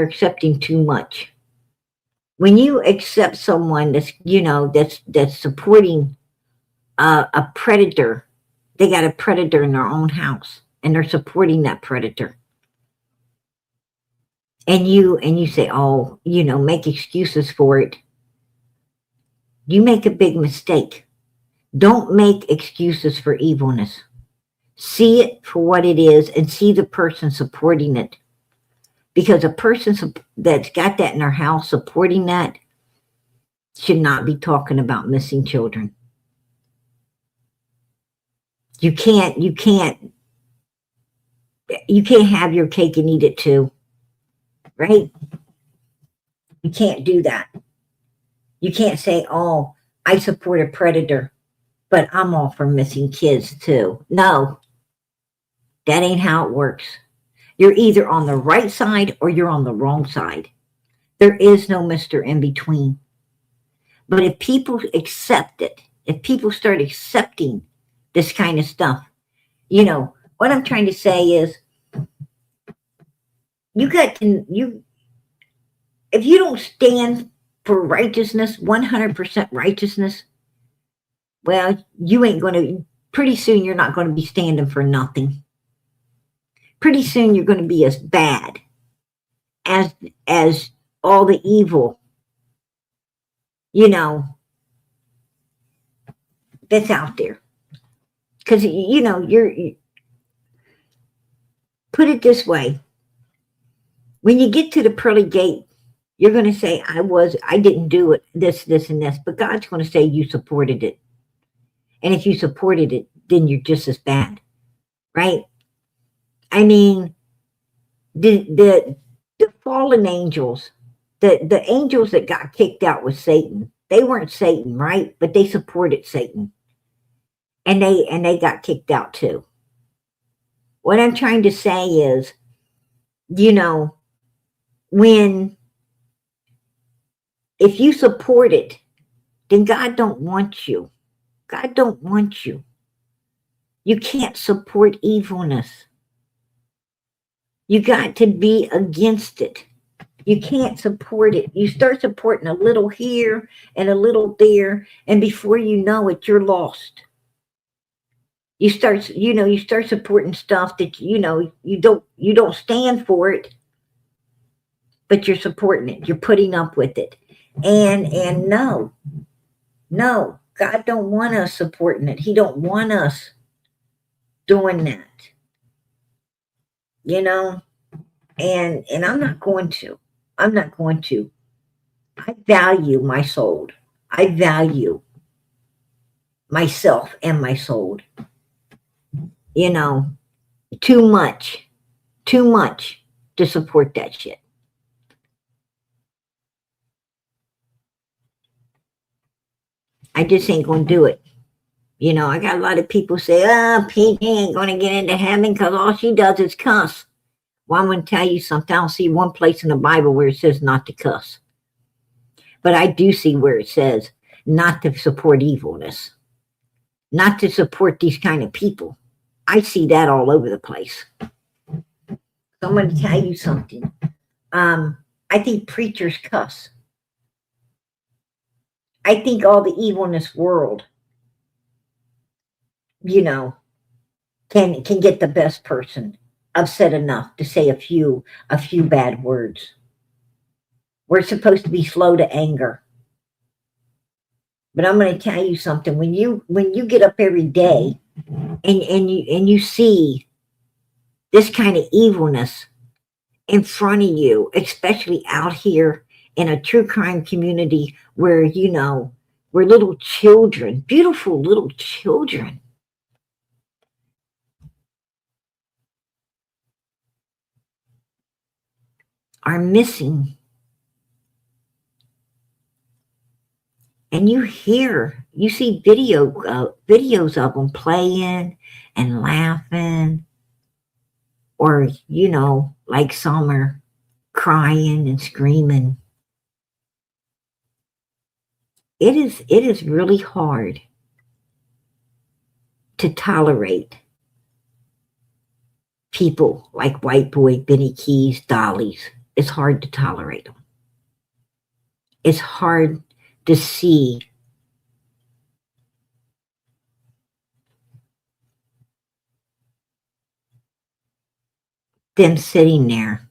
accepting too much. When you accept someone that's supporting a predator, they got a predator in their own house and they're supporting that predator. And you say, oh, make excuses for it. You make a big mistake. Don't make excuses for evilness. See it for what it is and see the person supporting it. Because a person that's got that in their house supporting that should not be talking about missing children. You can't have your cake and eat it too. Right? You can't do that. You can't say, oh, I support a predator, but I'm all for missing kids too. No, that ain't how it works. You're either on the right side or you're on the wrong side. There is no Mr. in between. But if people accept it, if people start accepting this kind of stuff, you know, what I'm trying to say is if you don't stand for righteousness, 100% righteousness, well, you ain't going to, pretty soon you're not going to be standing for nothing. Pretty soon you're going to be as bad as all the evil, you know, that's out there. Because, you know, put it this way. When you get to the pearly gate, you're going to say, I didn't do it, this, and this. But God's going to say you supported it. And if you supported it, then you're just as bad. Right? I mean, the fallen angels, the angels that got kicked out with Satan, they weren't Satan, right? But they supported Satan. And they got kicked out too. What I'm trying to say is, you know, if you support it, then God don't want you. God don't want you. You can't support evilness. You got to be against it. You can't support it. You start supporting a little here and a little there, and before you know it, you're lost. You start supporting stuff that, you know, you don't stand for it, but you're supporting it. You're putting up with it. And no, God don't want us supporting it. He don't want us doing that. You know, and I'm not going to. I value my soul. I value myself and my soul. You know, too much to support that shit. I just ain't going to do it. You know, I got a lot of people say, Pete ain't going to get into heaven because all she does is cuss. Well, I'm going to tell you something. I don't see one place in the Bible where it says not to cuss. But I do see where it says not to support evilness. Not to support these kind of people. I see that all over the place. So I'm going to tell you something. I think preachers cuss. I think all the evil in this world, you know, can get the best person upset enough to say a few bad words. We're supposed to be slow to anger. But I'm going to tell you something. When you get up every day and you see this kind of evilness in front of you, especially out here in a true crime community where, you know, where little children, beautiful little children, are missing. And you see videos of them playing and laughing, or, you know, like some are crying and screaming. It is really hard to tolerate people like White Boy, Benny Keys, Dollies. It's hard to tolerate them. It's hard to see them sitting there,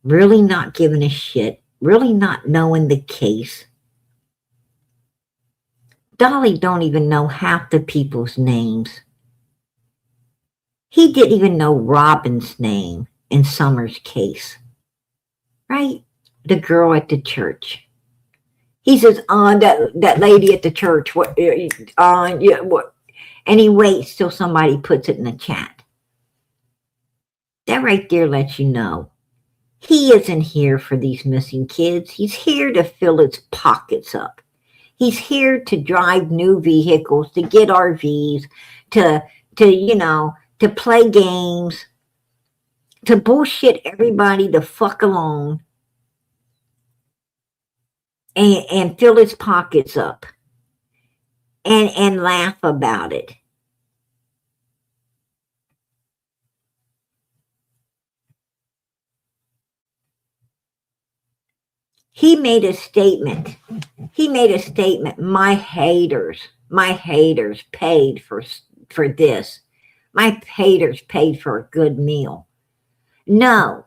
really not giving a shit, really not knowing the case. Dolly don't even know half the people's names. He didn't even know Robin's name in Summer's case. Right? The girl at the church. He says, that lady at the church, what? And he waits till somebody puts it in the chat. That right there lets you know He isn't here for these missing kids. He's here to fill his pockets up. He's here to drive new vehicles, to get RVs, to to play games, to bullshit everybody the fuck alone and fill his pockets up and laugh about it. He made a statement. My haters paid for this. My haters paid for a good meal. No,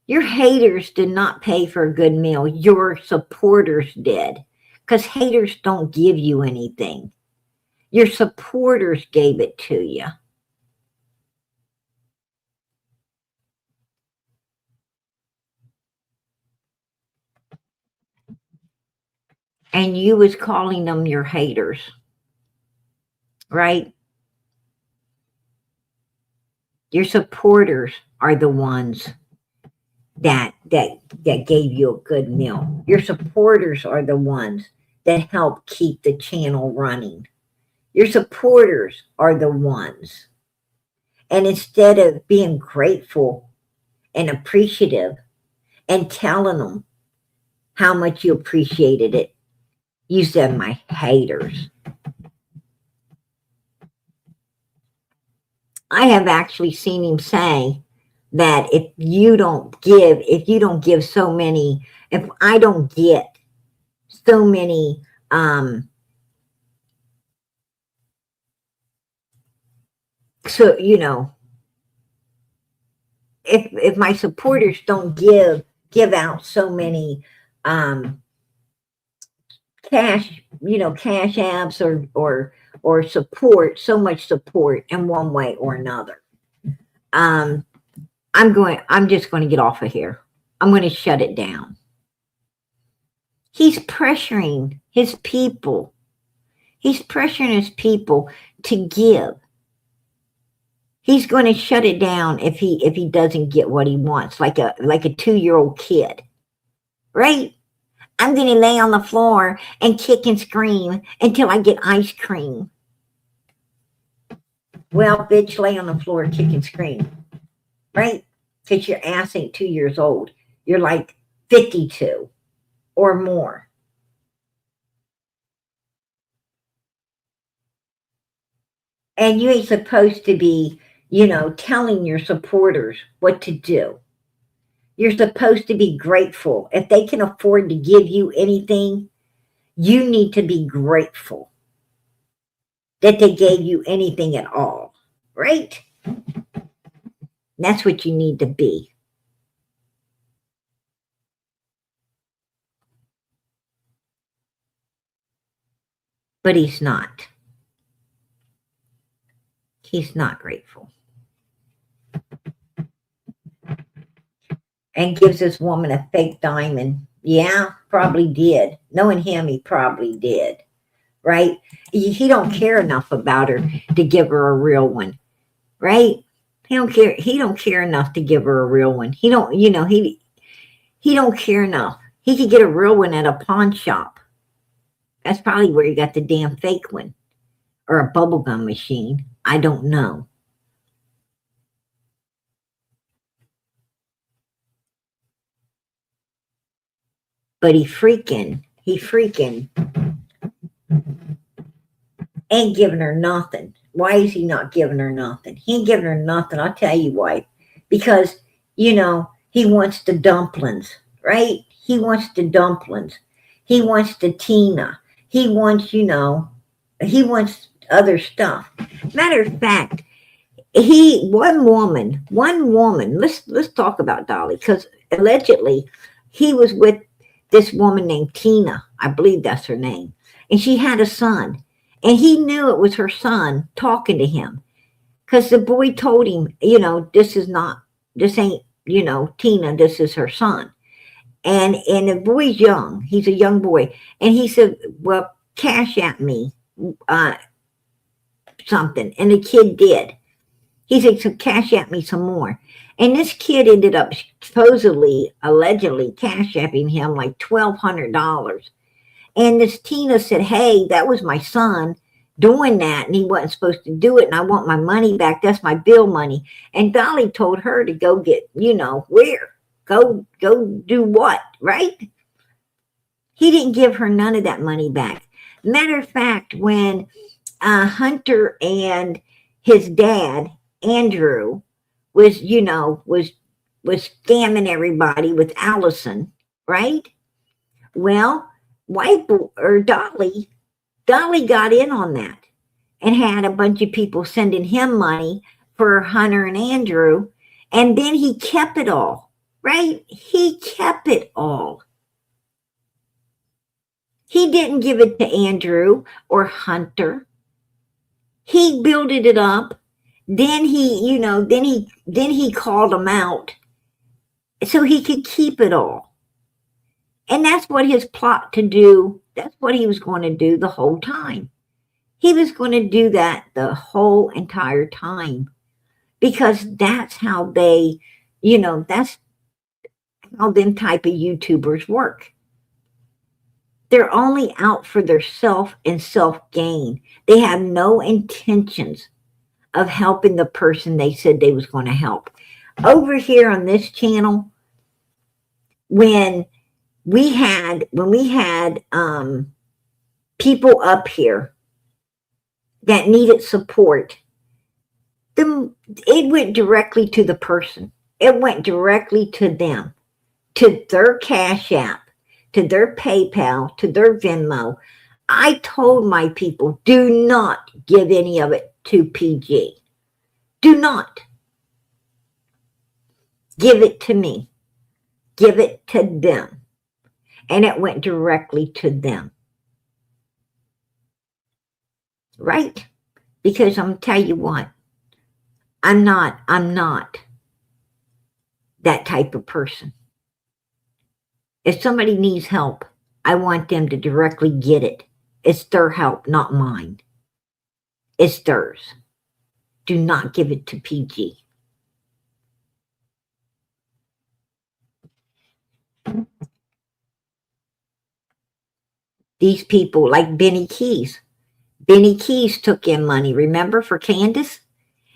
your haters did not pay for a good meal. Your supporters did, because haters don't give you anything. Your supporters gave it to you. And you was calling them your haters, right? Your supporters are the ones that gave you a good meal. Your supporters are the ones that help keep the channel running. Your supporters are the ones. And instead of being grateful and appreciative and telling them how much you appreciated it, you said my haters. I have actually seen him say that if I don't get so many, so if my supporters don't give out so many cash apps or support, so much support in one way or another, I'm just going to get off of here. I'm going to shut it down. He's pressuring his people. He's pressuring his people to give. He's going to shut it down if he doesn't get what he wants, like a 2-year-old kid, right? I'm going to lay on the floor and kick and scream until I get ice cream. Well, bitch, lay on the floor, kick and scream, right? Because your ass ain't 2 years old. You're like 52 or more. And you ain't supposed to be, telling your supporters what to do. You're supposed to be grateful. If they can afford to give you anything, you need to be grateful that they gave you anything at all, right? That's what you need to be. But he's not. He's not grateful. And gives this woman a fake diamond. Yeah, probably did. Knowing him, he probably did. Right? He don't care enough about her to give her a real one. Right? He don't care enough to give her a real one. He don't care enough. He could get a real one at a pawn shop. That's probably where he got the damn fake one. Or a bubblegum machine. I don't know. But he freaking ain't giving her nothing. Why is he not giving her nothing? He ain't giving her nothing. I'll tell you why. Because, he wants the dumplings, right? He wants the dumplings. He wants the Tina. He wants, he wants other stuff. Matter of fact, one woman, let's talk about Dolly, because allegedly he was with this woman named Tina. I believe that's her name. And she had a son. And he knew it was her son talking to him. Because the boy told him, this ain't, Tina, this is her son. And the boy's young. He's a young boy. And he said, well, cash at me something. And the kid did. He said, so cash at me some more. And this kid ended up supposedly, allegedly cash apping him like $1,200. And this Tina said, hey, that was my son doing that, and he wasn't supposed to do it, and I want my money back. That's my bill money. And Dolly told her to go get, where? Go do what, right? He didn't give her none of that money back. Matter of fact, when Hunter and his dad, Andrew, was scamming everybody with Allison, right? Well, Dolly got in on that and had a bunch of people sending him money for Hunter and Andrew, and then he kept it all, right? He kept it all. He didn't give it to Andrew or Hunter. He built it up. Then he called them out so he could keep it all. And that's what his plot to do. That's what he was going to do the whole time. He was going to do that the whole entire time, because that's how that's how them type of YouTubers work. They're only out for their self and self-gain. They have no intentions of helping the person they said they was going to help. Over here on this channel, when we had people up here that needed support, it went directly to the person. It went directly to them, to their Cash App, to their PayPal, to their Venmo. I told my people, do not give any of it to PG. Do not. Give it to me. Give it to them. And it went directly to them. Right? Because I'm going to tell you what, I'm not that type of person. If somebody needs help, I want them to directly get it. It's their help, not mine. It's theirs. Do not give it to PG. These people, like Benny Keys. Benny Keys took in money, remember, for Candace?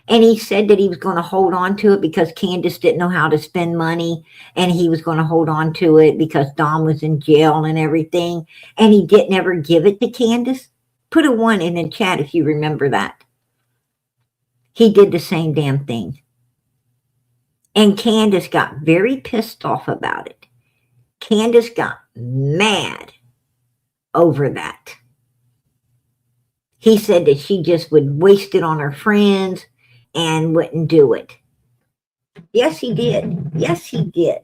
And he said that he was going to hold on to it because Candace didn't know how to spend money, and he was going to hold on to it because Dom was in jail and everything, and he didn't ever give it to Candace. Put a 1 in the chat if you remember that. He did the same damn thing. And Candace got very pissed off about it. Candace got mad over that. He said that she just would waste it on her friends and wouldn't do it. Yes, he did. Yes, he did.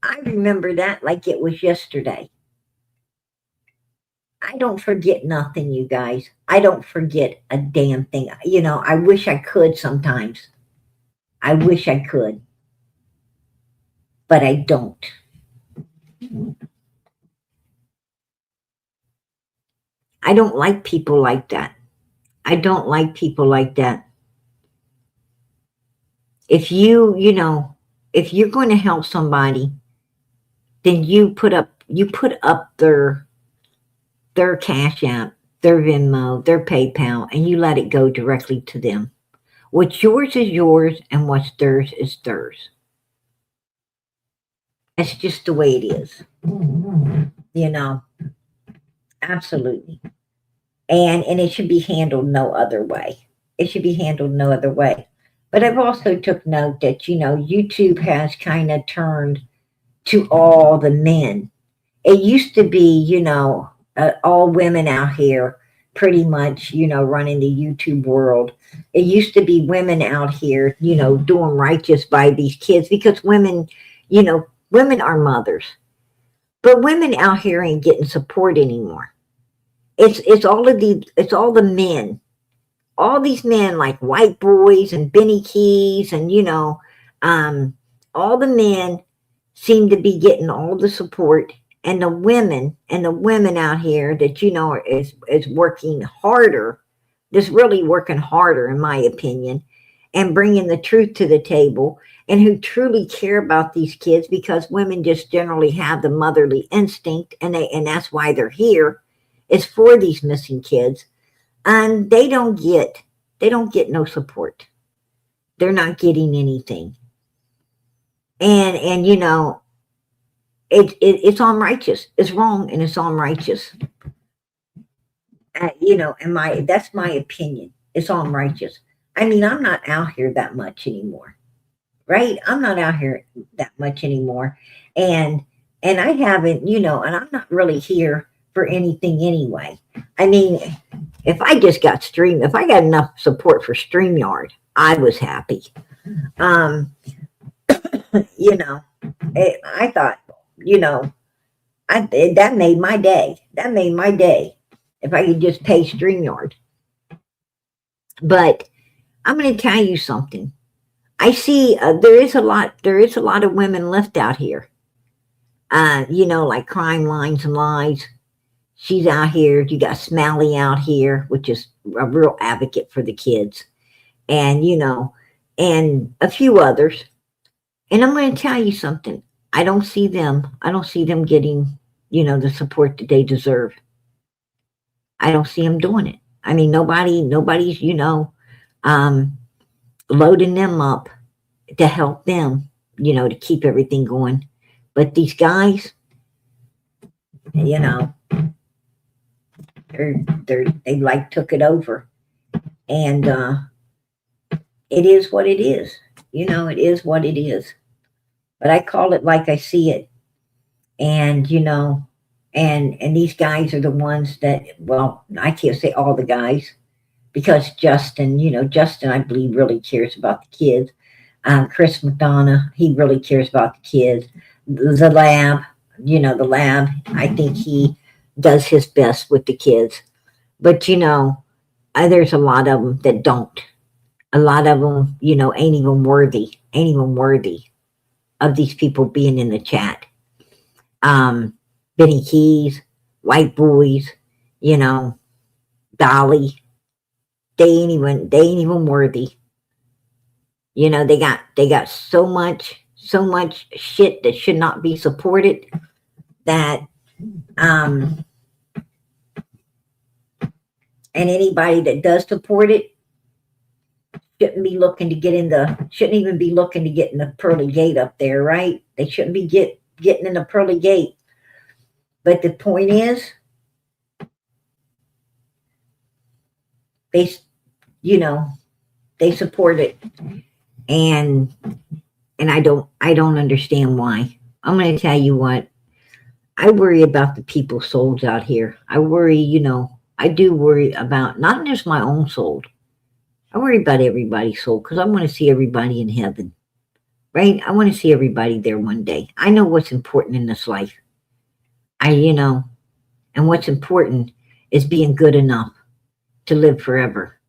I remember that like it was yesterday. I don't forget nothing, you guys. I don't forget a damn thing. I wish I could sometimes. I wish I could. But I don't. I don't like people like that. I don't like people like that. If if you're going to help somebody, then you put up their Cash App, their Venmo, their PayPal, and you let it go directly to them. What's yours is yours, and what's theirs is theirs. That's just the way it is. Absolutely. And it should be handled no other way. It should be handled no other way. But I've also took note that, YouTube has kind of turned to all the men. It used to be, all women out here pretty much, running the YouTube world. It used to be women out here, doing righteous by these kids, because women, women are mothers. But women out here ain't getting support anymore. It's all the men. All these men like White Boys and Benny Keys and, all the men seem to be getting all the support, and the women out here that, is working harder, just really working harder, in my opinion. and bringing the truth to the table, and who truly care about these kids, because women just generally have the motherly instinct, and that's why they're here, is for these missing kids. And they don't get no support. They're not getting anything. And it's unrighteous. It's wrong, and it's unrighteous. And that's my opinion. It's unrighteous. I mean, I'm not out here that much anymore, right? I'm not out here that much anymore, and I haven't, and I'm not really here for anything anyway. I mean, if I got enough support for StreamYard, I was happy. I thought, that made my day. That made my day if I could just pay StreamYard. But I'm going to tell you something. I see there is a lot of women left out here. Like Crime Lines and Lies. She's out here. You got Smalley out here, which is a real advocate for the kids. And, and a few others. And I'm going to tell you something. I don't see them getting, the support that they deserve. I don't see them doing it. I mean, nobody's, loading them up to help them, to keep everything going. But these guys, they like took it over. And it is what it is. It is what it is. But I call it like I see it. And, and these guys are the ones that, well, I can't say all the guys, because Justin, I believe really cares about the kids. Chris McDonough, he really cares about the kids. The lab, I think he does his best with the kids. But, there's a lot of them that don't. A lot of them, ain't even worthy of these people being in the chat. Benny Keys, White Boys, Dolly. They ain't even worthy. They got so much shit that should not be supported, that and anybody that does support it shouldn't even be looking to get in the pearly gate up there, right? They shouldn't be getting in the pearly gate. But the point is, they support it, and I don't understand why. I'm going to tell you what. I worry about the people's souls out here. I worry, I do worry about not just my own soul. I worry about everybody's soul, because I want to see everybody in heaven, right? I want to see everybody there one day. I know what's important in this life. And what's important is being good enough to live forever.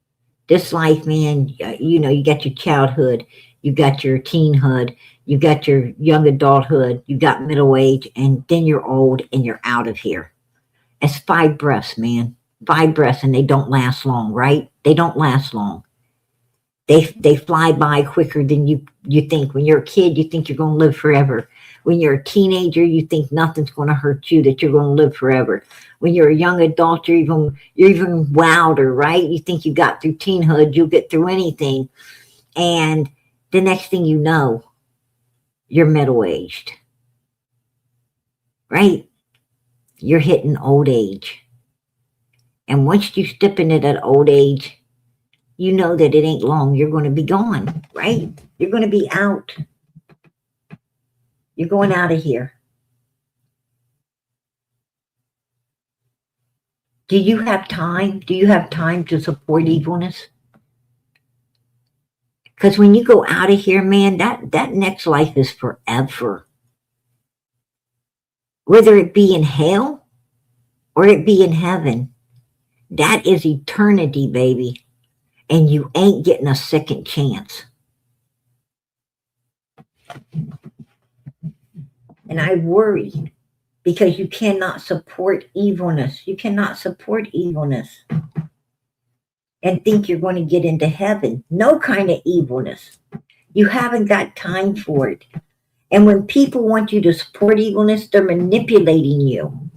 This life, man, you got your childhood, you got your teenhood, you got your young adulthood, you got middle age, and then you're old and you're out of here. It's 5 breaths, man. 5 breaths, and they don't last long, right? They don't last long. They fly by quicker than you think. When you're a kid, you think you're going to live forever. When you're a teenager, you think nothing's going to hurt you, that you're going to live forever. When you're a young adult, you're even wilder, right? You think you got through teenhood, you'll get through anything. And the next thing you know, you're middle-aged, right? You're hitting old age. And once you step into that old age, you know that it ain't long. You're going to be gone, right? You're going to be out. You're going out of here. Do you have time? Do you have time to support evilness? Because when you go out of here, man, that next life is forever. Whether it be in hell or it be in heaven, that is eternity, baby. And you ain't getting a second chance. And I worry, because you cannot support evilness. You cannot support evilness. and think you're going to get into heaven. No kind of evilness. You haven't got time for it. And when people want you to support evilness, they're manipulating you.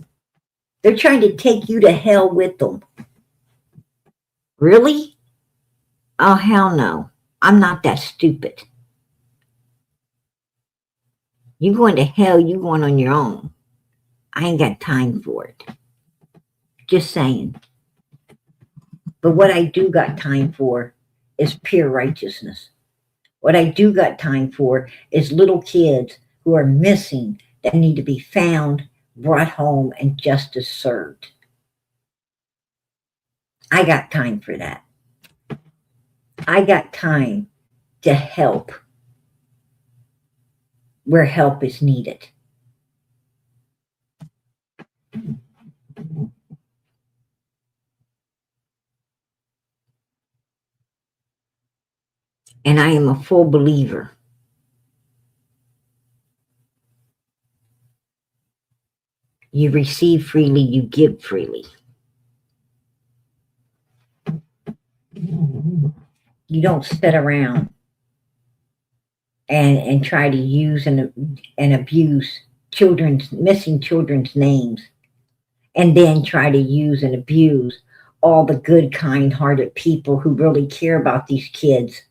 They're trying to take you to hell with them. Really? Oh, hell no. I'm not that stupid. You going to hell, you going on your own. I ain't got time for it. Just saying. But what I do got time for is pure righteousness. What I do got time for is little kids who are missing that need to be found, brought home, and justice served. I got time for that. I got time to help where help is needed. And I am a full believer. You receive freely, you give freely. You don't sit around and try to use and abuse missing children's names, and then try to use and abuse all the good, kind-hearted people who really care about these kids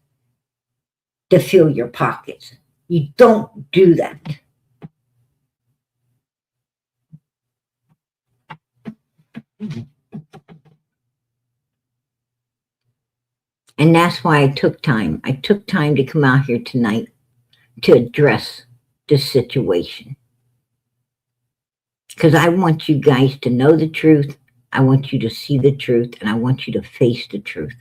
to fill your pockets. You don't do that. And that's why I took time. I took time to come out here tonight to address this situation. Because I want you guys to know the truth. I want you to see the truth, and I want you to face the truth.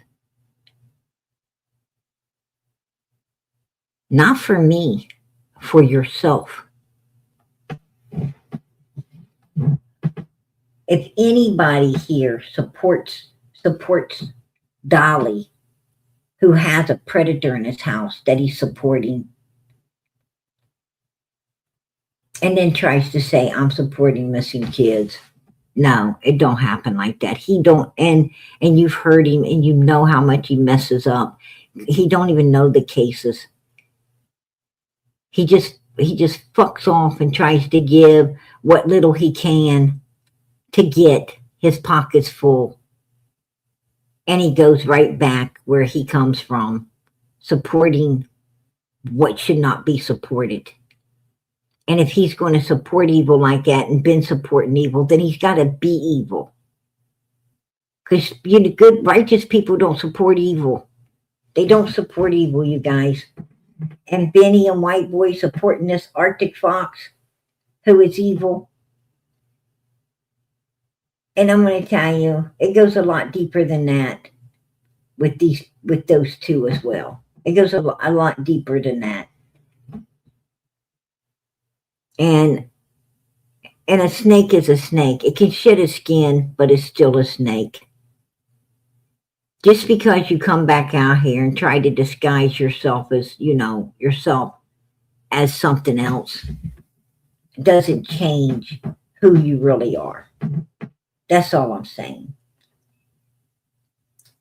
Not for me, for yourself. If anybody here supports Dolly, who has a predator in his house that he's supporting, and then tries to say, I'm supporting missing kids. No, it don't happen like that. He don't, and you've heard him, and you know how much he messes up. He don't even know the cases. He just fucks off and tries to give what little he can to get his pockets full. And he goes right back where he comes from, supporting what should not be supported. And if he's going to support evil like that and been supporting evil, then he's got to be evil. Because good, righteous people don't support evil. They don't support evil, you guys. And Benny and White Boy supporting this Arctic Fox, who is evil. And I'm going to tell you, it goes a lot deeper than that with those two as well. It goes a lot deeper than that. And a snake is a snake. It can shed its skin, but it's still a snake. Just because you come back out here and try to disguise yourself as, yourself as something else, doesn't change who you really are. That's all I'm saying.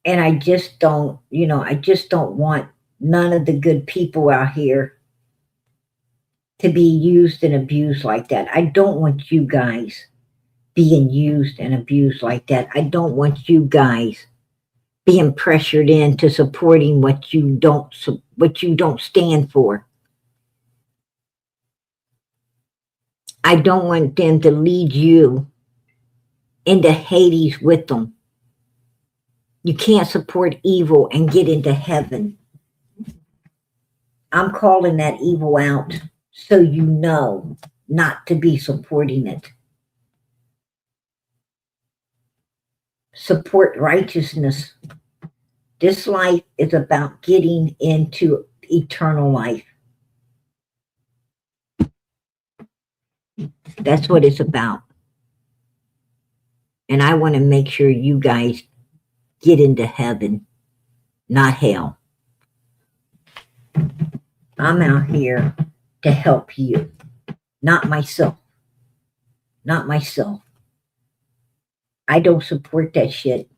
And I just don't want none of the good people out here to be used and abused like that. I don't want you guys being used and abused like that. I don't want you guys being pressured into supporting what you don't stand for. I don't want them to lead you into Hades with them. You can't support evil and get into heaven. I'm calling that evil out so you know not to be supporting it. Support righteousness. This life is about getting into eternal life. That's what it's about. And I want to make sure you guys get into heaven, not hell. I'm out here to help you, not myself. Not myself. I don't support that shit.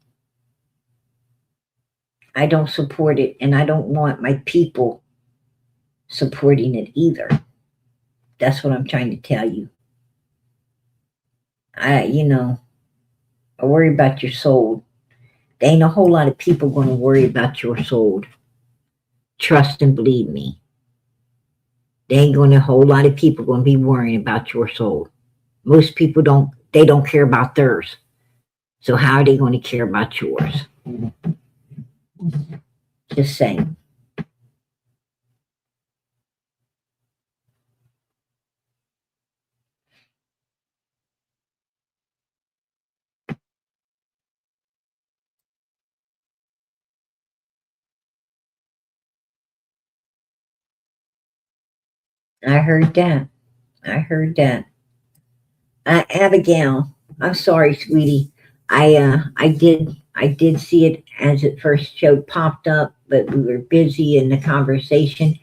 I don't support it, and I don't want my people supporting it either. That's what I'm trying to tell you. I worry about your soul. There ain't a whole lot of people going to worry about your soul. Trust and believe me. There ain't going to a whole lot of people going to be worrying about your soul. Most people don't care about theirs. So how are they going to care about yours? Just saying. I heard that. Abigail, I'm sorry, sweetie. I did see it as it first showed popped up, but we were busy in the conversation,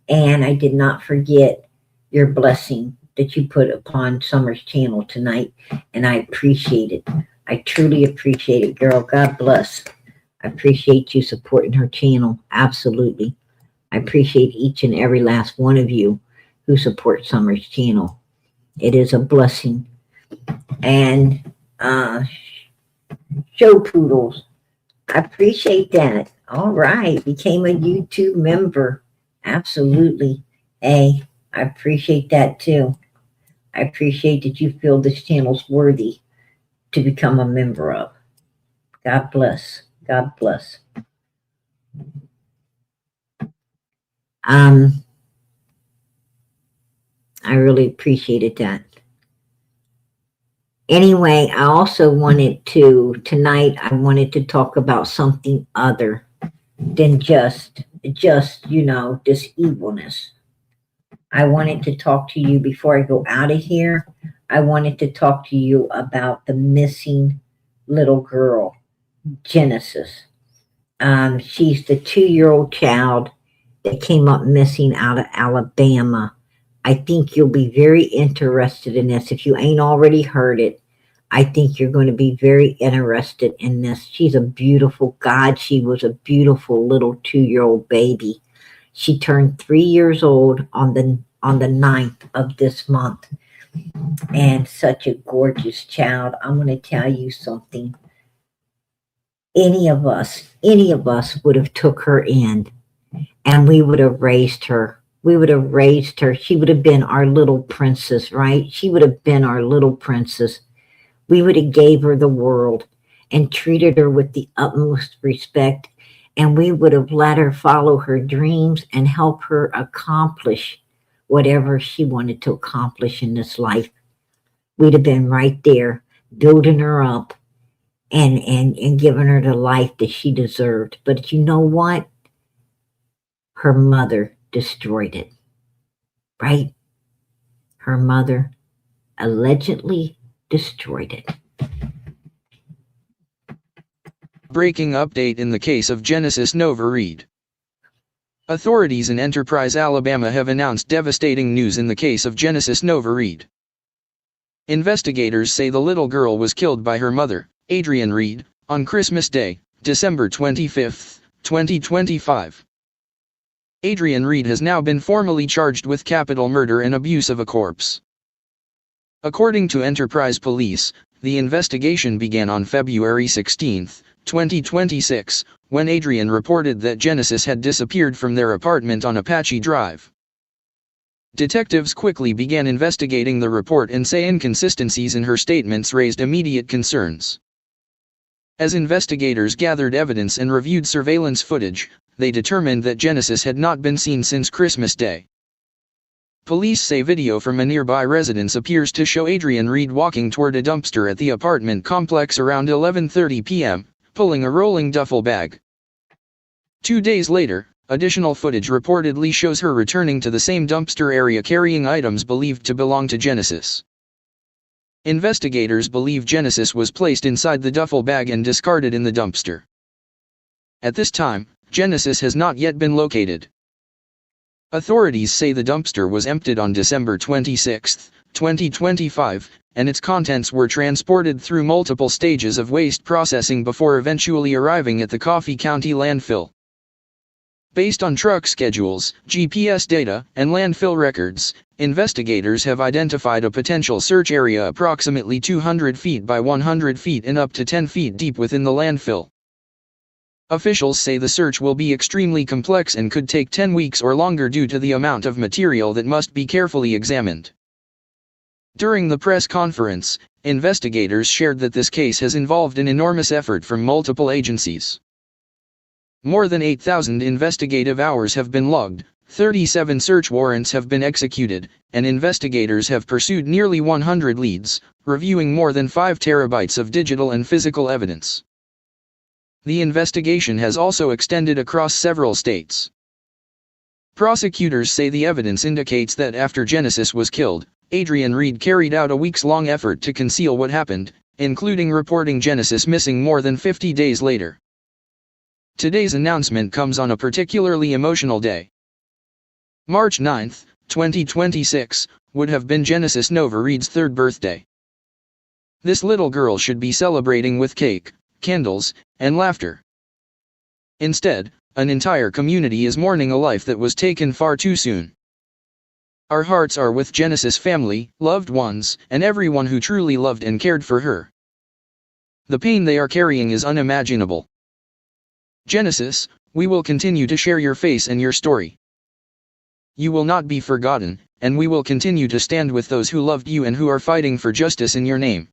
and I did not forget your blessing that you put upon Summer's channel tonight, and I appreciate it. I truly appreciate it, girl. God bless. I appreciate you supporting her channel. Absolutely. I appreciate each and every last one of you who support Summer's channel. It is a blessing. And show poodles, I appreciate that. All right, became a YouTube member. Absolutely. Hey, I appreciate that too. I appreciate that you feel this channel's worthy to become a member of. God bless. God bless. I really appreciated that. Anyway, I also wanted to, tonight, I wanted to talk about something other than just, this evilness. I wanted to talk to you before I go out of here. I wanted to talk to you about the missing little girl, Genesis. She's the 2-year-old child that came up missing out of Alabama. I think you'll be very interested in this. If you ain't already heard it, I think you're going to be very interested in this. She's a beautiful God. She was a beautiful little 2-year-old baby. She turned 3 years old on the 9th of this month. And such a gorgeous child. I'm going to tell you something. Any of us would have took her in, and we would have raised her. We would have raised her. She would have been our little princess, right? She would have been our little princess. We would have gave her the world and treated her with the utmost respect, and we would have let her follow her dreams and help her accomplish whatever she wanted to accomplish in this life. We'd have been right there building her up and giving her the life that she deserved. But you know what? Her mother destroyed it, right? Her mother allegedly destroyed it. Breaking update in the case of Genesis Nova Reed. Authorities in Enterprise, Alabama have announced devastating news in the case of Genesis Nova Reed. Investigators say the little girl was killed by her mother, Adrienne Reed, on Christmas Day, December 25, 2025. Adrienne Reed has now been formally charged with capital murder and abuse of a corpse. According to Enterprise Police, the investigation began on February 16, 2026, when Adrienne reported that Genesis had disappeared from their apartment on Apache Drive. Detectives quickly began investigating the report and say inconsistencies in her statements raised immediate concerns. As investigators gathered evidence and reviewed surveillance footage, they determined that Genesis had not been seen since Christmas Day. Police say video from a nearby residence appears to show Adrienne Reed walking toward a dumpster at the apartment complex around 11:30 p.m., pulling a rolling duffel bag. 2 days later, additional footage reportedly shows her returning to the same dumpster area carrying items believed to belong to Genesis. Investigators believe Genesis was placed inside the duffel bag and discarded in the dumpster. At this time, Genesis has not yet been located. Authorities say the dumpster was emptied on December 26, 2025, and its contents were transported through multiple stages of waste processing before eventually arriving at the Coffee County landfill. Based on truck schedules, GPS data, and landfill records, investigators have identified a potential search area approximately 200 feet by 100 feet and up to 10 feet deep within the landfill. Officials say the search will be extremely complex and could take 10 weeks or longer due to the amount of material that must be carefully examined. During the press conference, investigators shared that this case has involved an enormous effort from multiple agencies. More than 8,000 investigative hours have been logged, 37 search warrants have been executed, and investigators have pursued nearly 100 leads, reviewing more than 5 terabytes of digital and physical evidence. The investigation has also extended across several states. Prosecutors say the evidence indicates that after Genesis was killed, Adrian Reed carried out a weeks-long effort to conceal what happened, including reporting Genesis missing more than 50 days later. Today's announcement comes on a particularly emotional day. March 9, 2026, would have been Genesis Nova Reed's 3rd birthday. This little girl should be celebrating with cake, candles, and laughter. Instead, an entire community is mourning a life that was taken far too soon. Our hearts are with Genesis' family, loved ones, and everyone who truly loved and cared for her. The pain they are carrying is unimaginable. Genesis, we will continue to share your face and your story. You will not be forgotten, and we will continue to stand with those who loved you and who are fighting for justice in your name.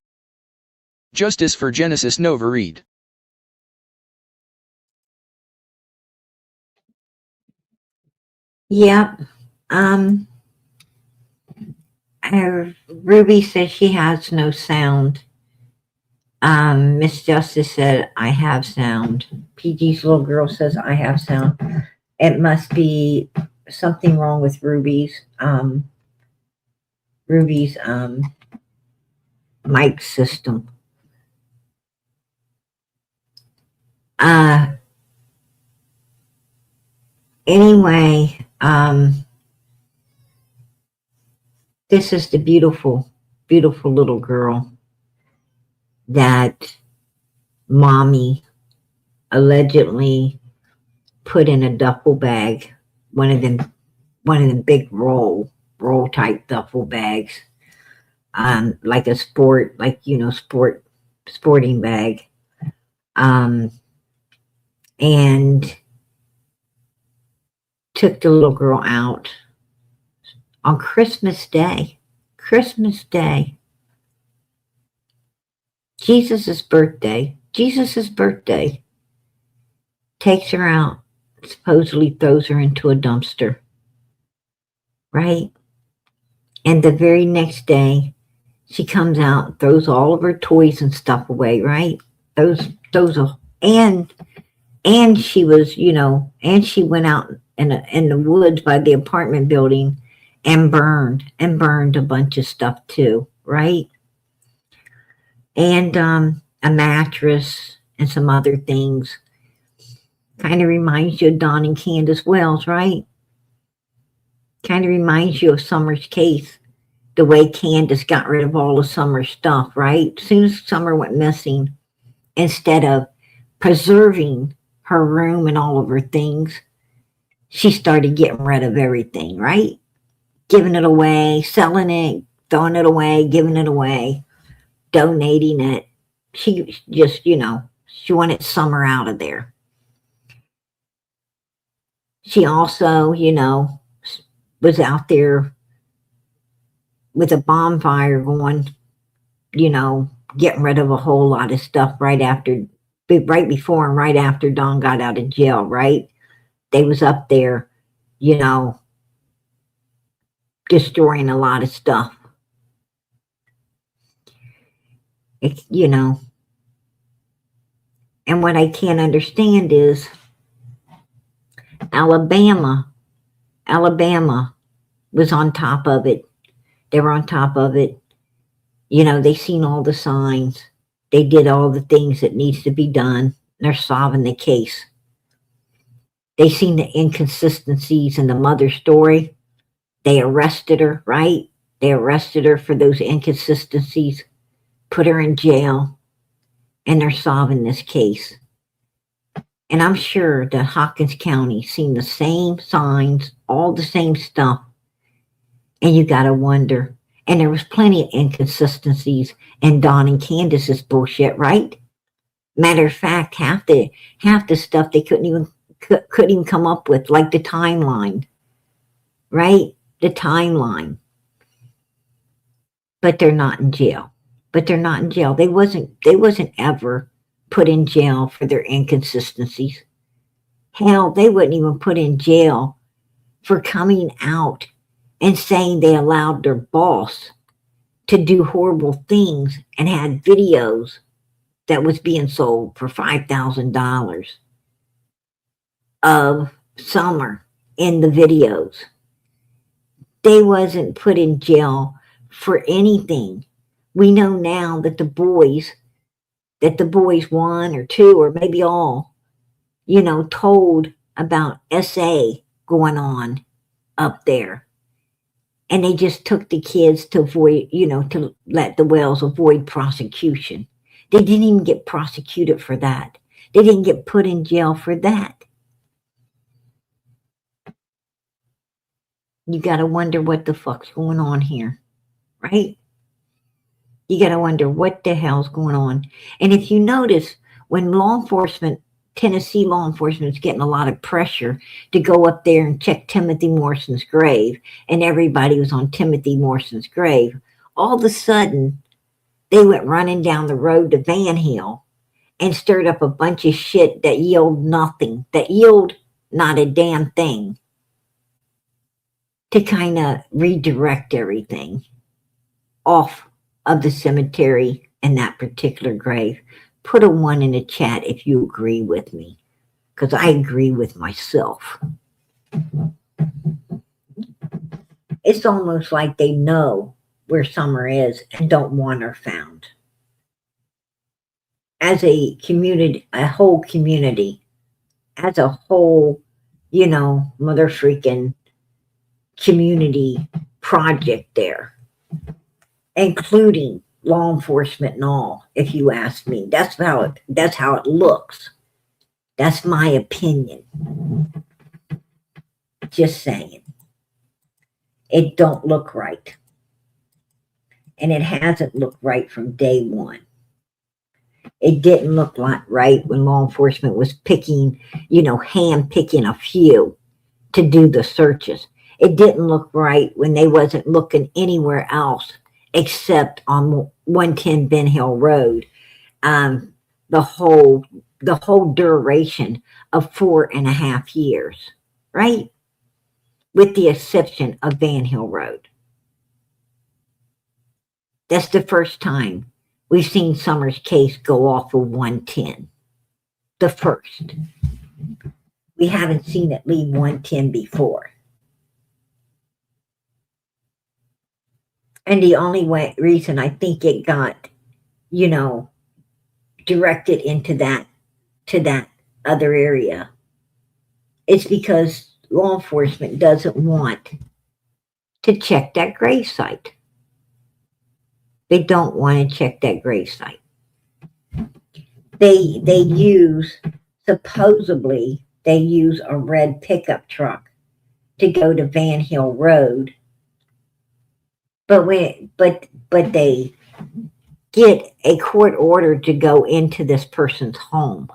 Justice for Genesis Nova Reed. Yep. Ruby says she has no sound. Miss Justice said, I have sound. PG's little girl says, I have sound. It must be something wrong with Ruby's mic system. Anyway, this is the beautiful, beautiful little girl that mommy allegedly put in a duffel bag, one of them big roll type duffel bags, like a sporting bag, and took the little girl out on Christmas Day. Jesus' birthday, takes her out, supposedly throws her into a dumpster, right? And the very next day, she comes out, throws all of her toys and stuff away, right? And she was, and she went out in the woods by the apartment building and burned a bunch of stuff too, right? And a mattress and some other things. Kind of reminds you of Don and Candace Wells, right? Kind of reminds you of Summer's case, the way Candace got rid of all of Summer's stuff, right? As soon as Summer went missing, instead of preserving her room and all of her things, she started getting rid of everything, right? Giving it away, selling it, throwing it away, giving it away, donating it. She just, she wanted Summer out of there. She also, was out there with a bonfire going, getting rid of a whole lot of stuff right before and right after Dawn got out of jail, right? They was up there, destroying a lot of stuff. It's, and what I can't understand is Alabama was on top of it. They were on top of it. They seen all the signs. They did all the things that needs to be done. They're solving the case. They seen the inconsistencies in the mother's story. They arrested her, right? They arrested her for those inconsistencies, put her in jail, and they're solving this case. And I'm sure that Hawkins County seen the same signs, all the same stuff. And you got to wonder. And there was plenty of inconsistencies in Don and Candace's bullshit, right? Matter of fact, half the stuff they couldn't even come up with, like the timeline, right? The timeline. But they're not in jail. They wasn't ever put in jail for their inconsistencies. Hell, they wouldn't even put in jail for coming out and saying they allowed their boss to do horrible things and had videos that was being sold for $5,000 of Summer in the videos. They wasn't put in jail for anything. We know now that the boys, one or two or maybe all, told about SA going on up there. And they just took the kids to avoid, to let the Wells avoid prosecution. They didn't even get prosecuted for that. They didn't get put in jail for that. You got to wonder what the fuck's going on here, right? You got to wonder what the hell's going on. And if you notice, when Tennessee law enforcement is getting a lot of pressure to go up there and check Timothy Morrison's grave, and everybody was on Timothy Morrison's grave, all of a sudden, they went running down the road to Van Hill and stirred up a bunch of shit that yielded nothing, that yielded not a damn thing, to kind of redirect everything off of the cemetery and that particular grave. Put a 1 in the chat if you agree with me, because I agree with myself. It's almost like they know where Summer is and don't want her found. As a community, as a whole, mother freaking community project there, including law enforcement and all, if you ask me. That's how it looks. That's my opinion. Just saying. It don't look right. And it hasn't looked right from day one. It didn't look right when law enforcement was hand-picking a few to do the searches. It didn't look right when they wasn't looking anywhere else except on 110 Ben Hill Road, the whole duration of 4.5 years, right? With the exception of Van Hill Road. That's the first time we've seen Summer's case go off of 110. The first. We haven't seen it leave 110 before. And the only reason I think it got, directed into to that other area is because law enforcement doesn't want to check that grave site. They don't want to check that grave site. Supposedly they use a red pickup truck to go to Van Hill Road. But they get a court order to go into this person's home.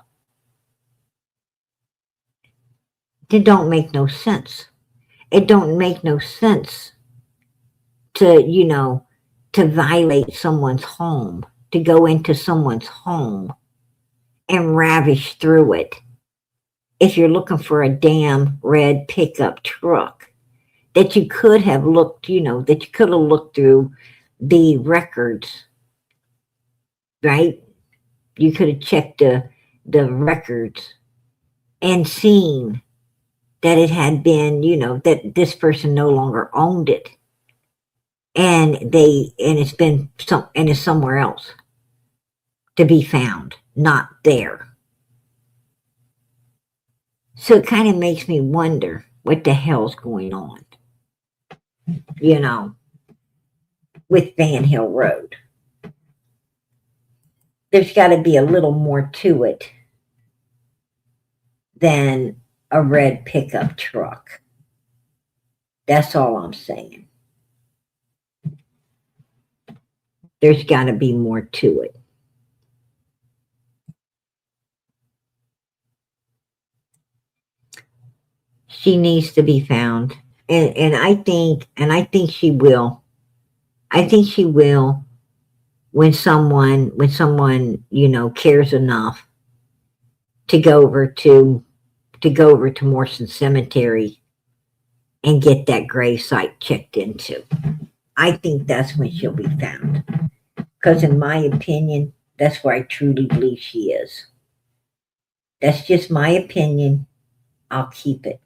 It don't make no sense. It don't make no sense to violate someone's home, to go into someone's home and ravish through it if you're looking for a damn red pickup truck. That you could have looked, through the records, right? You could have checked the records and seen that it had been, that this person no longer owned it. And it's somewhere else to be found, not there. So it kind of makes me wonder what the hell's going on, you know, with Van Hill Road. There's got to be a little more to it than a red pickup truck. That's all I'm saying. There's got to be more to it. She needs to be found. And I think she will. I think she will when someone, you know, cares enough to go over to Morrison Cemetery and get that grave site checked into. I think that's when she'll be found. Because in my opinion, that's where I truly believe she is. That's just my opinion. I'll keep it.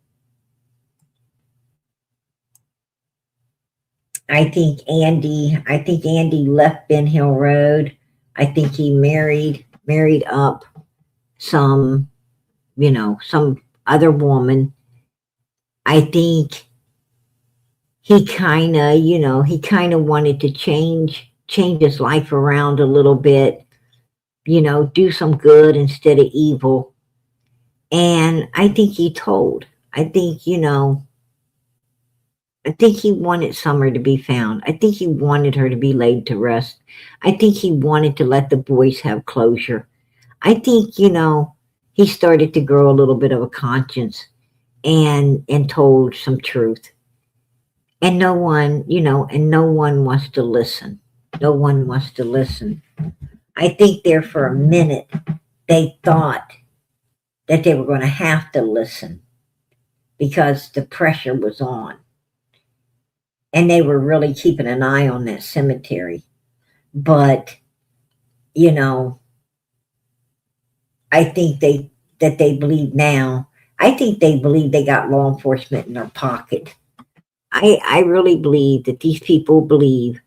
I think Andy left Ben Hill Road. I think he married up some, you know, some other woman. I think he kind of wanted to change his life around a little bit, you know, do some good instead of evil. And I think he told. I think, you know, I think he wanted Summer to be found. I think he wanted her to be laid to rest. I think he wanted to let the boys have closure. I think, you know, he started to grow a little bit of a conscience and told some truth. And no one, you know, and no one wants to listen. No one wants to listen. I think there for a minute, they thought that they were going to have to listen because the pressure was on. And they were really keeping an eye on that cemetery. But, you know, I think they believe now. I think they believe they got law enforcement in their pocket. I really believe that these people believe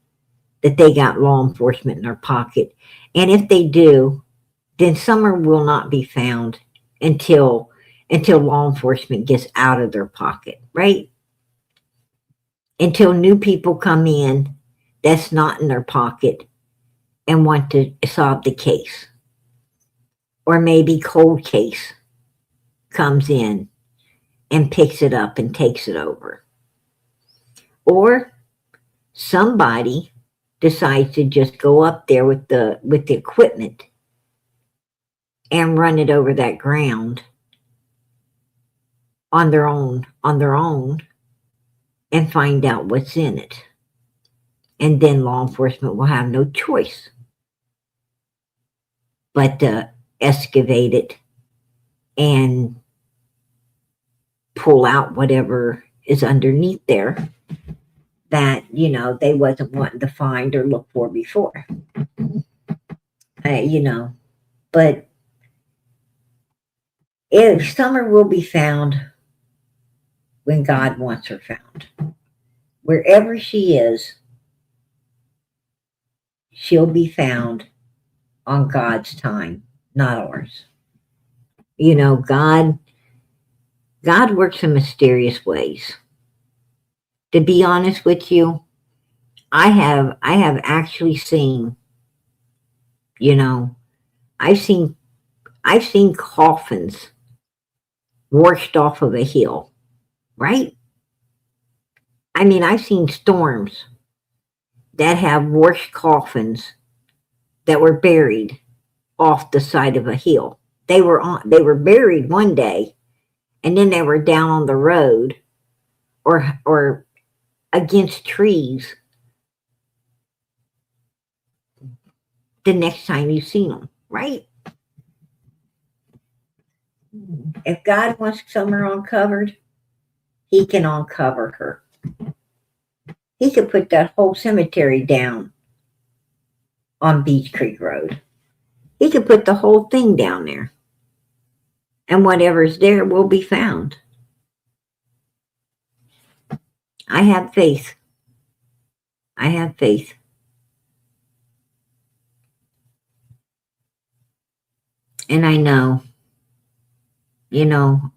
that they got law enforcement in their pocket. And if they do, then Summer will not be found until law enforcement gets out of their pocket, right? Until new people come in that's not in their pocket and want to solve the case. Or maybe cold case comes in and picks it up and takes it over. Or somebody decides to just go up there with the equipment and run it over that ground on their own and find out what's in it. And then law enforcement will have no choice but to excavate it and pull out whatever is underneath there that, you know, they wasn't wanting to find or look for before. You know, but if Summer will be found when God wants her found. Wherever she is, she'll be found on God's time, not ours. You know, God works in mysterious ways. To be honest with you, I have actually seen, you know, I've seen coffins washed off of a hill, right? I mean, I've seen storms that have washed coffins that were buried off the side of a hill. They were buried one day, and then they were down on the road or against trees the next time you seen them, right? If God wants Summer uncovered, he can uncover her. He could put that whole cemetery down on Beach Creek Road. He could put the whole thing down there. And whatever's there will be found. I have faith. I have faith. And I know, you know,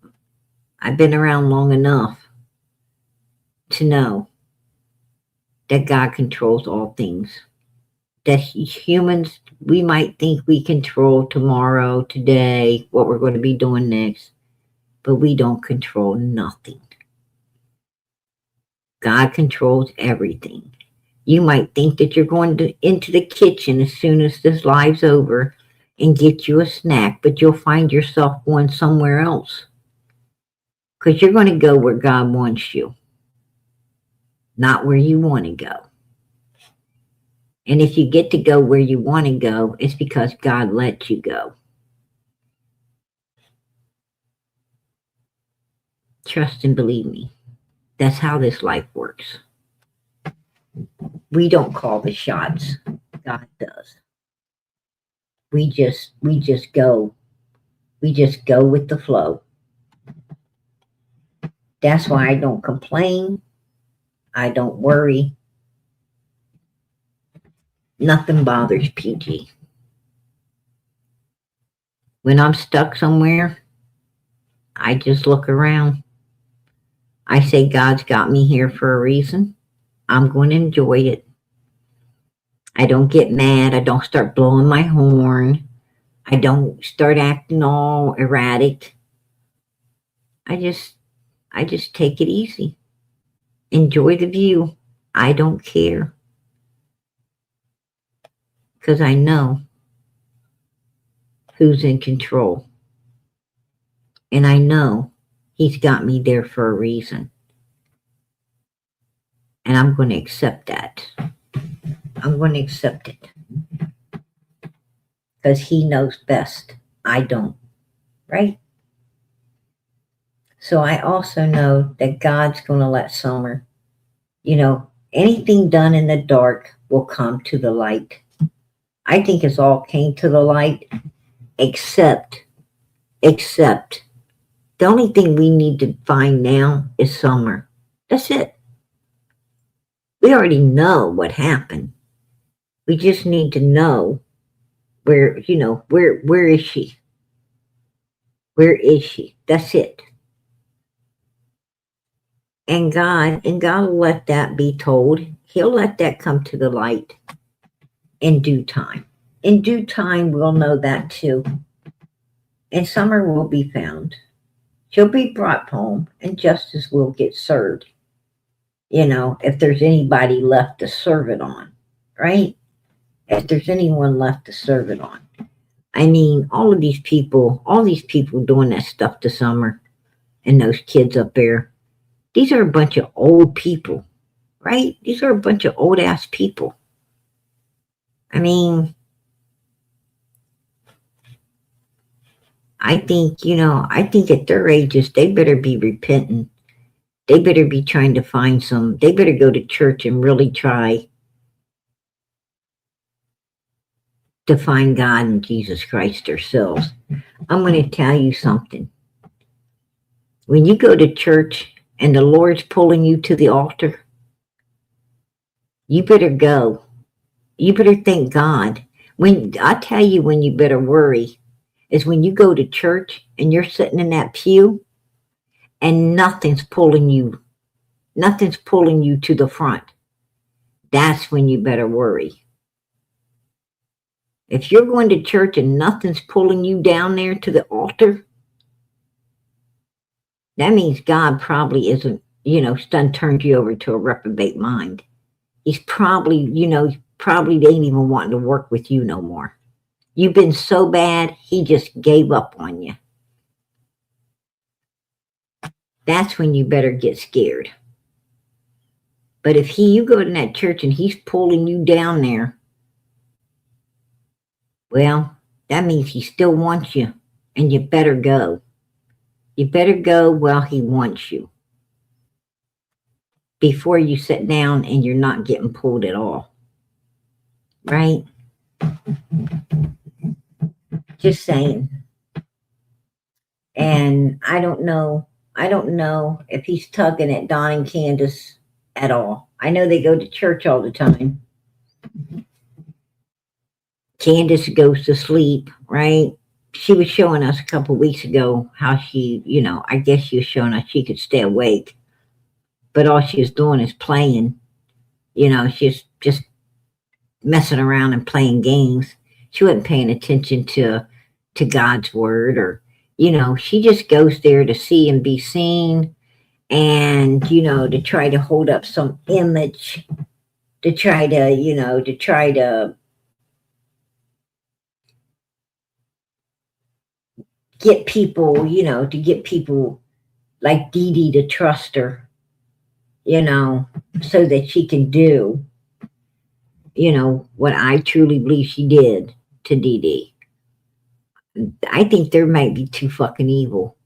I've been around long enough to know that God controls all things. That humans, we might think we control tomorrow, today, what we're going to be doing next, but we don't control nothing. God controls everything. You might think that you're going into the kitchen as soon as this live's over and get you a snack, but you'll find yourself going somewhere else. Because you're going to go where God wants you, not where you want to go. And if you get to go where you want to go, it's because God lets you go. Trust and believe me. That's how this life works. We don't call the shots. God does. We just go. We just go with the flow. That's why I don't complain. I don't worry. Nothing bothers PG. When I'm stuck somewhere, I just look around. I say, God's got me here for a reason. I'm going to enjoy it. I don't get mad. I don't start blowing my horn. I don't start acting all erratic. I just take it easy. Enjoy the view. I don't care. Because I know who's in control. And I know he's got me there for a reason. And I'm going to accept that. I'm going to accept it. Because he knows best. I don't. Right? So I also know that God's going to let Summer, anything done in the dark will come to the light. I think it's all came to the light, except the only thing we need to find now is Summer. That's it. We already know what happened. We just need to know where is she? Where is she? That's it. And God will let that be told. He'll let that come to the light in due time. In due time, we'll know that too. And Summer will be found. She'll be brought home and justice will get served. If there's anybody left to serve it on, right? If there's anyone left to serve it on. I mean, all these people doing that stuff to Summer and those kids up there, these are a bunch of old people, right? These are a bunch of old ass people. I mean, I think at their ages, they better be repenting. They better be trying to find they better go to church and really try to find God and Jesus Christ themselves. I'm going to tell you something. When you go to church and the Lord's pulling you to the altar, you better go. You better thank God. When you better worry is when you go to church and you're sitting in that pew and nothing's pulling you to the front. That's when you better worry. If you're going to church and nothing's pulling you down there to the altar, that means God probably isn't, done turned you over to a reprobate mind. He's probably, they ain't even wanting to work with you no more. You've been so bad, he just gave up on you. That's when you better get scared. But if you go to that church and he's pulling you down there, well, that means he still wants you, and you better go. You better go while he wants you. Before you sit down and you're not getting pulled at all. Right? Just saying. And I don't know if he's tugging at Don and Candace at all. I know they go to church all the time. Candace goes to sleep, right? she was showing us a couple weeks ago how she, I guess she was showing us she could stay awake, but all she was doing is playing. She's just messing around and playing games. She wasn't paying attention to God's word, or she just goes there to see and be seen, and to try to hold up some image, to try to get people, like Dee Dee to trust her, so that she can do, what I truly believe she did to Dee Dee. I think they might be too fucking evil.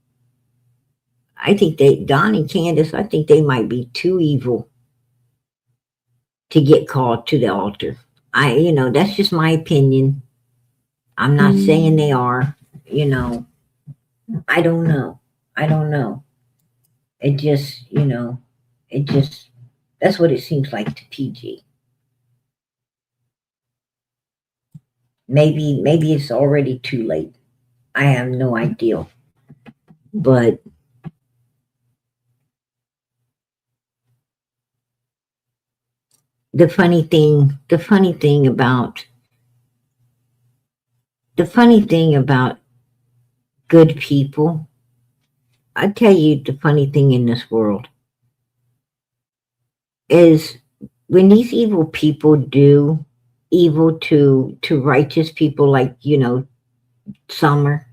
I think Don and Candace, I think they might be too evil to get called to the altar. That's just my opinion. I'm not saying they are, I don't know. It just, that's what it seems like to PG. Maybe it's already too late. I have no idea. But the funny thing about good people, I tell you, the funny thing in this world is when these evil people do evil to righteous people, like Summer.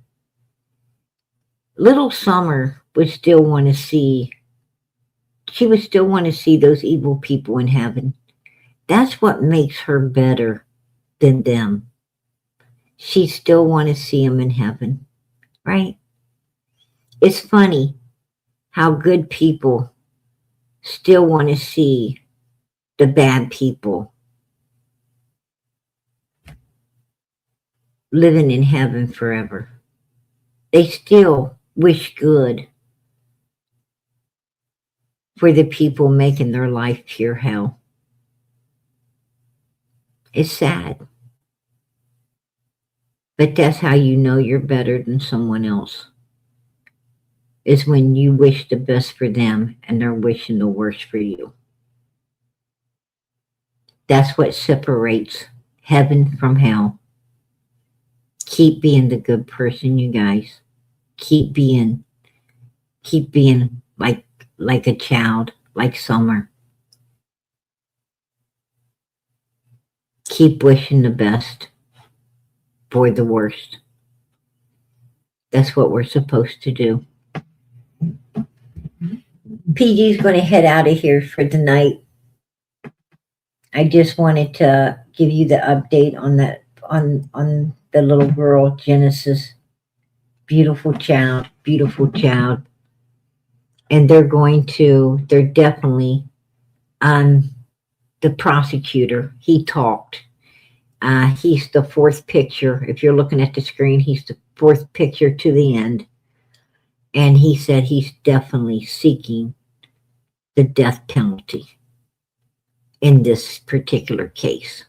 Little Summer would still want to see. She would still want to see those evil people in heaven. That's what makes her better than them. She still want to see them in heaven, right? It's funny how good people still want to see the bad people living in heaven forever. They still wish good for the people making their life pure hell. It's sad. But that's how you know you're better than someone else. Is when you wish the best for them and they're wishing the worst for you. That's what separates heaven from hell. Keep being the good person, you guys. Keep being like a child, like Summer. Keep wishing the best for the worst. That's what we're supposed to do. PG's going to head out of here for the night. I just wanted to give you the update on that, on the little girl, Genesis. Beautiful child. And they're definitely, the prosecutor, he talked. He's the fourth picture. If you're looking at the screen, he's the fourth picture to the end. And he said he's definitely seeking the death penalty in this particular case.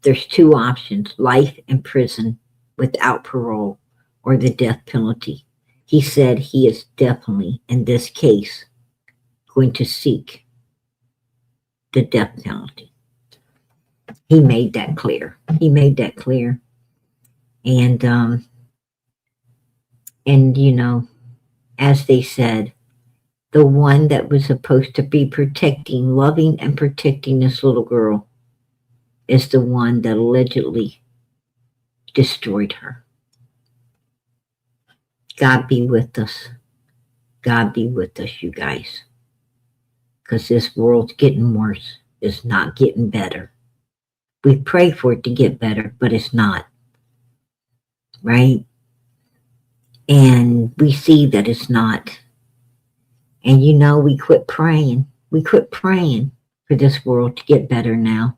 There's two options: life in prison without parole, or the death penalty. He said he is definitely, in this case, going to seek the death penalty. He made that clear. And as they said, the one that was supposed to be loving and protecting this little girl is the one that allegedly destroyed her. God be with us. God be with us, you guys. Because this world's getting worse. It's not getting better. We pray for it to get better, but it's not. Right? And we see that it's not. And we quit praying. We quit praying for this world to get better now.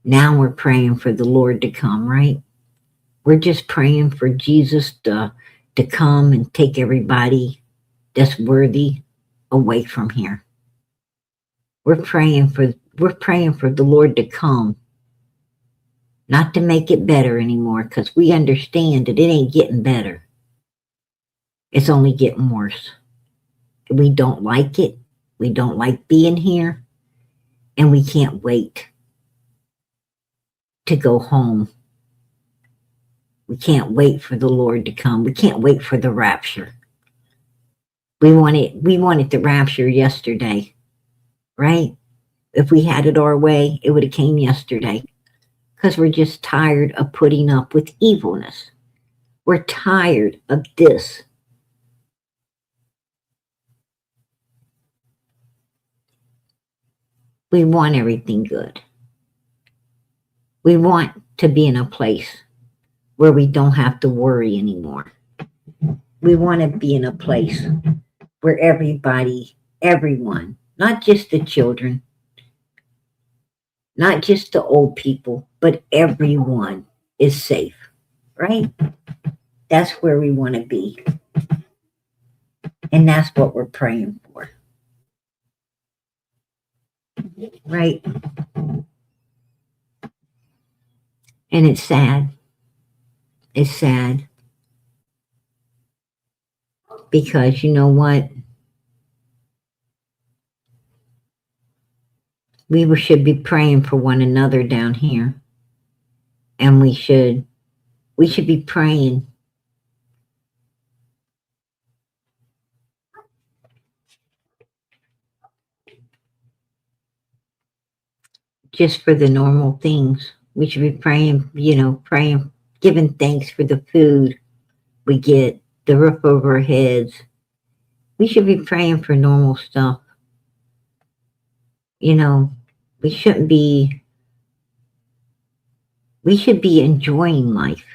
Now we're praying for the Lord to come, right? We're just praying for Jesus to come and take everybody that's worthy away from here. We're praying for the Lord to come Not to make it better anymore, because we understand that it ain't getting better. It's only getting worse. We don't like it. We don't like being here. And we can't wait to go home. We can't wait for the Lord to come. We can't wait for the rapture. We wanted the rapture yesterday, right? If we had it our way, it would have came yesterday. Because we're just tired of putting up with evilness. We're tired of this. We want everything good. We want to be in a place where we don't have to worry anymore. We want to be in a place where everyone, not just the children, not just the old people, but everyone is safe, right? That's where we want to be. And that's what we're praying for. Right? And it's sad. It's sad. Because you know what? We should be praying for one another down here. And we should be praying just for the normal things. We should be praying, praying, giving thanks for the food we get, the roof over our heads. We should be praying for normal stuff. We should be enjoying life.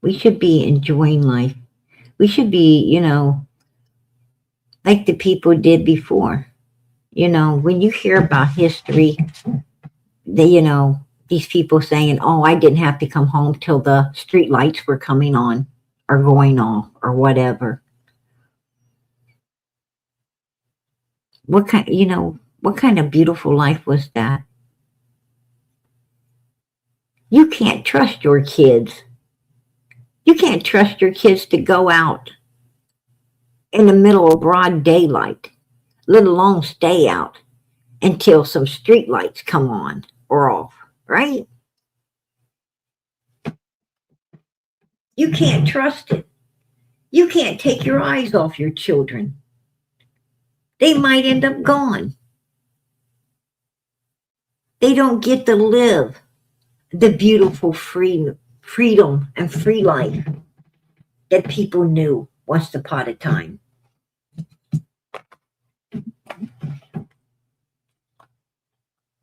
We should be enjoying life. We should be, like the people did before. When you hear about history, these people saying, oh, I didn't have to come home till the street lights were coming on or going off or whatever. What kind of beautiful life was that? You can't trust your kids. You can't trust your kids to go out in the middle of broad daylight, let alone stay out until some street lights come on or off, right? You can't trust it. You can't take your eyes off your children. They might end up gone. They don't get to live the beautiful freedom and free life that people knew once upon a time.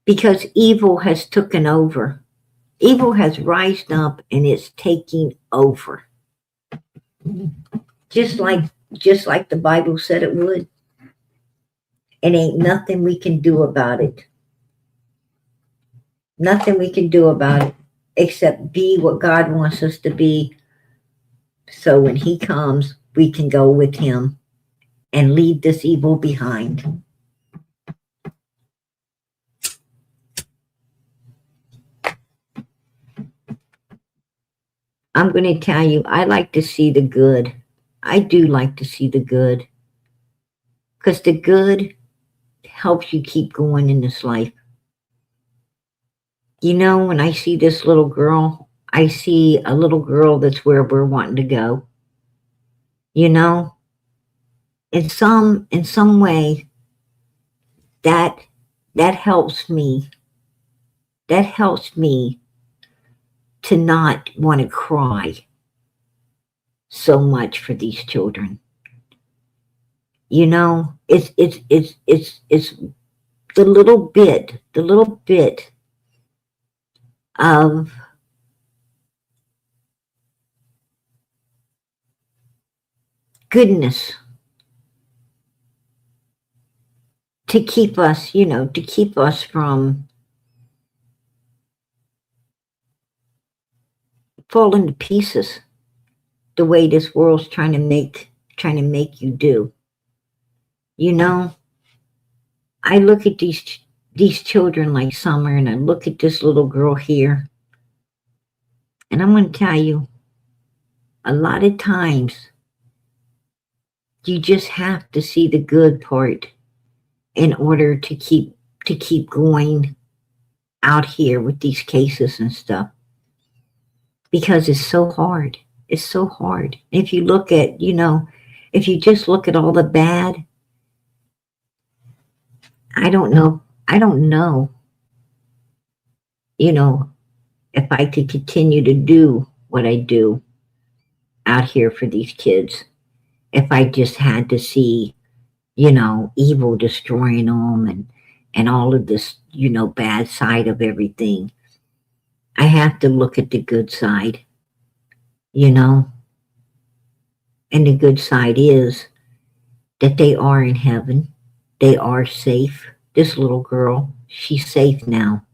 Because evil has taken over. Evil has rised up and it's taking over. Just like the Bible said it would. And ain't nothing we can do about it. Nothing we can do about it except be what God wants us to be. So when he comes, we can go with him and leave this evil behind. I'm going to tell you, I like to see the good. I do like to see the good. Because the good helps you keep going in this life. When I see this little girl, I see a little girl that's where we're wanting to go. In some way, that helps me. That helps me to not want to cry so much for these children. It's the little bit of goodness to keep us, from falling to pieces the way this world's trying to make you do. I look at these these children like Summer, and I look at this little girl here, and I'm going to tell you, a lot of times you just have to see the good part in order to keep going out here with these cases and stuff, because it's so hard. It's so hard. If you look at, if you just look at all the bad, I don't know, if I could continue to do what I do out here for these kids, if I just had to see, evil destroying them and all of this, bad side of everything. I have to look at the good side, and the good side is that they are in heaven. They are safe. This little girl, she's safe now.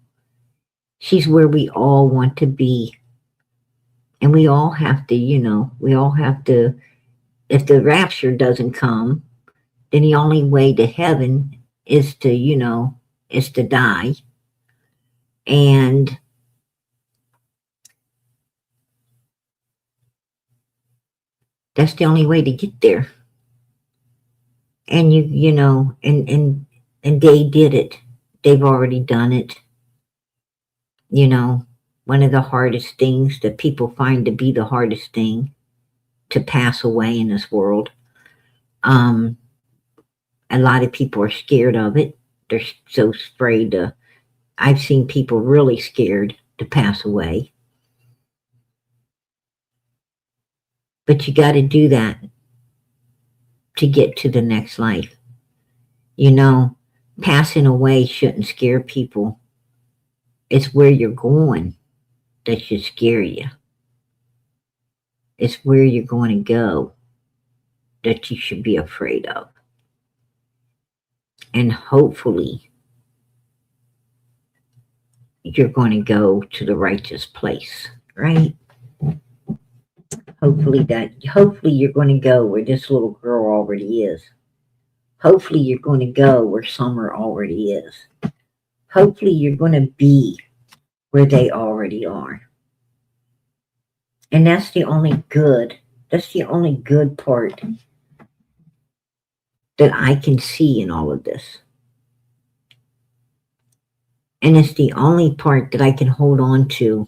She's where we all want to be. And we all have to, if the rapture doesn't come, then the only way to heaven is to die. And that's the only way to get there. And and they did it. They've already done it. One of the hardest things that people find to be the hardest thing to pass away in this world. A lot of people are scared of it. They're so afraid to. I've seen people really scared to pass away. But you got to do that to get to the next life. Passing away shouldn't scare people. It's where you're going that should scare you. It's where you're going to go that you should be afraid of. And hopefully, you're going to go to the righteous place, right? Hopefully you're going to go where this little girl already is. Hopefully you're going to go where Summer already is. Hopefully you're going to be where they already are. And that's the only good part that I can see in all of this. And it's the only part that I can hold on to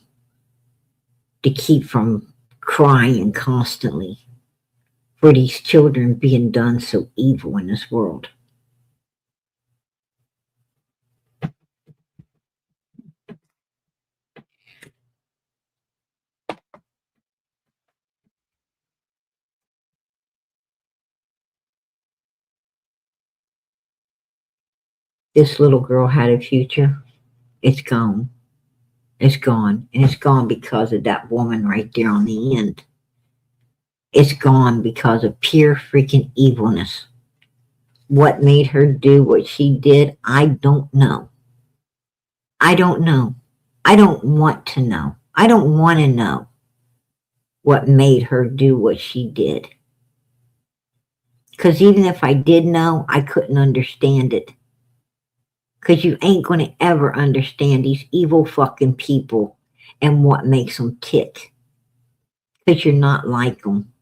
keep from crying constantly for these children being done so evil in this world. This little girl had a future. It's gone. It's gone. And it's gone because of that woman right there on the end. It's gone because of pure freaking evilness. What made her do what she did, I don't know. I don't know. I don't want to know. I don't want to know what made her do what she did. Because even if I did know, I couldn't understand it. Because you ain't going to ever understand these evil fucking people and what makes them tick. Because you're not like them.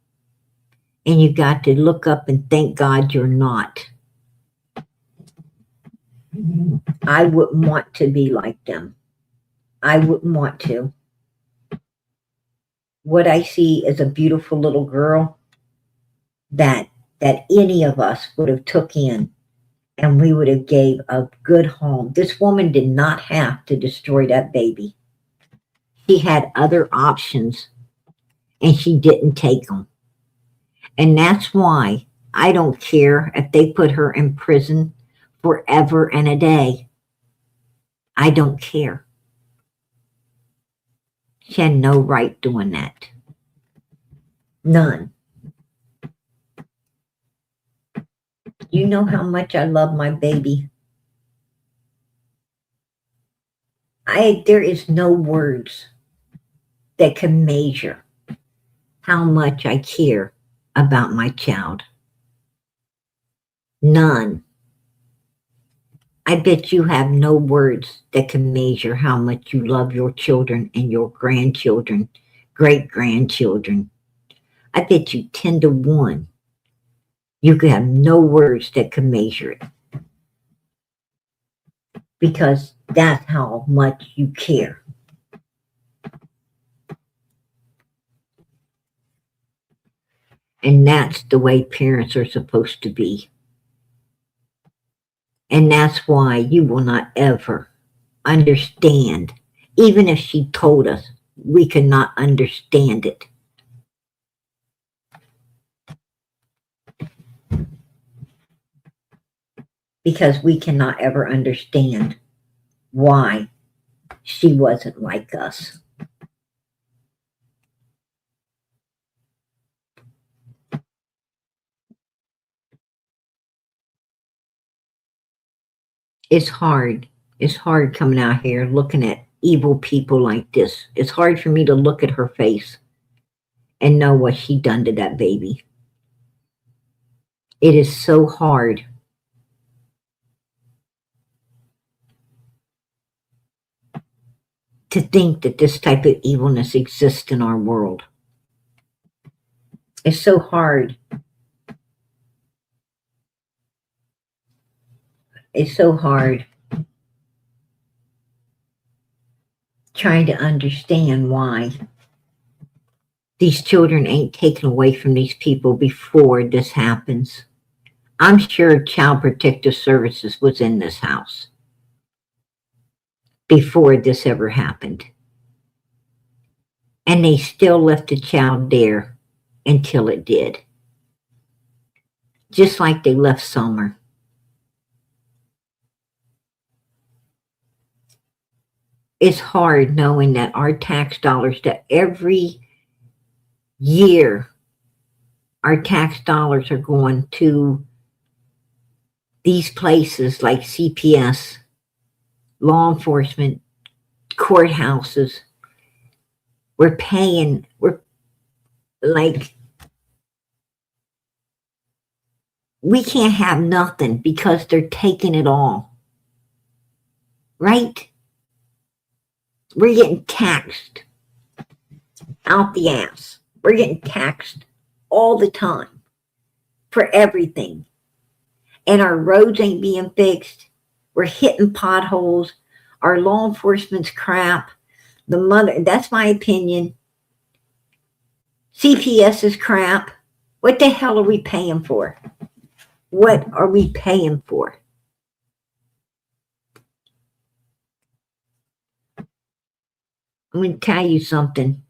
And you got to look up and thank God you're not. I wouldn't want to be like them. I wouldn't want to. What I see is a beautiful little girl that any of us would have took in, and we would have gave a good home. This woman did not have to destroy that baby. She had other options, and she didn't take them. And that's why I don't care if they put her in prison forever and a day. I don't care. She had no right doing that. None. You know how much I love my baby. There is no words that can measure how much I care about my child. None. I bet you have no words that can measure how much you love your children and your grandchildren, great-grandchildren. I bet you 10 to 1. You could have no words that can measure it. Because that's how much you care. And that's the way parents are supposed to be. And that's why you will not ever understand. Even if she told us, we cannot understand it. Because we cannot ever understand why she wasn't like us. It's hard. It's hard coming out here looking at evil people like this. It's hard for me to look at her face and know what she done to that baby. It is so hard. To think that this type of evilness exists in our world. It's so hard. It's so hard trying to understand why these children ain't taken away from these people before this happens. I'm sure Child Protective Services was in this house before this ever happened. And they still left the child there until it did. Just like they left Summer. It's hard knowing that our tax dollars, that every year our tax dollars are going to these places like CPS, law enforcement, courthouses. We're like, we can't have nothing because they're taking it all. Right? We're getting taxed out the ass. We're getting taxed all the time for everything. And our roads ain't being fixed. We're hitting potholes. Our law enforcement's crap. That's my opinion. CPS is crap. What the hell are we paying for? What are we paying for? I'm going to tell you something.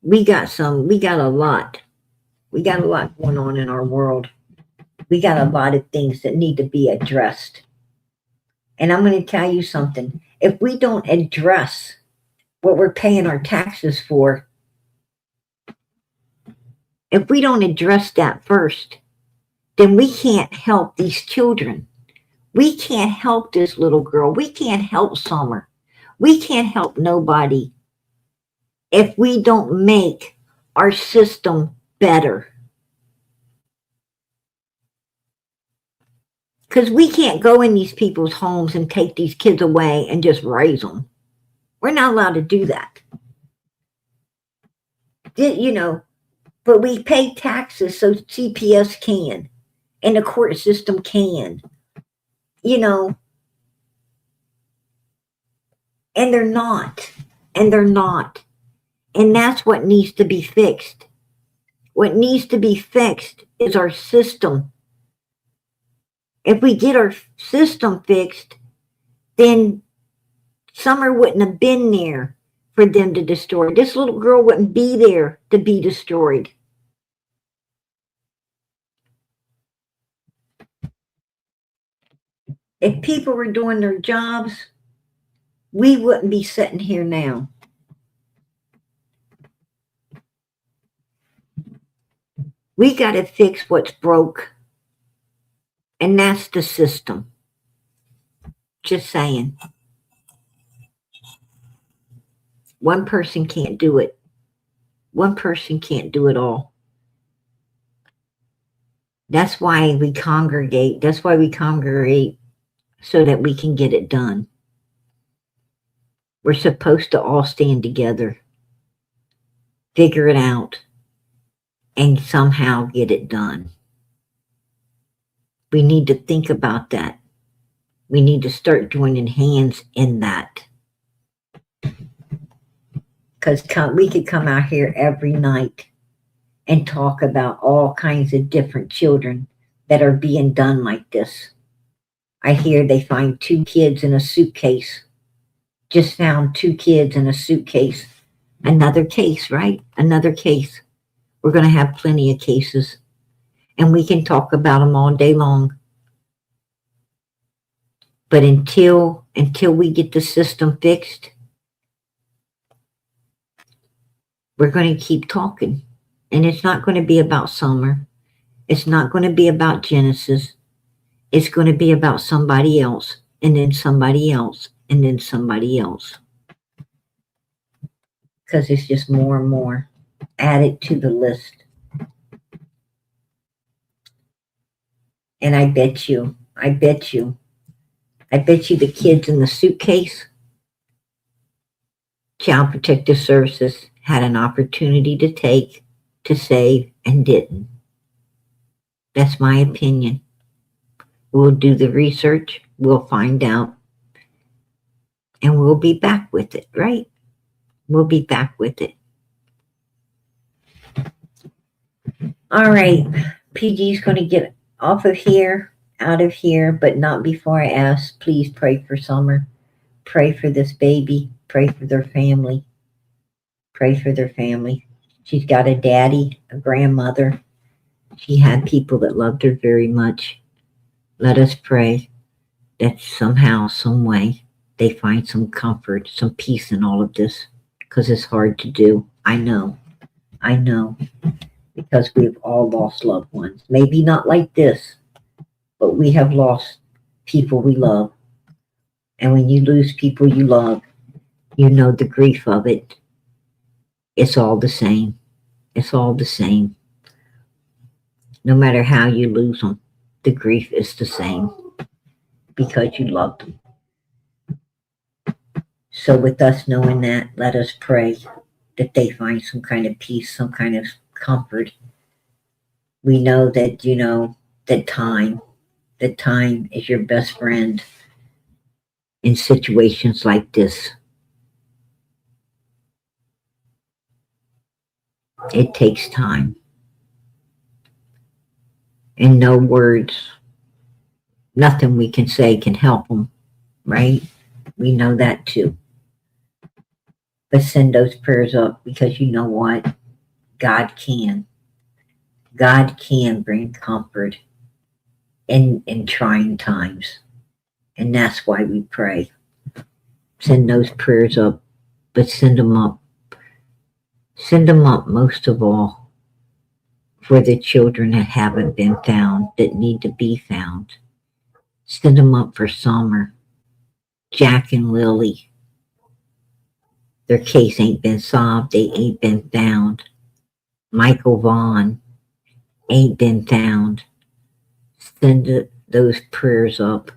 We got a lot. We got a lot going on in our world. We got a lot of things that need to be addressed. And I'm going to tell you something. If we don't address what we're paying our taxes for, if we don't address that first, then we can't help these children. We can't help this little girl. We can't help Summer. We can't help nobody if we don't make our system better. Because we can't go in these people's homes and take these kids away and just raise them. We're not allowed to do that. You know, but we pay taxes so CPS can and the court system can. You know, and they're not. And they're not. And that's what needs to be fixed. What needs to be fixed is our system. If we get our system fixed, then Summer wouldn't have been there for them to destroy. This little girl wouldn't be there to be destroyed. If people were doing their jobs, we wouldn't be sitting here now. We got to fix what's broke, and that's the system. Just saying. One person can't do it. One person can't do it all. That's why we congregate. That's why we congregate, so that we can get it done. We're supposed to all stand together, figure it out, and somehow get it done. We need to think about that. We need to start joining hands in that. Because we could come out here every night and talk about all kinds of different children that are being done like this. I hear they find 2 kids in a suitcase. Just found 2 kids in a suitcase. Another case, right? Another case. We're going to have plenty of cases. And we can talk about them all day long. But until we get the system fixed, we're going to keep talking. And it's not going to be about Summer. It's not going to be about Genesis. It's going to be about somebody else, and then somebody else, and then somebody else. Because it's just more and more added to the list. And I bet you the kids in the suitcase, Child Protective Services had an opportunity to take, to save, and didn't. That's my opinion. We'll do the research, we'll find out, and we'll be back with it, right? We'll be back with it. All right, PG's going to get off of here, out of here, but not before I ask. Please pray for Summer. Pray for this baby. Pray for their family. Pray for their family. She's got a daddy, a grandmother. She had people that loved her very much. Let us pray that somehow, some way, they find some comfort, some peace in all of this, because it's hard to do. I know, because we've all lost loved ones. Maybe not like this, but we have lost people we love. And when you lose people you love, you know the grief of it. It's all the same. It's all the same. No matter how you lose them, the grief is the same, because you loved them. So with us knowing that, let us pray that they find some kind of peace, some kind of comfort. We know that, that time is your best friend in situations like this. It takes time. And no words, nothing we can say can help them, right? We know that too. But send those prayers up, because you know what? God can. God can bring comfort in trying times. And that's why we pray. Send those prayers up, but send them up. Send them up most of all for the children that haven't been found, that need to be found. Send them up for Summer, Jack and Lily. Their case ain't been solved. They ain't been found. Michael Vaughn ain't been found. Send those prayers up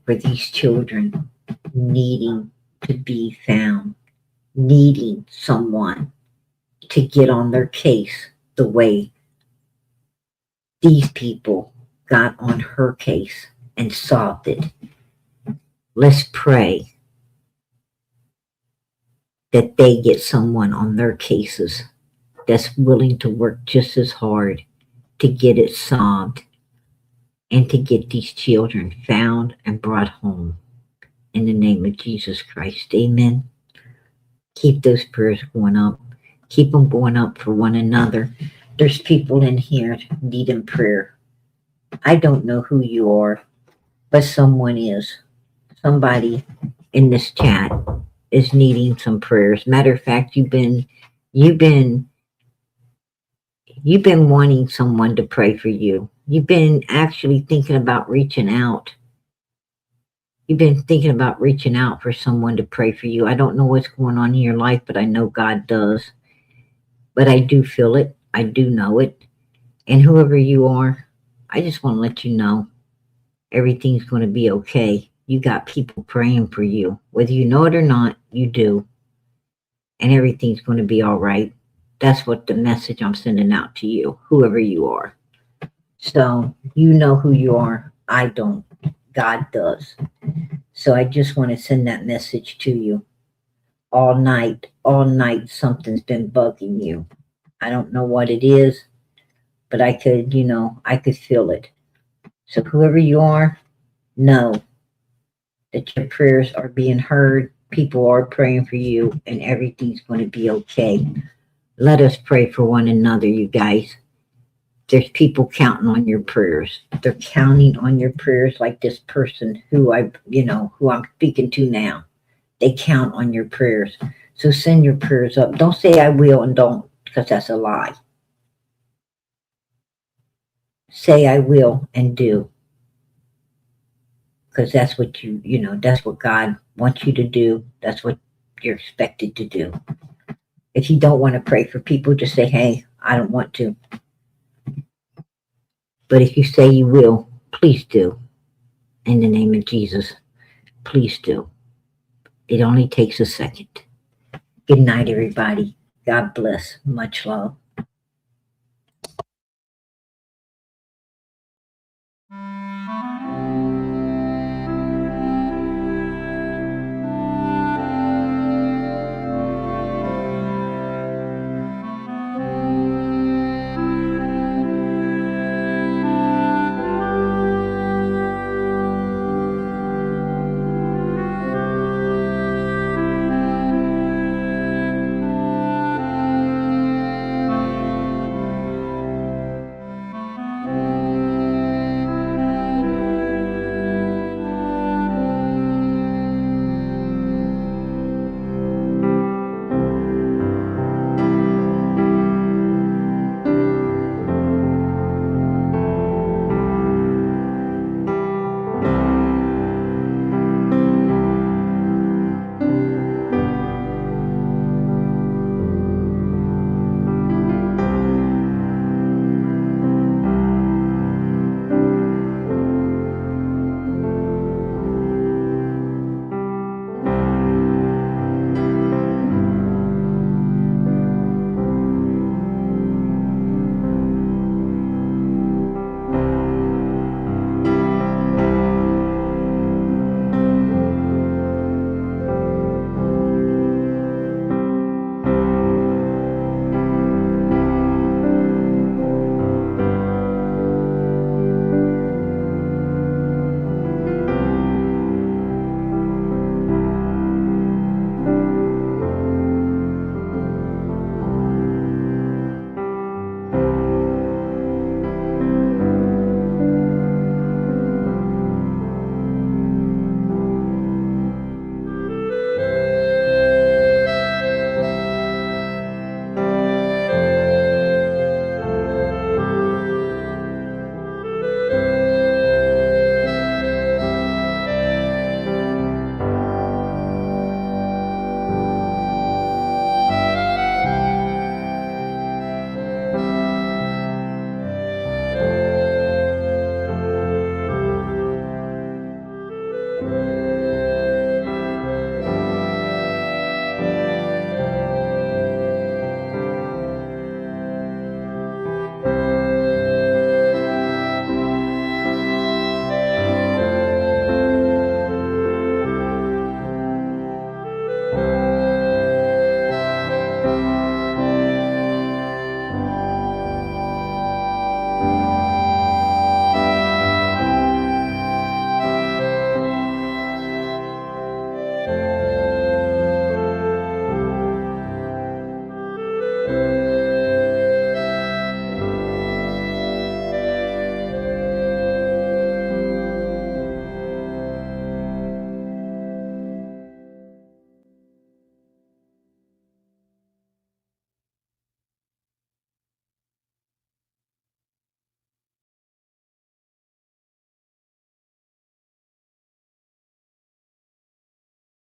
for these children needing to be found, needing someone to get on their case the way these people got on her case and solved it. Let's pray that they get someone on their cases that's willing to work just as hard to get it solved and to get these children found and brought home. In the name of Jesus Christ, amen. Keep those prayers going up. Keep them going up for one another. There's people in here needing prayer. I don't know who you are, but someone is. Somebody in this chat is needing some prayers. Matter of fact, you've been wanting someone to pray for you. You've been actually thinking about reaching out. You've been thinking about reaching out for someone to pray for you. I don't know what's going on in your life, but I know God does. But I do feel it. I do know it. And whoever you are, I just want to let you know everything's going to be okay. You got people praying for you. Whether you know it or not, you do. And everything's going to be all right. That's what the message I'm sending out to you, whoever you are. So you know who you are. I don't. God does. So I just want to send that message to you. All night, something's been bugging you. I don't know what it is, but I could feel it. So whoever you are, know that your prayers are being heard. People are praying for you, and everything's going to be okay. Let us pray for one another, you guys. There's people counting on your prayers. They're counting on your prayers like this person who I'm speaking to now. They count on your prayers. So send your prayers up. Don't say I will and don't, because that's a lie. Say I will and do. Because that's what that's what God wants you to do. That's what you're expected to do. If you don't want to pray for people, just say, hey, I don't want to. But if you say you will, please do. In the name of Jesus, please do. It only takes a second. Good night, everybody. God bless. Much love.